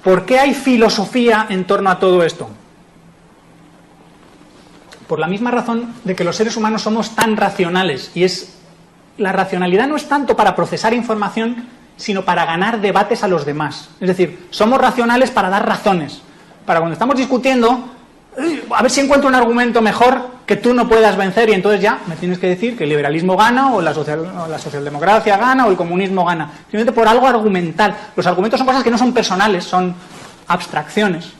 ¿Por qué hay filosofía en torno a todo esto? Por la misma razón de que los seres humanos somos tan racionales, y la racionalidad no es tanto para procesar información, sino para ganar debates a los demás. Es decir, somos racionales para dar razones, para cuando estamos discutiendo, a ver si encuentro un argumento mejor que tú no puedas vencer, y entonces ya me tienes que decir que el liberalismo gana, o la socialdemocracia gana, o el comunismo gana, simplemente por algo argumental. Los argumentos son cosas que no son personales, son abstracciones.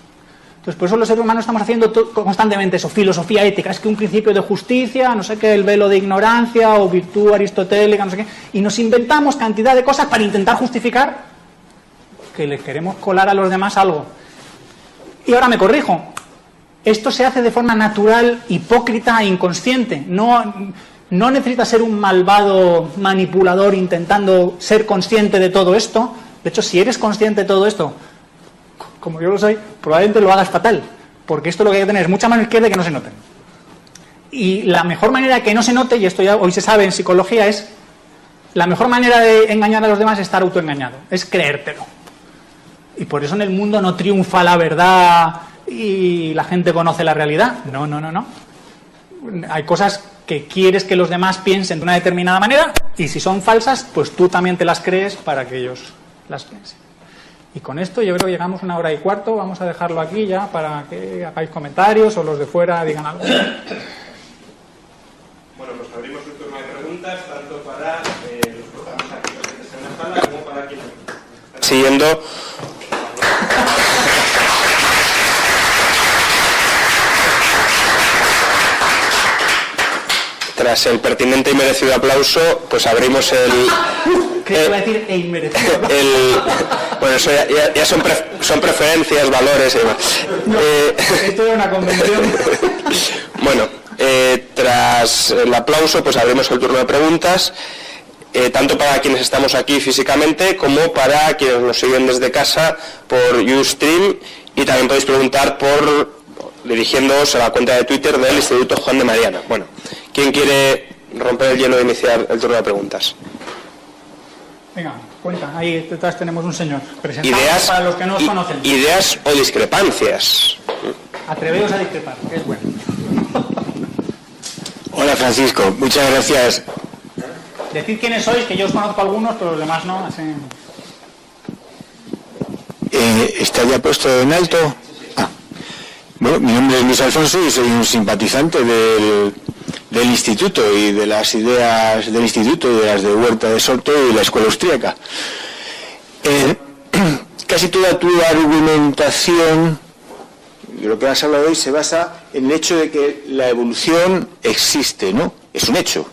Entonces, por eso los seres humanos estamos haciendo constantemente eso, filosofía ética, es que un principio de justicia, no sé qué, el velo de ignorancia, o virtud aristotélica, no sé qué, y nos inventamos cantidad de cosas para intentar justificar que le queremos colar a los demás algo. Y ahora me corrijo, esto se hace de forma natural, hipócrita e inconsciente, no necesita ser un malvado manipulador intentando ser consciente de todo esto. De hecho, si eres consciente de todo esto, como yo lo soy, probablemente lo hagas fatal, porque esto lo que hay que tener es mucha mano izquierda y que no se noten. Y la mejor manera de que no se note, y esto ya hoy se sabe en psicología, es la mejor manera de engañar a los demás es estar autoengañado, es creértelo. Y por eso en el mundo no triunfa la verdad y la gente conoce la realidad. No. Hay cosas que quieres que los demás piensen de una determinada manera, y si son falsas, pues tú también te las crees para que ellos las piensen. Y con esto yo creo que llegamos 1:15, vamos a dejarlo aquí ya para que hagáis comentarios o los de fuera digan algo. Bueno, pues abrimos el turno de preguntas, tanto para los que estamos aquí presentes en la sala como para quienes están siguiendo. Tras el pertinente y merecido aplauso, pues abrimos el... ¿Qué iba a decir? Inmerecido. Bueno, eso ya son preferencias, valores y demás. No, esto era una convención. Bueno, tras el aplauso, pues abrimos el turno de preguntas, tanto para quienes estamos aquí físicamente como para quienes nos siguen desde casa por Ustream, y también podéis preguntar dirigiéndoos a la cuenta de Twitter del Instituto Juan de Mariana. Bueno, ¿quién quiere romper el hielo e iniciar el turno de preguntas? Venga, cuenta, ahí detrás tenemos un señor. Presentamos para los que no os conocen. Ideas o discrepancias. Atreveos a discrepar, que es bueno. Hola Francisco, muchas gracias. Decid quiénes sois, que yo os conozco algunos, pero los demás no. Así... ¿Está ya puesto en alto? Bueno, mi nombre es Luis Alfonso y soy un simpatizante del instituto y de las ideas del instituto y de las de Huerta de Soto y la Escuela Austríaca. Casi toda tu argumentación, de lo que has hablado hoy, se basa en el hecho de que la evolución existe, ¿no? Es un hecho,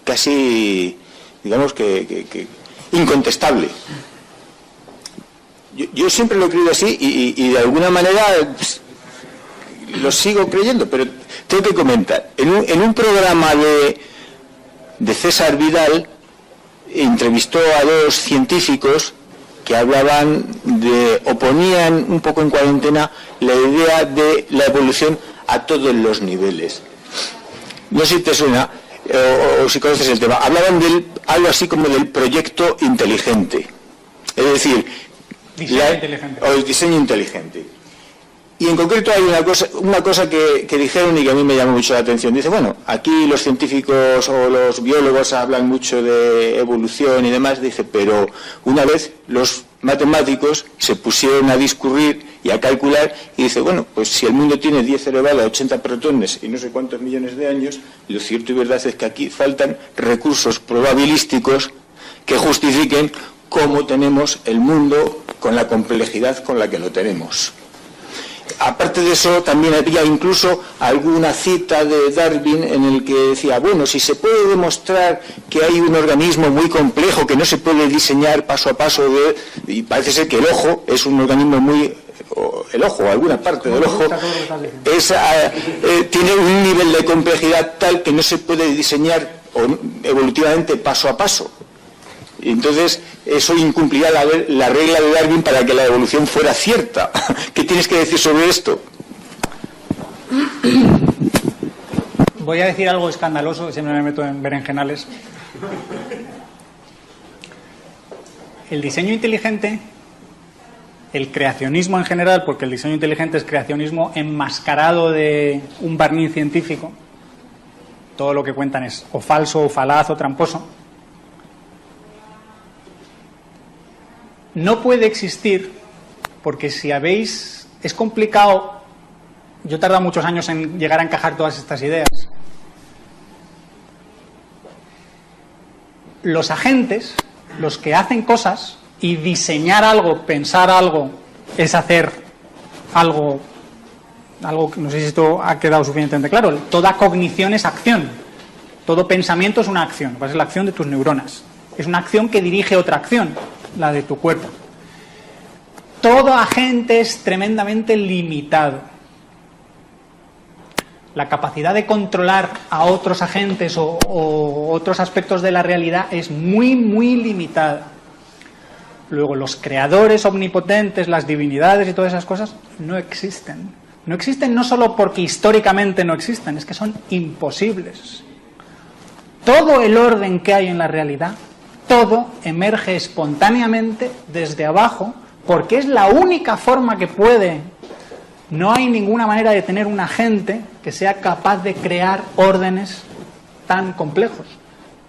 casi, digamos que incontestable. Yo siempre lo he creído así y de alguna manera lo sigo creyendo, pero tengo que comentar. En un programa de César Vidal entrevistó a dos científicos que hablaban oponían un poco en cuarentena la idea de la evolución a todos los niveles. No sé si te suena o si conoces el tema. Hablaban algo así como del proyecto inteligente. Es decir, el diseño inteligente. Y en concreto hay una cosa que dijeron y que a mí me llamó mucho la atención. Dice, bueno, aquí los científicos o los biólogos hablan mucho de evolución y demás, dice, pero una vez los matemáticos se pusieron a discurrir y a calcular y dice, bueno, pues si el mundo tiene 10 elevado a 80 protones y no sé cuántos millones de años, lo cierto y verdad es que aquí faltan recursos probabilísticos que justifiquen cómo tenemos el mundo con la complejidad con la que lo tenemos. Aparte de eso, también había incluso alguna cita de Darwin en el que decía, bueno, si se puede demostrar que hay un organismo muy complejo que no se puede diseñar paso a paso, y parece ser que el ojo es un organismo el ojo, alguna parte del ojo, tiene un nivel de complejidad tal que no se puede diseñar evolutivamente paso a paso. Y entonces eso incumplirá la regla de Darwin para que la evolución fuera cierta. ¿Qué tienes que decir sobre esto? Voy a decir algo escandaloso, siempre me meto en berenjenales. El diseño inteligente, el creacionismo en general, porque el diseño inteligente es creacionismo enmascarado de un barniz científico, todo lo que cuentan es o falso, o falaz, o tramposo. No puede existir, porque si habéis... Es complicado, yo he tardado muchos años en llegar a encajar todas estas ideas. Los agentes, los que hacen cosas, y diseñar algo, pensar algo, es hacer algo, no sé si esto ha quedado suficientemente claro, toda cognición es acción, todo pensamiento es una acción, es la acción de tus neuronas, es una acción que dirige otra acción, la de tu cuerpo. Todo agente es tremendamente limitado. La capacidad de controlar a otros agentes o otros aspectos de la realidad es muy, muy limitada. Luego, los creadores omnipotentes, las divinidades y todas esas cosas no existen. No existen no solo porque históricamente no existen, es que son imposibles. Todo el orden que hay en la realidad, todo emerge espontáneamente desde abajo, porque es la única forma que puede. No hay ninguna manera de tener un agente que sea capaz de crear órdenes tan complejos,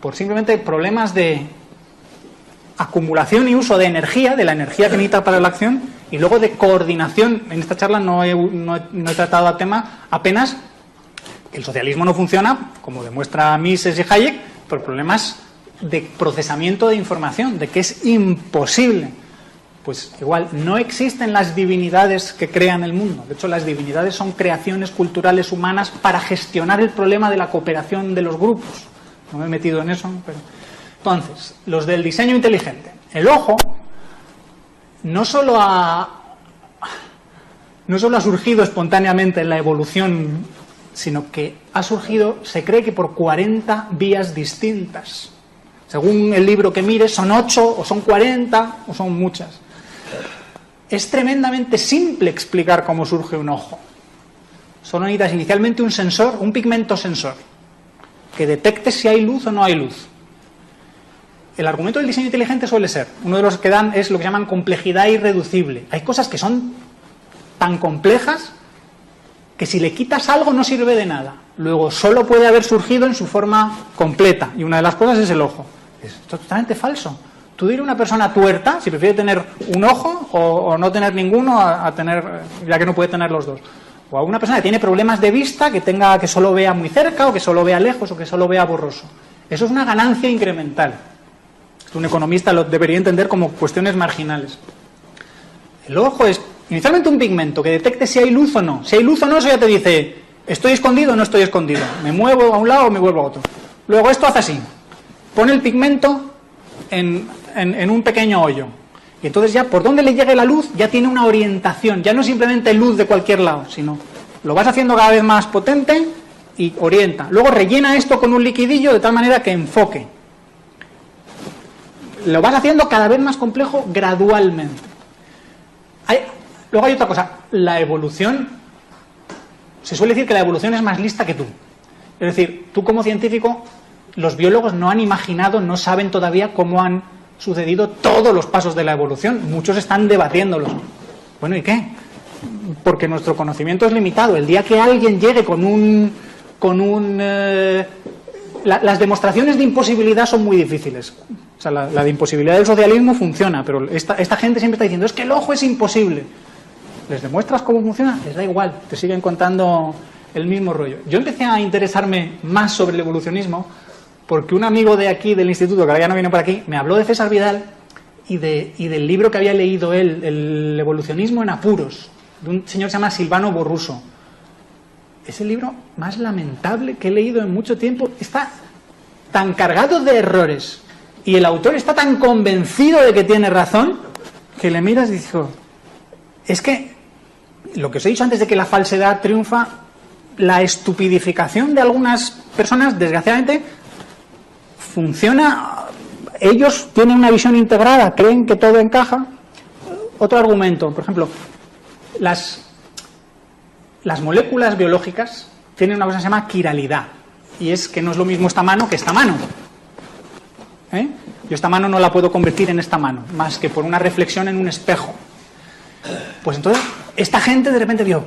por simplemente problemas de acumulación y uso de energía, de la energía que necesita para la acción, y luego de coordinación. En esta charla no he tratado el tema apenas. El socialismo no funciona, como demuestra Mises y Hayek, por problemas de procesamiento de información, de que es imposible. Pues igual, no existen las divinidades que crean el mundo. De hecho, las divinidades son creaciones culturales humanas para gestionar el problema de la cooperación de los grupos. No me he metido en eso, pero... Entonces, los del diseño inteligente. El ojo no solo ha surgido espontáneamente en la evolución, sino que ha surgido, se cree que por 40 vías distintas. Según el libro que mires, son 8, o son 40, o son muchas. Es tremendamente simple explicar cómo surge un ojo. Solo necesitas inicialmente un sensor, un pigmento sensor, que detecte si hay luz o no hay luz. El argumento del diseño inteligente suele ser, uno de los que dan es lo que llaman complejidad irreducible. Hay cosas que son tan complejas que si le quitas algo no sirve de nada. Luego solo puede haber surgido en su forma completa, y una de las cosas es el ojo. Es totalmente falso. Tú dirás a una persona tuerta, si prefiere tener un ojo o no tener ninguno, a tener, ya que no puede tener los dos. O a una persona que tiene problemas de vista, que solo vea muy cerca, o que solo vea lejos, o que solo vea borroso. Eso es una ganancia incremental. Un economista lo debería entender como cuestiones marginales. El ojo es inicialmente un pigmento que detecte si hay luz o no. Si hay luz o no, eso ya te dice, ¿estoy escondido o no estoy escondido? ¿Me muevo a un lado o me vuelvo a otro? Luego esto hace así. Pone el pigmento en un pequeño hoyo. Y entonces ya por donde le llegue la luz ya tiene una orientación. Ya no es simplemente luz de cualquier lado, sino lo vas haciendo cada vez más potente y orienta. Luego rellena esto con un liquidillo de tal manera que enfoque. Lo vas haciendo cada vez más complejo gradualmente. Luego hay otra cosa. La evolución, se suele decir que la evolución es más lista que tú. Es decir, tú como científico, los biólogos no han imaginado, no saben todavía cómo han sucedido todos los pasos de la evolución. Muchos están debatiéndolos. Bueno, ¿y qué? Porque nuestro conocimiento es limitado. El día que alguien llegue las demostraciones de imposibilidad son muy difíciles. O sea, la de imposibilidad del socialismo funciona, pero esta gente siempre está diciendo, es que el ojo es imposible. ¿Les demuestras cómo funciona? Les da igual, te siguen contando el mismo rollo. Yo empecé a interesarme más sobre el evolucionismo porque un amigo de aquí, del instituto, que ahora ya no viene por aquí, me habló de César Vidal y del libro que había leído él, El evolucionismo en apuros, de un señor que se llama Silvano Borruso. Es el libro más lamentable que he leído en mucho tiempo. Está tan cargado de errores y el autor está tan convencido de que tiene razón que le miras y dices, es que lo que os he dicho antes de que la falsedad triunfa, la estupidificación de algunas personas, desgraciadamente, funciona. Ellos tienen una visión integrada, creen que todo encaja. Otro argumento, por ejemplo, las moléculas biológicas tienen una cosa que se llama quiralidad, y es que no es lo mismo esta mano que esta mano. Yo esta mano no la puedo convertir en esta mano, más que por una reflexión en un espejo. Pues entonces, esta gente de repente vio,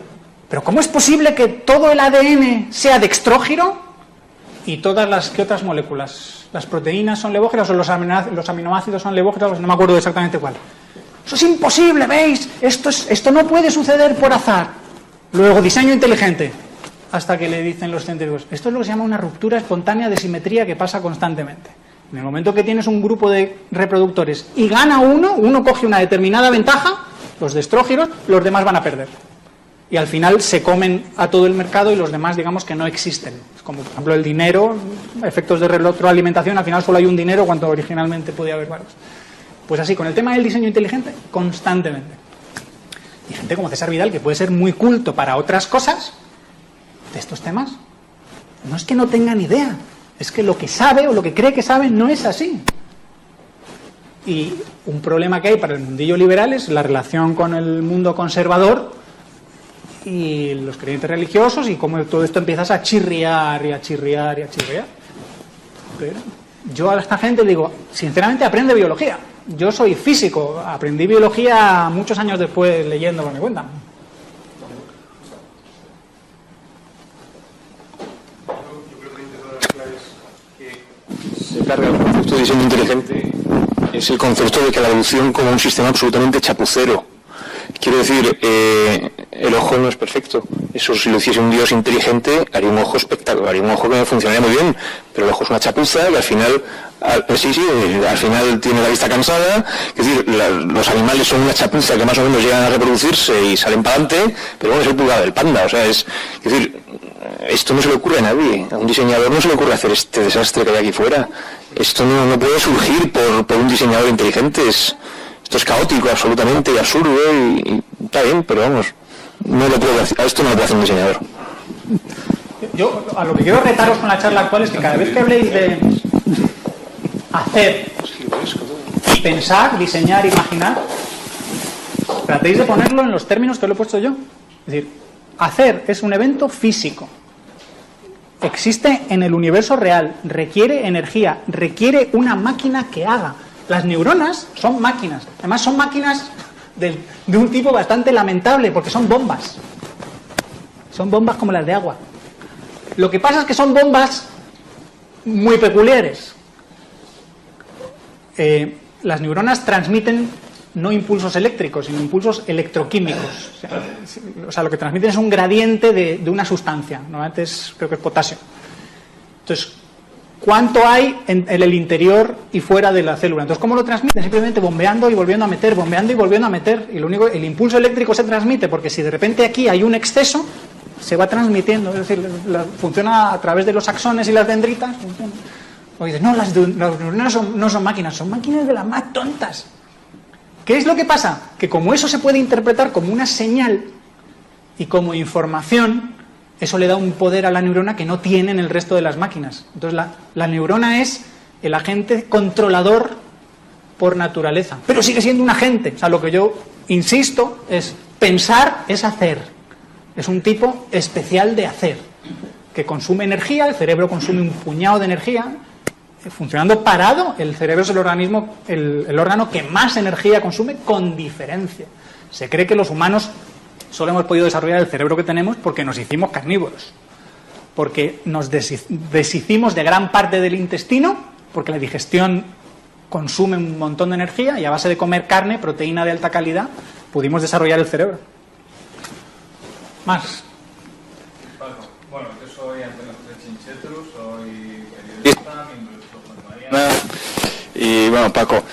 ¿pero cómo es posible que todo el ADN sea dextrógiro y todas las que otras moléculas? ¿Las proteínas son levógeras o los aminoácidos son levógeros? No me acuerdo exactamente cuál. Eso es imposible, ¿veis? Esto no puede suceder por azar. Luego, diseño inteligente. Hasta que le dicen los científicos, esto es lo que se llama una ruptura espontánea de simetría que pasa constantemente. En el momento que tienes un grupo de reproductores y gana uno coge una determinada ventaja, los destrógiros, los demás van a perder. Y al final se comen a todo el mercado y los demás, digamos, que no existen. Es como, por ejemplo, el dinero, efectos de retroalimentación, al final solo hay un dinero cuando originalmente podía haber varios. Pues así, con el tema del diseño inteligente, constantemente. Y gente como César Vidal, que puede ser muy culto para otras cosas, de estos temas, no es que no tengan idea, es que lo que sabe o lo que cree que sabe no es así. Y un problema que hay para el mundillo liberal es la relación con el mundo conservador y los creyentes religiosos, y cómo todo esto empiezas a chirriar y a chirriar y a chirriar. Pero yo a esta gente digo, sinceramente, aprende biología. Yo soy físico, aprendí biología muchos años después leyendo por mi cuenta. Yo creo que una de las claves que se carga el concepto de diseño inteligente es el concepto de que la evolución como un sistema absolutamente chapucero. Quiero decir, el ojo no es perfecto. Eso, si lo hiciese un dios inteligente, haría un ojo espectacular, haría un ojo que funcionaría muy bien, pero el ojo es una chapuza y al final, al final tiene la vista cansada. Es decir, los animales son una chapuza que más o menos llegan a reproducirse y salen para adelante, pero bueno, es el pulgado del panda. O sea, es decir, esto no se le ocurre a nadie. A un diseñador no se le ocurre hacer este desastre que hay aquí fuera. Esto no puede surgir por un diseñador inteligente. Esto es caótico, absolutamente, y absurdo, y está bien, pero vamos, no lo puedo hacer, a esto no lo puede hacer un diseñador. Yo a lo que quiero retaros con la charla actual es que cada vez que habléis de hacer, pensar, diseñar, imaginar, tratéis de ponerlo en los términos que lo he puesto yo. Es decir, hacer es un evento físico, existe en el universo real, requiere energía, requiere una máquina que haga. Las neuronas son máquinas, además son máquinas de un tipo bastante lamentable, porque son bombas como las de agua. Lo que pasa es que son bombas muy peculiares. Las neuronas transmiten no impulsos eléctricos, sino impulsos electroquímicos. O sea, lo que transmiten es un gradiente de una sustancia, normalmente creo que es potasio. Entonces, cuánto hay en el interior y fuera de la célula. Entonces, ¿cómo lo transmiten? Simplemente bombeando y volviendo a meter, bombeando y volviendo a meter. Y lo único, el impulso eléctrico se transmite, porque si de repente aquí hay un exceso, se va transmitiendo. Es decir, funciona a través de los axones y las dendritas. Funciona. O dices, no, las neuronas no son máquinas de las más tontas. ¿Qué es lo que pasa? Que como eso se puede interpretar como una señal y como información, eso le da un poder a la neurona que no tienen el resto de las máquinas. Entonces la neurona es el agente controlador por naturaleza, pero sigue siendo un agente. O sea, lo que yo insisto es, pensar es hacer. Es un tipo especial de hacer, que consume energía, el cerebro consume un puñado de energía. Funcionando parado, el cerebro es el órgano que más energía consume con diferencia. Se cree que los humanos solo hemos podido desarrollar el cerebro que tenemos porque nos hicimos carnívoros, porque nos deshicimos de gran parte del intestino, porque la digestión consume un montón de energía y a base de comer carne, proteína de alta calidad, pudimos desarrollar el cerebro. Más. Bueno, yo soy Antonio José Chinchetru, soy periodista, miembro del Club de Mariana. Y bueno, Paco,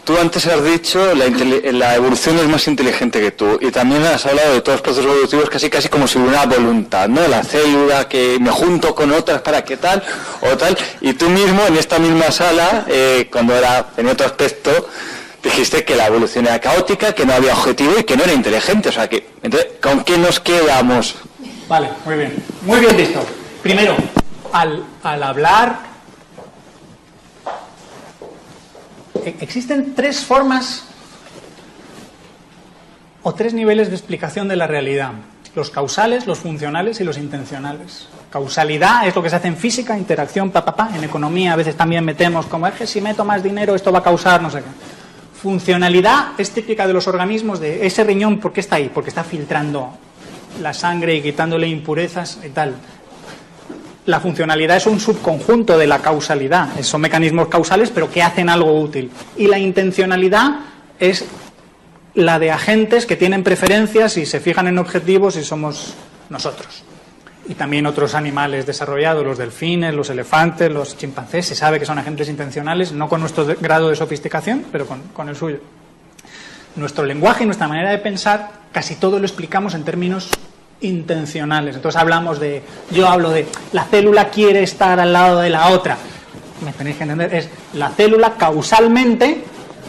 tú antes has dicho la evolución es más inteligente que tú, y también has hablado de todos los procesos evolutivos casi como si hubiera una voluntad, ¿no? La célula, que me junto con otras para que tal o tal, y tú mismo en esta misma sala, cuando tenía otro aspecto, dijiste que la evolución era caótica, que no había objetivo y que no era inteligente. O sea que, entonces, ¿con qué nos quedamos? Vale, muy bien visto. Primero, al hablar, existen tres formas o tres niveles de explicación de la realidad: los causales, los funcionales y los intencionales. Causalidad es lo que se hace en física, interacción, en economía a veces también metemos como, es que si meto más dinero esto va a causar no sé qué. Funcionalidad es típica de los organismos, de ese riñón, ¿por qué está ahí? Porque está filtrando la sangre y quitándole impurezas y tal. La funcionalidad es un subconjunto de la causalidad, son mecanismos causales pero que hacen algo útil. Y la intencionalidad es la de agentes que tienen preferencias y se fijan en objetivos, y somos nosotros. Y también otros animales desarrollados, los delfines, los elefantes, los chimpancés, se sabe que son agentes intencionales, no con nuestro grado de sofisticación, pero con el suyo. Nuestro lenguaje y nuestra manera de pensar, casi todo lo explicamos en términos intencionales. Entonces yo hablo de la célula quiere estar al lado de la otra. Me tenéis que entender, es la célula causalmente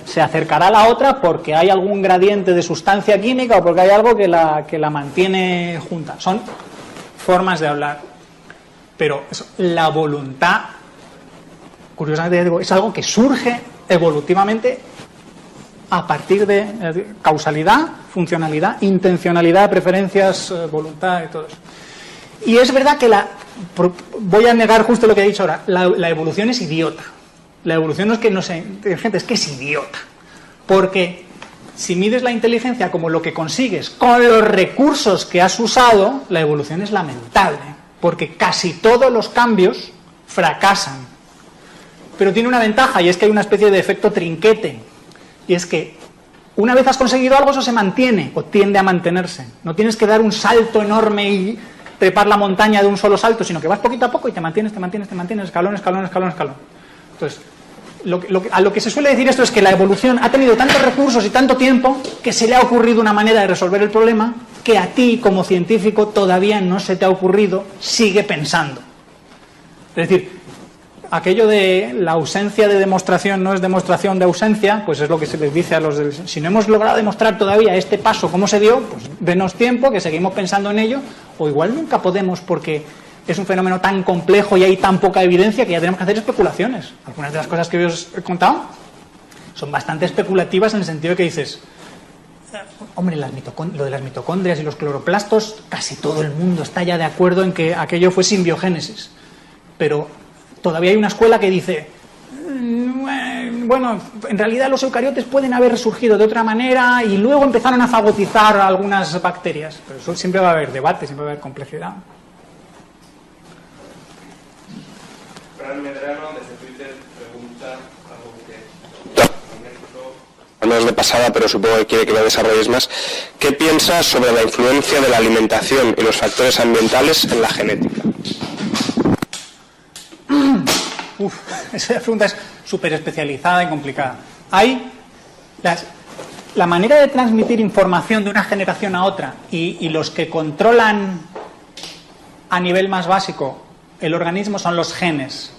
se acercará a la otra porque hay algún gradiente de sustancia química o porque hay algo que la mantiene junta. Son formas de hablar, pero la voluntad, curiosamente digo, es algo que surge evolutivamente a partir de causalidad, funcionalidad, intencionalidad, preferencias, voluntad y todo eso. Y es verdad que voy a negar justo lo que he dicho ahora, la evolución es idiota. La evolución no es que no sea inteligente, es que es idiota. Porque si mides la inteligencia como lo que consigues con los recursos que has usado, la evolución es lamentable, porque casi todos los cambios fracasan. Pero tiene una ventaja, y es que hay una especie de efecto trinquete, y es que una vez has conseguido algo, eso se mantiene, o tiende a mantenerse. No tienes que dar un salto enorme y trepar la montaña de un solo salto, sino que vas poquito a poco y te mantienes, escalón. Entonces, a lo que se suele decir esto es que la evolución ha tenido tantos recursos y tanto tiempo que se le ha ocurrido una manera de resolver el problema que a ti, como científico, todavía no se te ha ocurrido, sigue pensando. Es decir, aquello de la ausencia de demostración no es demostración de ausencia, pues es lo que se les dice a los si no hemos logrado demostrar todavía este paso cómo se dio, pues denos tiempo, que seguimos pensando en ello, o igual nunca podemos porque es un fenómeno tan complejo y hay tan poca evidencia que ya tenemos que hacer especulaciones. Algunas de las cosas que os he contado son bastante especulativas en el sentido de que dices, hombre, lo de las mitocondrias y los cloroplastos, casi todo el mundo está ya de acuerdo en que aquello fue simbiogénesis. Pero todavía hay una escuela que dice, bueno, en realidad los eucariotes pueden haber surgido de otra manera y luego empezaron a fagotizar algunas bacterias. Pero eso siempre va a haber debate, siempre va a haber complejidad. Fran Medrano, desde Twitter, pregunta algo que no es de pasada, pero supongo que quiere que lo desarrolles más. ¿Qué piensas sobre la influencia de la alimentación y los factores ambientales en la genética? Esa pregunta es súper especializada y complicada. Hay la manera de transmitir información de una generación a otra y los que controlan a nivel más básico el organismo son los genes.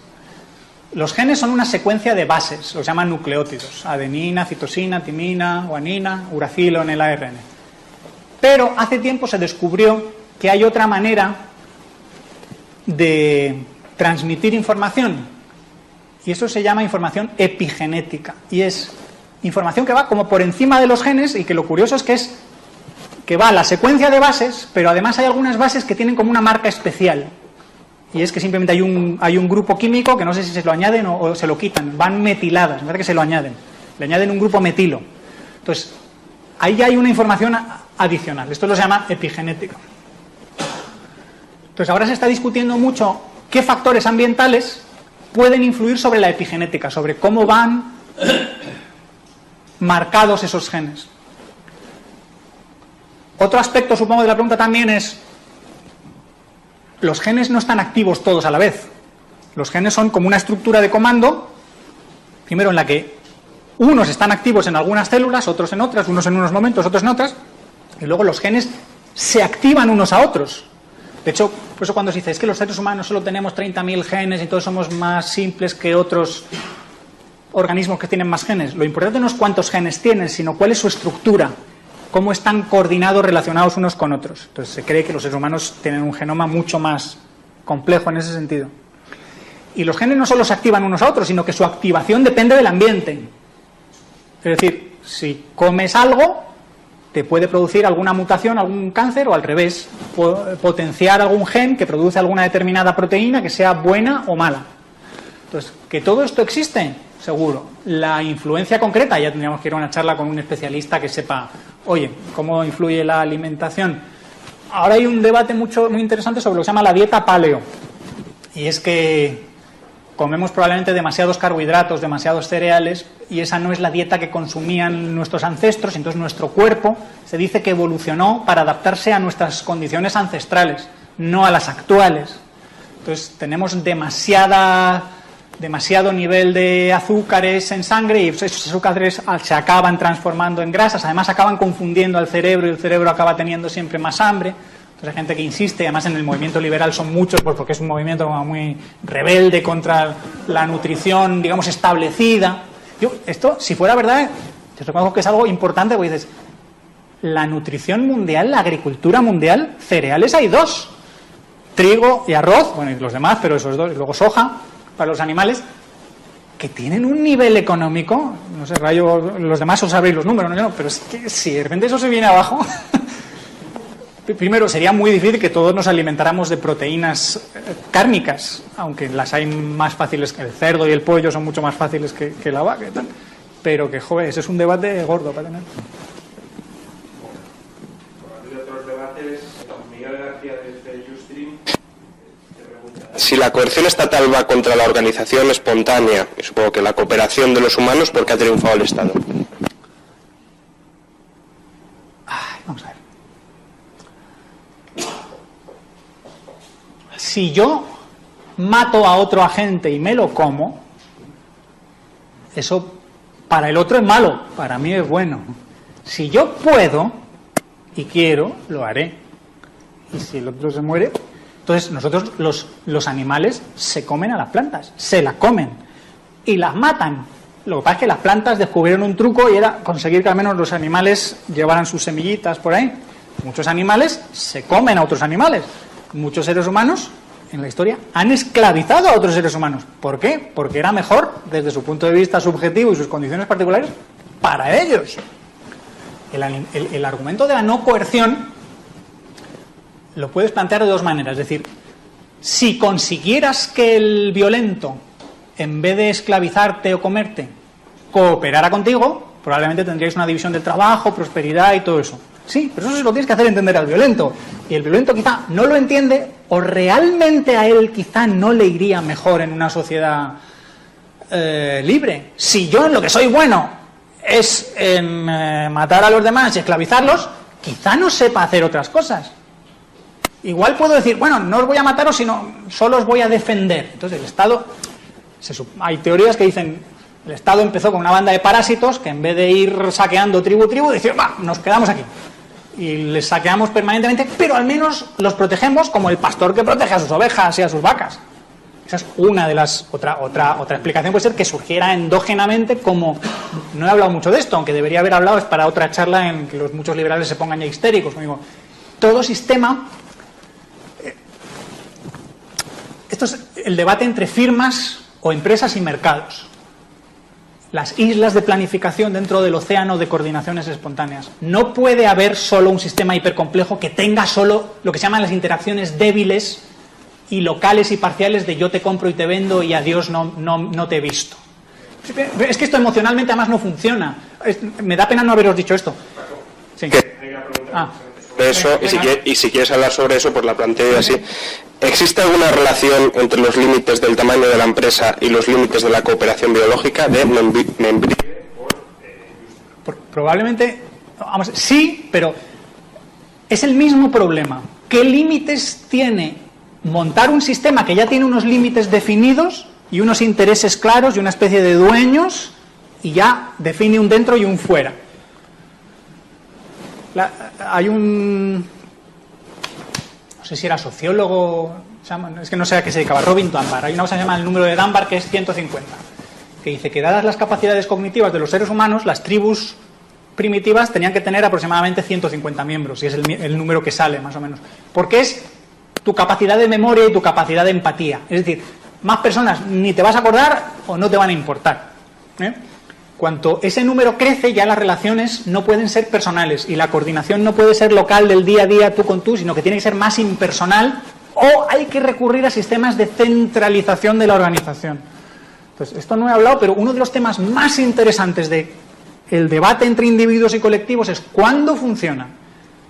Los genes son una secuencia de bases, los llaman nucleótidos, adenina, citosina, timina, guanina, uracilo en el ARN. Pero hace tiempo se descubrió que hay otra manera de transmitir información y eso se llama información epigenética y es información que va como por encima de los genes y que lo curioso es que va a la secuencia de bases, pero además hay algunas bases que tienen como una marca especial. Y es que simplemente hay un grupo químico que no sé si se lo añaden o se lo quitan, van metiladas, me parece que se lo añaden, le añaden un grupo metilo. Entonces, ahí hay una información adicional, esto lo se llama epigenética. Entonces, ahora se está discutiendo mucho qué factores ambientales pueden influir sobre la epigenética, sobre cómo van marcados esos genes. Otro aspecto, supongo, de la pregunta también es: los genes no están activos todos a la vez. Los genes son como una estructura de comando, primero en la que unos están activos en algunas células, otros en otras, unos en unos momentos, otros en otras, y luego los genes se activan unos a otros. De hecho, por eso cuando se dice es que los seres humanos solo tenemos 30.000 genes y todos somos más simples que otros organismos que tienen más genes, lo importante no es cuántos genes tienen, sino cuál es su estructura, cómo están coordinados, relacionados unos con otros. Entonces se cree que los seres humanos tienen un genoma mucho más complejo en ese sentido. Y los genes no solo se activan unos a otros, sino que su activación depende del ambiente. Es decir, si comes algo, te puede producir alguna mutación, algún cáncer, o al revés, potenciar algún gen que produce alguna determinada proteína que sea buena o mala. Entonces, ¿que todo esto existe? Seguro. La influencia concreta, ya tendríamos que ir a una charla con un especialista que sepa, oye, ¿cómo influye la alimentación? Ahora hay un debate muy interesante sobre lo que se llama la dieta paleo. Y es que comemos probablemente demasiados carbohidratos, demasiados cereales, y esa no es la dieta que consumían nuestros ancestros, entonces nuestro cuerpo se dice que evolucionó para adaptarse a nuestras condiciones ancestrales, no a las actuales. Entonces tenemos demasiado nivel de azúcares en sangre y esos azúcares se acaban transformando en grasas, además acaban confundiendo al cerebro y el cerebro acaba teniendo siempre más hambre. Entonces hay gente que insiste, además en el movimiento liberal son muchos, pues porque es un movimiento muy rebelde contra la nutrición, digamos, establecida. Esto, si fuera verdad, te reconozco que es algo importante, porque dices, la nutrición mundial, la agricultura mundial, cereales hay dos, trigo y arroz, bueno, y los demás, pero esos dos, y luego soja para los animales, que tienen un nivel económico, no sé, Rayo, los demás os sabréis los números, ¿no? Pero es que si de repente eso se viene abajo, primero sería muy difícil que todos nos alimentáramos de proteínas cárnicas, aunque las hay más fáciles que el cerdo y el pollo, son mucho más fáciles que la vaca y tal, pero que, joder, ese es un debate gordo para tener. Si la coerción estatal va contra la organización espontánea, y supongo que la cooperación de los humanos, ¿por qué ha triunfado el Estado? Vamos a ver. Si yo mato a otro agente y me lo como, eso para el otro es malo, para mí es bueno. Si yo puedo y quiero, lo haré. Y si el otro se muere... Entonces nosotros, los animales, se comen a las plantas, se las comen y las matan. Lo que pasa es que las plantas descubrieron un truco y era conseguir que al menos los animales llevaran sus semillitas por ahí. Muchos animales se comen a otros animales. Muchos seres humanos, en la historia, han esclavizado a otros seres humanos. ¿Por qué? Porque era mejor, desde su punto de vista subjetivo y sus condiciones particulares, para ellos. El argumento de la no coerción lo puedes plantear de dos maneras. Es decir, si consiguieras que el violento, en vez de esclavizarte o comerte, cooperara contigo, probablemente tendríais una división del trabajo, prosperidad y todo eso. Sí, pero eso se lo tienes que hacer entender al violento. Y el violento quizá no lo entiende, o realmente a él quizá no le iría mejor en una sociedad libre. Si yo en lo que soy bueno es en matar a los demás y esclavizarlos, quizá no sepa hacer otras cosas. Igual puedo decir, bueno, no os voy a mataros, sino solo os voy a defender. Entonces el Estado Hay teorías que dicen, el Estado empezó con una banda de parásitos que en vez de ir saqueando tribu, decir, va, nos quedamos aquí. Y les saqueamos permanentemente, pero al menos los protegemos como el pastor que protege a sus ovejas y a sus vacas. Esa es una de las... Otra explicación puede ser que surgiera endógenamente como... No he hablado mucho de esto, aunque debería haber hablado, es para otra charla en que muchos liberales se pongan ya histéricos. Digo, todo sistema... Esto es el debate entre firmas o empresas y mercados. Las islas de planificación dentro del océano de coordinaciones espontáneas. No puede haber solo un sistema hipercomplejo que tenga solo lo que se llaman las interacciones débiles y locales y parciales de yo te compro y te vendo y adiós, no te he visto. Es que esto emocionalmente además no funciona. Me da pena no haberos dicho esto. Sí. Eso, y si quieres hablar sobre eso, pues la planteo así. ¿Existe alguna relación entre los límites del tamaño de la empresa y los límites de la cooperación biológica de Membrive? Probablemente, vamos, sí, pero es el mismo problema. ¿Qué límites tiene montar un sistema que ya tiene unos límites definidos y unos intereses claros y una especie de dueños y ya define un dentro y un fuera? Hay un... no sé si era sociólogo, es que no sé a qué se dedicaba, Robin Dunbar. Hay una cosa que se llama el número de Dunbar, que es 150, que dice que dadas las capacidades cognitivas de los seres humanos, las tribus primitivas tenían que tener aproximadamente 150 miembros, y es el número que sale, más o menos. Porque es tu capacidad de memoria y tu capacidad de empatía. Es decir, más personas ni te vas a acordar o no te van a importar. Cuanto ese número crece, ya las relaciones no pueden ser personales y la coordinación no puede ser local del día a día tú con tú, sino que tiene que ser más impersonal o hay que recurrir a sistemas de centralización de la organización. Entonces, esto no he hablado, pero uno de los temas más interesantes del debate entre individuos y colectivos es cuándo funcionan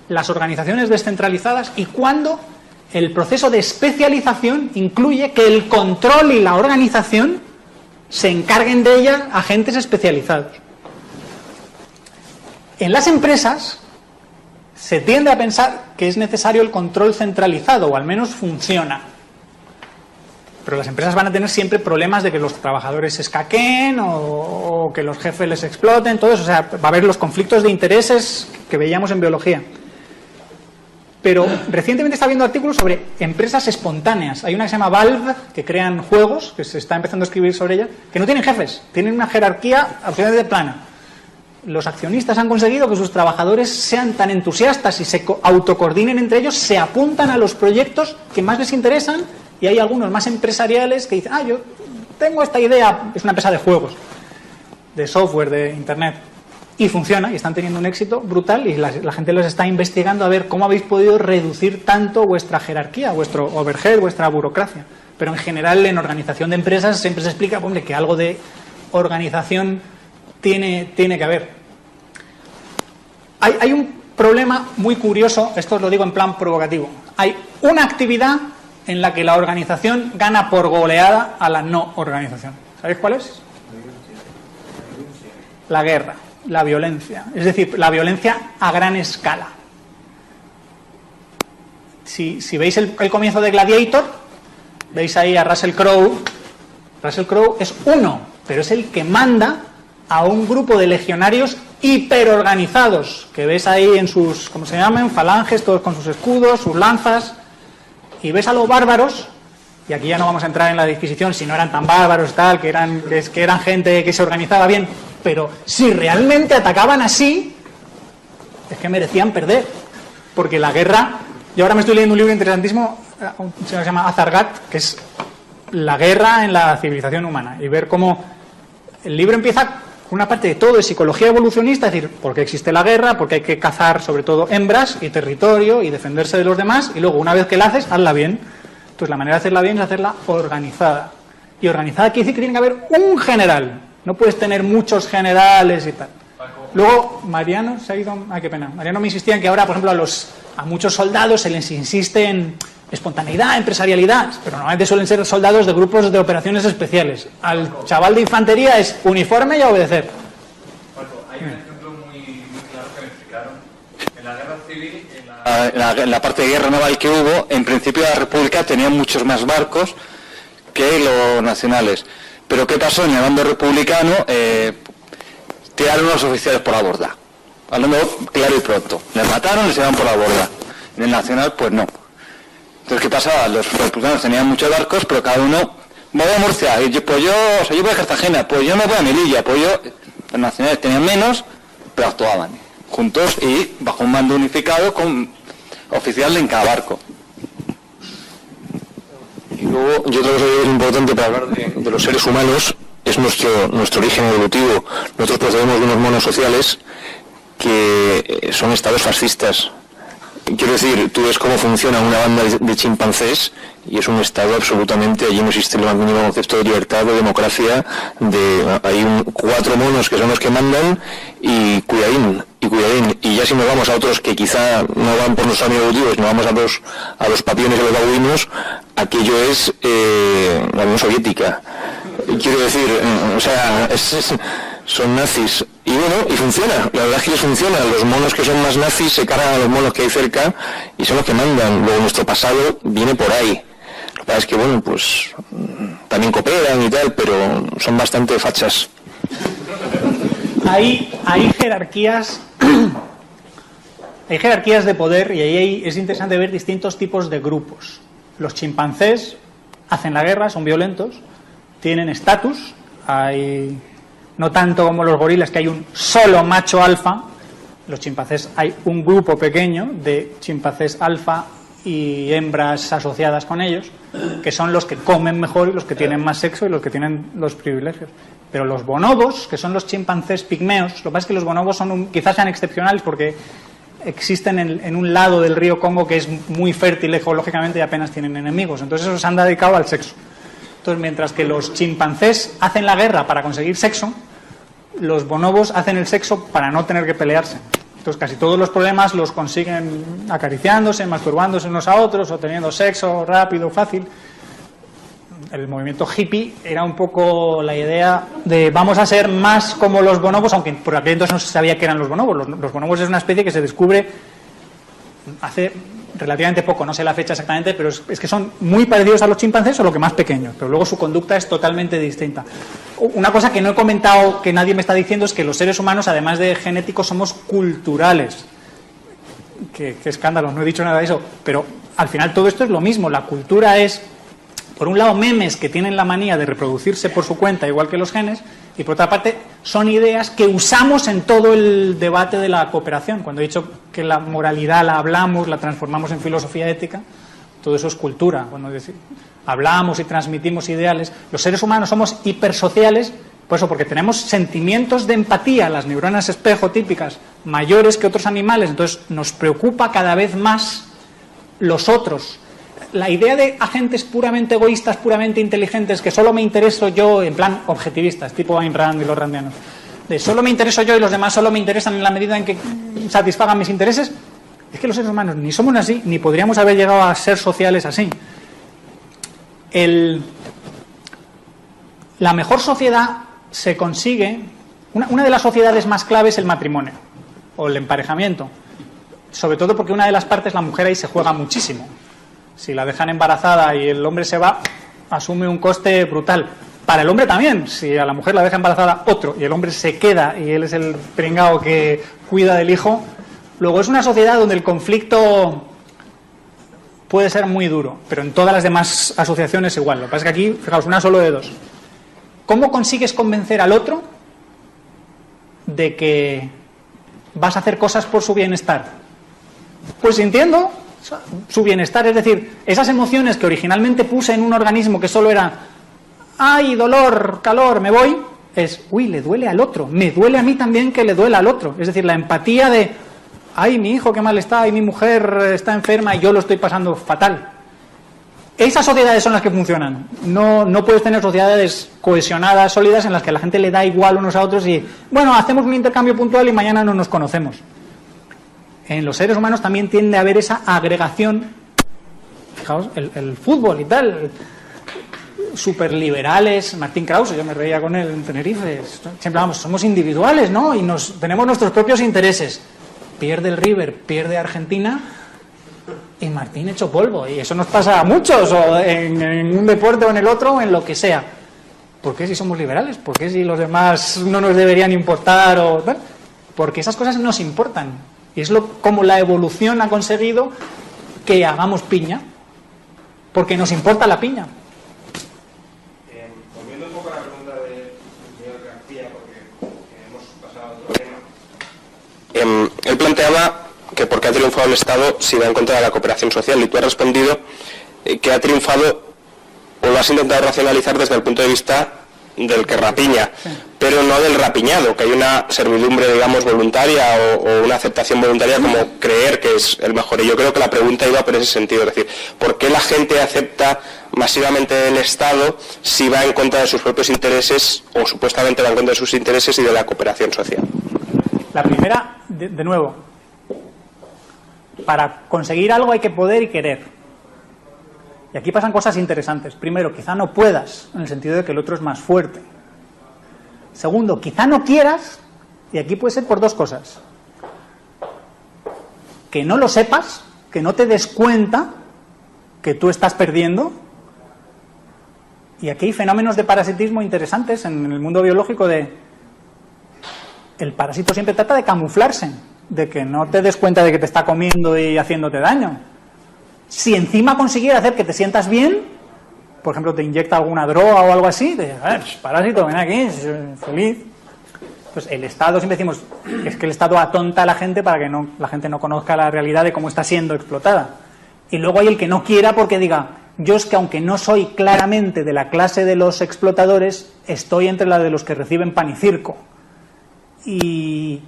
las organizaciones descentralizadas y cuándo el proceso de especialización incluye que el control y la organización se encarguen de ella agentes especializados. En las empresas se tiende a pensar que es necesario el control centralizado, o al menos funciona. Pero las empresas van a tener siempre problemas de que los trabajadores se escaqueen o que los jefes les exploten, todo eso. O sea, va a haber los conflictos de intereses que veíamos en biología. Pero recientemente está viendo artículos sobre empresas espontáneas. Hay una que se llama Valve, que crean juegos, que se está empezando a escribir sobre ella, que no tienen jefes, tienen una jerarquía absolutamente plana. Los accionistas han conseguido que sus trabajadores sean tan entusiastas y se autocoordinen entre ellos, se apuntan a los proyectos que más les interesan, y hay algunos más empresariales que dicen, yo tengo esta idea, es una empresa de juegos, de software, de internet. Y funciona, y están teniendo un éxito brutal, y la gente los está investigando a ver cómo habéis podido reducir tanto vuestra jerarquía, vuestro overhead, vuestra burocracia. Pero en general, en organización de empresas siempre se explica, hombre, que algo de organización tiene que haber. Hay un problema muy curioso, esto os lo digo en plan provocativo. Hay una actividad en la que la organización gana por goleada a la no organización. ¿Sabéis cuál es? La guerra. La violencia, es decir, la violencia a gran escala. Si veis el comienzo de Gladiator, veis ahí a Russell Crowe. Russell Crowe es uno, pero es el que manda a un grupo de legionarios hiperorganizados, que ves ahí en sus, ¿cómo se llaman? Falanges, todos con sus escudos, sus lanzas, y ves a los bárbaros, y aquí ya no vamos a entrar en la disquisición si no eran tan bárbaros, tal, que eran gente que se organizaba bien. Pero si realmente atacaban así, es que merecían perder. Porque la guerra... Yo ahora me estoy leyendo un libro interesantísimo, un señor que se llama Azargat, que es la guerra en la civilización humana. Y ver cómo el libro empieza con una parte de todo de psicología evolucionista, es decir, por qué existe la guerra, porque hay que cazar sobre todo hembras y territorio y defenderse de los demás, y luego una vez que la haces, hazla bien. Entonces la manera de hacerla bien es hacerla organizada. Y organizada quiere decir que tiene que haber un general. No puedes tener muchos generales y tal. Luego, Mariano se ha ido... Ay, qué pena. Mariano me insistía en que ahora, por ejemplo, a muchos soldados se les insiste en espontaneidad, empresarialidad, pero normalmente suelen ser soldados de grupos de operaciones especiales. Al chaval de infantería es uniforme y a obedecer. Paco, hay un ejemplo muy claro que me explicaron. En la guerra civil, en la parte de guerra naval que hubo, en principio la República tenía muchos más barcos que los nacionales. Pero ¿qué pasó? En el bando republicano tiraron a los oficiales por la borda. Hablando claro y pronto. Les mataron, les tiraron por la borda. En el Nacional, pues no. Entonces, ¿qué pasaba? Los republicanos tenían muchos barcos, pero cada uno, me voy a Murcia, y yo, pues yo voy a Cartagena, pues yo me voy a Melilla, pues yo... Los nacionales tenían menos, pero actuaban juntos y bajo un mando unificado con oficial en cada barco. Y luego, y otra cosa que es importante para hablar de los seres humanos es nuestro origen evolutivo. Nosotros procedemos de unos monos sociales que son estados fascistas. Quiero decir, tú ves cómo funciona una banda de chimpancés y es un estado absolutamente, allí no existe el más mínimo concepto de libertad, de democracia, hay 4 monos que son los que mandan y cuidadín, y ya si nos vamos a otros que quizá no van por nuestros amigos evolutivos, no vamos a los papiones y los babuinos, aquello es la Unión Soviética. Quiero decir, o sea, son nazis. Y bueno, y funciona, la verdad es que les funciona. Los monos que son más nazis se cargan a los monos que hay cerca y son los que mandan. Luego nuestro pasado viene por ahí. Lo que pasa es que, bueno, pues también cooperan y tal, pero son bastante fachas. Hay jerarquías de poder y ahí es interesante ver distintos tipos de grupos. Los chimpancés hacen la guerra, son violentos, tienen estatus, hay... No tanto como los gorilas, que hay un solo macho alfa. Los chimpancés hay un grupo pequeño de chimpancés alfa y hembras asociadas con ellos, que son los que comen mejor y los que tienen más sexo y los que tienen los privilegios. Pero los bonobos, que son los chimpancés pigmeos, lo que pasa es que los bonobos quizás sean excepcionales porque existen en un lado del río Congo que es muy fértil ecológicamente y apenas tienen enemigos. Entonces esos se han dedicado al sexo. Entonces, mientras que los chimpancés hacen la guerra para conseguir sexo, los bonobos hacen el sexo para no tener que pelearse. Entonces, casi todos los problemas los consiguen acariciándose, masturbándose unos a otros o teniendo sexo rápido, fácil. El movimiento hippie era un poco la idea de vamos a ser más como los bonobos, aunque por aquel entonces no se sabía qué eran los bonobos. Los bonobos es una especie que se descubre hace relativamente poco, no sé la fecha exactamente, pero es que son muy parecidos a los chimpancés o lo que más pequeños, pero luego su conducta es totalmente distinta. Una cosa que no he comentado, que nadie me está diciendo, es que los seres humanos, además de genéticos, somos culturales. Qué escándalo, no he dicho nada de eso, pero al final todo esto es lo mismo. La cultura es, por un lado, memes que tienen la manía de reproducirse por su cuenta, igual que los genes, y por otra parte son ideas que usamos en todo el debate de la cooperación. Cuando he dicho que la moralidad la hablamos, la transformamos en filosofía ética, todo eso es cultura. Cuando hablamos y transmitimos ideales, los seres humanos somos hipersociales, por eso, porque tenemos sentimientos de empatía, las neuronas espejo típicas, mayores que otros animales, entonces nos preocupa cada vez más los otros. La idea de agentes puramente egoístas, puramente inteligentes, que solo me intereso yo, en plan objetivistas, tipo Ayn Rand y los randianos, de solo me intereso yo y los demás solo me interesan en la medida en que satisfagan mis intereses, es que los seres humanos ni somos así, ni podríamos haber llegado a ser sociales así. La mejor sociedad se consigue, una de las sociedades más claves es el matrimonio, o el emparejamiento, sobre todo porque una de las partes, la mujer, ahí se juega muchísimo. Si la dejan embarazada y el hombre se va, asume un coste brutal. Para el hombre también, si a la mujer la deja embarazada otro y el hombre se queda y él es el pringao que cuida del hijo, luego es una sociedad donde el conflicto puede ser muy duro, pero en todas las demás asociaciones igual. Lo que pasa es que aquí, fijaos, una solo de dos. ¿Cómo consigues convencer al otro de que vas a hacer cosas por su bienestar? Pues sintiendo su bienestar, es decir, esas emociones que originalmente puse en un organismo que solo era ¡ay, dolor, calor, me voy! Es, uy, le duele al otro, me duele a mí también que le duela al otro. Es decir, la empatía de ¡ay, mi hijo qué mal está! ¡Ay, mi mujer está enferma y yo lo estoy pasando fatal! Esas sociedades son las que funcionan. No puedes tener sociedades cohesionadas, sólidas, en las que a la gente le da igual unos a otros y, bueno, hacemos un intercambio puntual y mañana no nos conocemos. En los seres humanos también tiende a haber esa agregación. Fijaos, el fútbol y tal, superliberales, Martín Krause, yo me reía con él en Tenerife, siempre vamos, somos individuales, ¿no? Y tenemos nuestros propios intereses. Pierde el River, pierde Argentina y Martín hecho polvo. Y eso nos pasa a muchos, o en un deporte o en el otro, o en lo que sea. ¿Por qué si somos liberales? ¿Por qué si los demás no nos deberían importar? O tal? Porque esas cosas nos importan. Y es como la evolución ha conseguido que hagamos piña. Porque nos importa la piña. Volviendo un poco a la pregunta del señor García, porque hemos pasado a otro tema. Él planteaba que por qué ha triunfado el Estado si va en contra de la cooperación social, y tú has respondido que ha triunfado, o lo has intentado racionalizar desde el punto de vista del que rapiña, pero no del rapiñado, que hay una servidumbre, digamos, voluntaria o una aceptación voluntaria como creer que es el mejor. Y yo creo que la pregunta iba por ese sentido, es decir, ¿por qué la gente acepta masivamente el Estado si va en contra de sus propios intereses, o supuestamente va en contra de sus intereses y de la cooperación social? La primera, de nuevo, para conseguir algo hay que poder y querer. Y aquí pasan cosas interesantes. Primero, quizá no puedas, en el sentido de que el otro es más fuerte. Segundo, quizá no quieras, y aquí puede ser por dos cosas. Que no lo sepas, que no te des cuenta que tú estás perdiendo. Y aquí hay fenómenos de parasitismo interesantes en el mundo biológico de... El parásito siempre trata de camuflarse, de que no te des cuenta de que te está comiendo y haciéndote daño. Si encima consiguiera hacer que te sientas bien, por ejemplo, te inyecta alguna droga o algo así, te dices, a ver, parásito, ven aquí, feliz. Pues el Estado, siempre decimos, es que el Estado atonta a la gente para que la gente no conozca la realidad de cómo está siendo explotada. Y luego hay el que no quiera porque diga, yo es que aunque no soy claramente de la clase de los explotadores, estoy entre la de los que reciben pan y circo. Y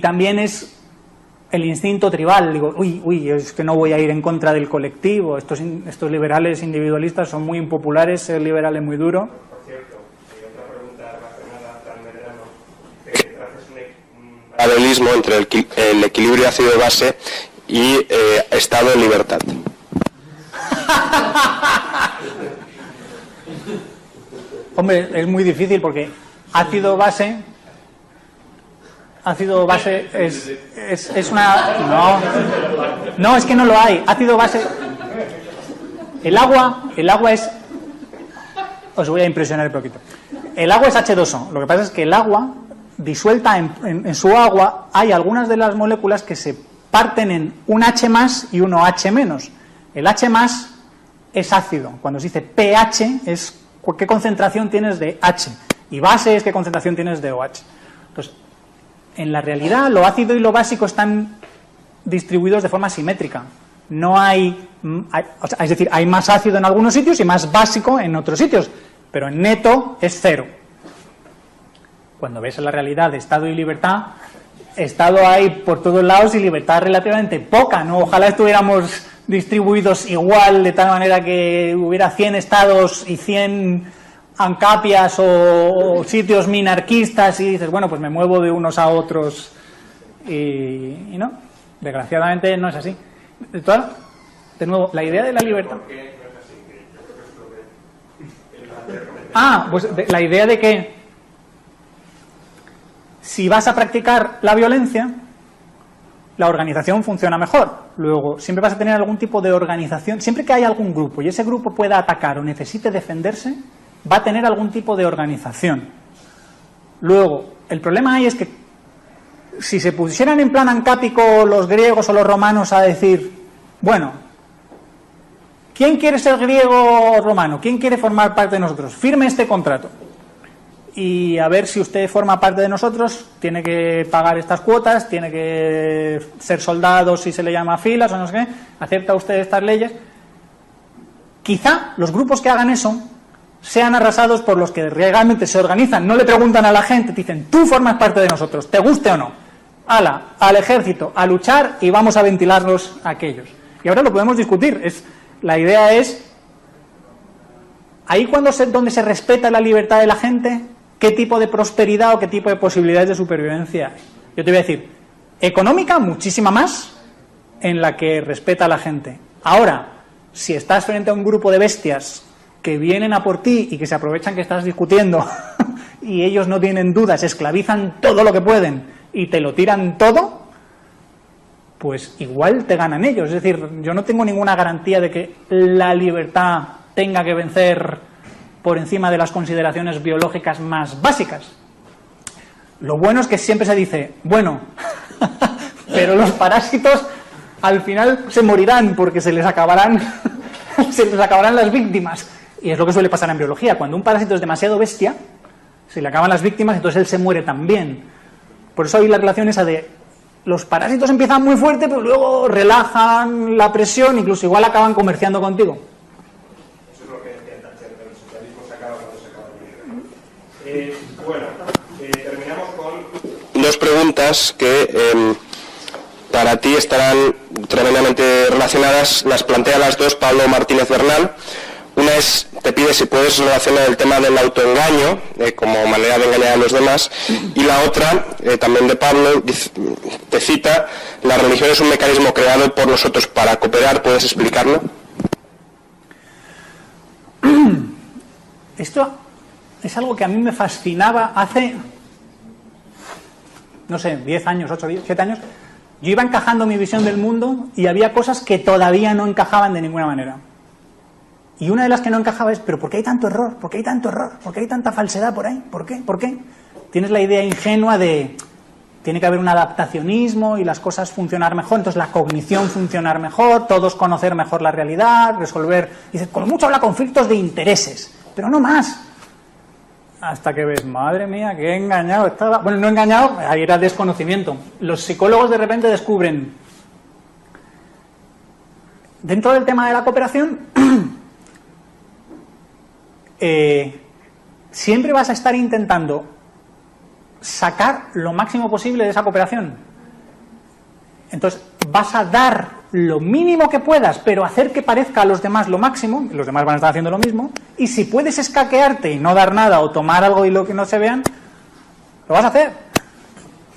también es el instinto tribal, digo, uy, es que no voy a ir en contra del colectivo, estos liberales individualistas son muy impopulares, ser liberal es muy duro. Por cierto, hay otra pregunta relacionada tan Medrano, que haces un paralelismo entre el equilibrio ácido-base y estado de libertad. Hombre, es muy difícil porque ácido-base es una... No, es que no lo hay. Ácido-base... El agua es... Os voy a impresionar un poquito. El agua es H2O. Lo que pasa es que el agua, disuelta en su agua, hay algunas de las moléculas que se parten en un H más y un OH menos. El H más es ácido. Cuando se dice pH es qué concentración tienes de H. Y base es qué concentración tienes de OH. Entonces, en la realidad, lo ácido y lo básico están distribuidos de forma simétrica. No hay, es decir, hay más ácido en algunos sitios y más básico en otros sitios, pero en neto es cero. Cuando ves en la realidad de Estado y libertad, Estado hay por todos lados y libertad relativamente poca, ¿no? Ojalá estuviéramos distribuidos igual, de tal manera que hubiera 100 estados y 100... ancapias o sitios minarquistas y dices, bueno, pues me muevo de unos a otros y no, desgraciadamente no es así. De nuevo, la idea de la libertad... Pues la idea de que si vas a practicar la violencia, la organización funciona mejor. Luego, siempre vas a tener algún tipo de organización, siempre que haya algún grupo y ese grupo pueda atacar o necesite defenderse, va a tener algún tipo de organización. Luego, el problema ahí es que si se pusieran en plan ancápico los griegos o los romanos a decir, bueno, ¿quién quiere ser griego o romano? ¿Quién quiere formar parte de nosotros? Firme este contrato. Y a ver si usted forma parte de nosotros, tiene que pagar estas cuotas, tiene que ser soldado si se le llama filas o no sé qué, acepta usted estas leyes. Quizá los grupos que hagan eso sean arrasados por los que realmente se organizan, no le preguntan a la gente, dicen, tú formas parte de nosotros, te guste o no, ala, al ejército, a luchar y vamos a ventilarlos a aquellos. Y ahora lo podemos discutir, la idea es, ahí donde se respeta la libertad de la gente, qué tipo de prosperidad o qué tipo de posibilidades de supervivencia hay. Yo te voy a decir, económica, muchísima más, en la que respeta a la gente. Ahora, si estás frente a un grupo de bestias que vienen a por ti y que se aprovechan que estás discutiendo y ellos no tienen dudas, esclavizan todo lo que pueden y te lo tiran todo, pues igual te ganan ellos. Es decir, yo no tengo ninguna garantía de que la libertad tenga que vencer por encima de las consideraciones biológicas más básicas. Lo bueno es que siempre se dice, bueno, pero los parásitos al final se morirán porque se les acabarán las víctimas. Y es lo que suele pasar en biología. Cuando un parásito es demasiado bestia, se le acaban las víctimas, entonces él se muere también. Por eso hay la relación esa de los parásitos empiezan muy fuerte, pero luego relajan la presión, incluso igual acaban comerciando contigo. Eso es lo que decía Thatcher, pero el socialismo se acaba cuando se acaba el dinero. Terminamos con dos preguntas que para ti estarán tremendamente relacionadas. Las plantea las dos Pablo Martínez Bernal. Una es, te pide si puedes relacionar el tema del autoengaño como manera de engañar a los demás, y la otra, también de Pablo, te cita, la religión es un mecanismo creado por nosotros para cooperar. ¿Puedes explicarlo? Esto es algo que a mí me fascinaba hace, no sé, 10 años, 8, 7 años. Yo iba encajando mi visión del mundo y había cosas que todavía no encajaban de ninguna manera. Y una de las que no encajaba es, ¿pero por qué hay tanto error? ¿Por qué hay tanto error? ¿Por qué hay tanta falsedad por ahí? ¿Por qué? ¿Por qué? Tienes la idea ingenua de, tiene que haber un adaptacionismo y las cosas funcionar mejor, entonces la cognición funcionar mejor, todos conocer mejor la realidad, resolver, dices, con mucho habla conflictos de intereses, pero no más. Hasta que ves, madre mía, qué engañado estaba. Bueno, no engañado, ahí era desconocimiento. Los psicólogos de repente descubren, dentro del tema de la cooperación, siempre vas a estar intentando sacar lo máximo posible de esa cooperación. Entonces, vas a dar lo mínimo que puedas, pero hacer que parezca a los demás lo máximo, los demás van a estar haciendo lo mismo, y si puedes escaquearte y no dar nada o tomar algo y lo que no se vean, lo vas a hacer.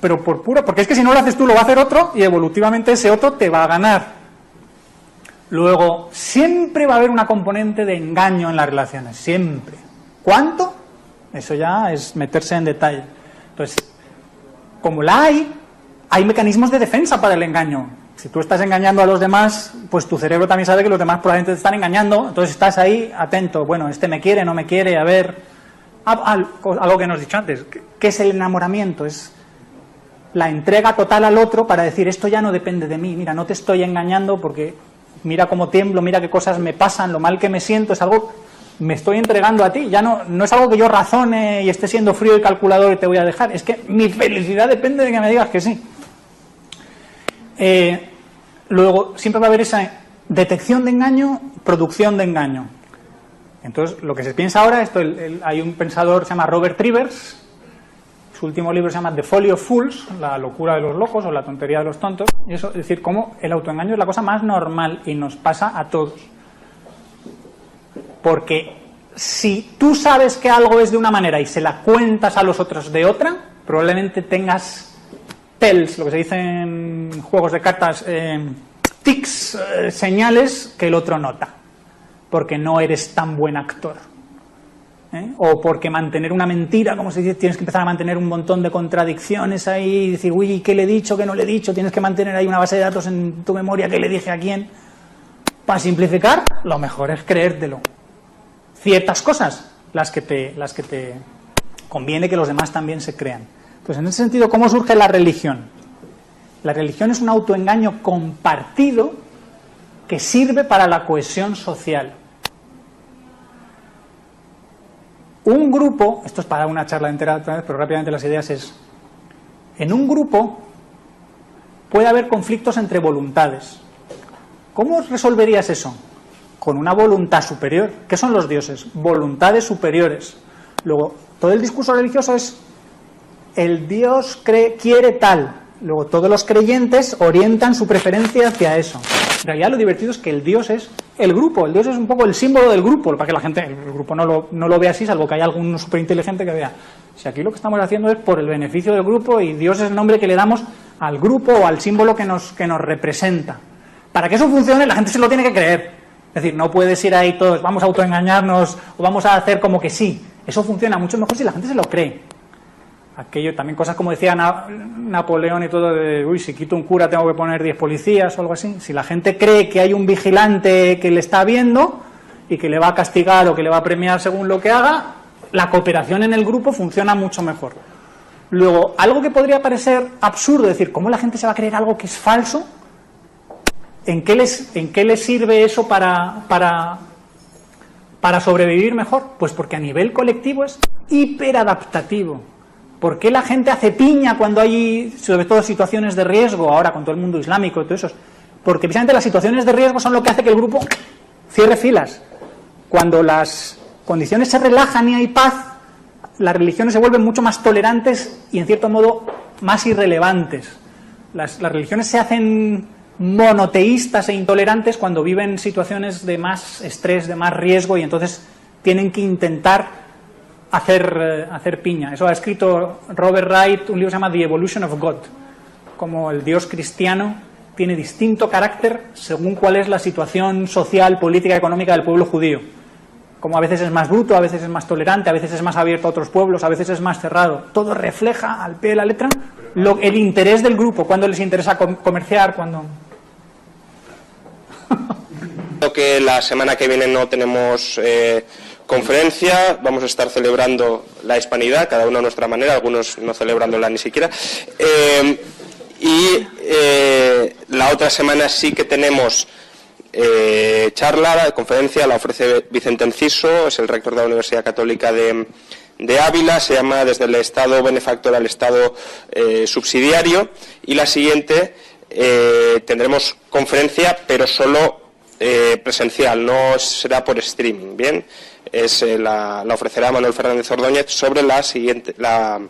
Pero por puro, porque es que si no lo haces tú, lo va a hacer otro, y evolutivamente ese otro te va a ganar. Luego, siempre va a haber una componente de engaño en las relaciones, siempre. ¿Cuánto? Eso ya es meterse en detalle. Entonces, como la hay mecanismos de defensa para el engaño. Si tú estás engañando a los demás, pues tu cerebro también sabe que los demás probablemente te están engañando, entonces estás ahí atento. Bueno, este me quiere, no me quiere, a ver. Algo que nos he dicho antes, ¿qué es el enamoramiento? Es la entrega total al otro para decir, esto ya no depende de mí, mira, no te estoy engañando porque mira cómo tiemblo, mira qué cosas me pasan, lo mal que me siento, es algo, me estoy entregando a ti, ya no es algo que yo razone y esté siendo frío y calculador y te voy a dejar, es que mi felicidad depende de que me digas que sí. Luego, siempre va a haber esa detección de engaño, producción de engaño. Entonces, lo que se piensa ahora, hay un pensador que se llama Robert Trivers, su último libro se llama The Folly of Fools, la locura de los locos o la tontería de los tontos, y eso, es decir, cómo el autoengaño es la cosa más normal y nos pasa a todos. Porque si tú sabes que algo es de una manera y se la cuentas a los otros de otra, probablemente tengas tells, lo que se dice en juegos de cartas, tics, señales que el otro nota, porque no eres tan buen actor. O porque mantener una mentira, como se dice, tienes que empezar a mantener un montón de contradicciones ahí, y decir, uy, ¿qué le he dicho, qué no le he dicho? Tienes que mantener ahí una base de datos en tu memoria, ¿qué le dije a quién? Para simplificar, lo mejor es creértelo. Ciertas cosas, las que te conviene que los demás también se crean. Pues en ese sentido, ¿cómo surge la religión? La religión es un autoengaño compartido que sirve para la cohesión social. Un grupo, esto es para una charla entera otra vez, pero rápidamente las ideas es, en un grupo puede haber conflictos entre voluntades. ¿Cómo resolverías eso? Con una voluntad superior. ¿Qué son los dioses? Voluntades superiores. Luego, todo el discurso religioso es el Dios quiere tal. Luego, todos los creyentes orientan su preferencia hacia eso. En realidad, lo divertido es que el Dios es el grupo. El Dios es un poco el símbolo del grupo, para que la gente, el grupo no lo vea así, salvo que haya algún superinteligente que vea. Si aquí lo que estamos haciendo es por el beneficio del grupo y Dios es el nombre que le damos al grupo o al símbolo que nos representa. Para que eso funcione, la gente se lo tiene que creer. Es decir, no puedes ir ahí todos, vamos a autoengañarnos o vamos a hacer como que sí. Eso funciona mucho mejor si la gente se lo cree. Aquello, también cosas como decía Napoleón y todo, de, uy, si quito un cura tengo que poner 10 policías o algo así. Si la gente cree que hay un vigilante que le está viendo y que le va a castigar o que le va a premiar según lo que haga, la cooperación en el grupo funciona mucho mejor. Luego, algo que podría parecer absurdo, decir, ¿cómo la gente se va a creer algo que es falso? ¿En qué les sirve eso para sobrevivir mejor? Pues porque a nivel colectivo es hiperadaptativo. ¿Por qué la gente hace piña cuando hay, sobre todo, situaciones de riesgo, ahora con todo el mundo islámico y todo eso? Porque precisamente las situaciones de riesgo son lo que hace que el grupo cierre filas. Cuando las condiciones se relajan y hay paz, las religiones se vuelven mucho más tolerantes y, en cierto modo, más irrelevantes. Las religiones se hacen monoteístas e intolerantes cuando viven situaciones de más estrés, de más riesgo, y entonces tienen que intentar hacer piña. Eso ha escrito Robert Wright, un libro que se llama The Evolution of God, como el Dios cristiano tiene distinto carácter según cuál es la situación social, política, económica del pueblo judío. Como a veces es más bruto, a veces es más tolerante, a veces es más abierto a otros pueblos, a veces es más cerrado. Todo refleja al pie de la letra el interés del grupo, cuando les interesa comerciar, cuando... Que la semana que viene no tenemos conferencia, vamos a estar celebrando la Hispanidad, cada uno a nuestra manera, algunos no celebrándola ni siquiera. La otra semana sí que tenemos charla, conferencia, la ofrece Vicente Enciso, es el rector de la Universidad Católica de Ávila, se llama Desde el Estado benefactor al Estado subsidiario, y la siguiente tendremos conferencia, pero solo presencial, no será por streaming, ¿bien? La ofrecerá Manuel Fernández Ordóñez sobre la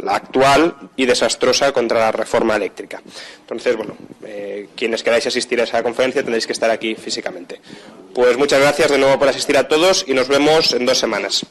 actual y desastrosa contra la reforma eléctrica. Entonces, bueno, quienes queráis asistir a esa conferencia tendréis que estar aquí físicamente. Pues muchas gracias de nuevo por asistir a todos y nos vemos en 2 semanas.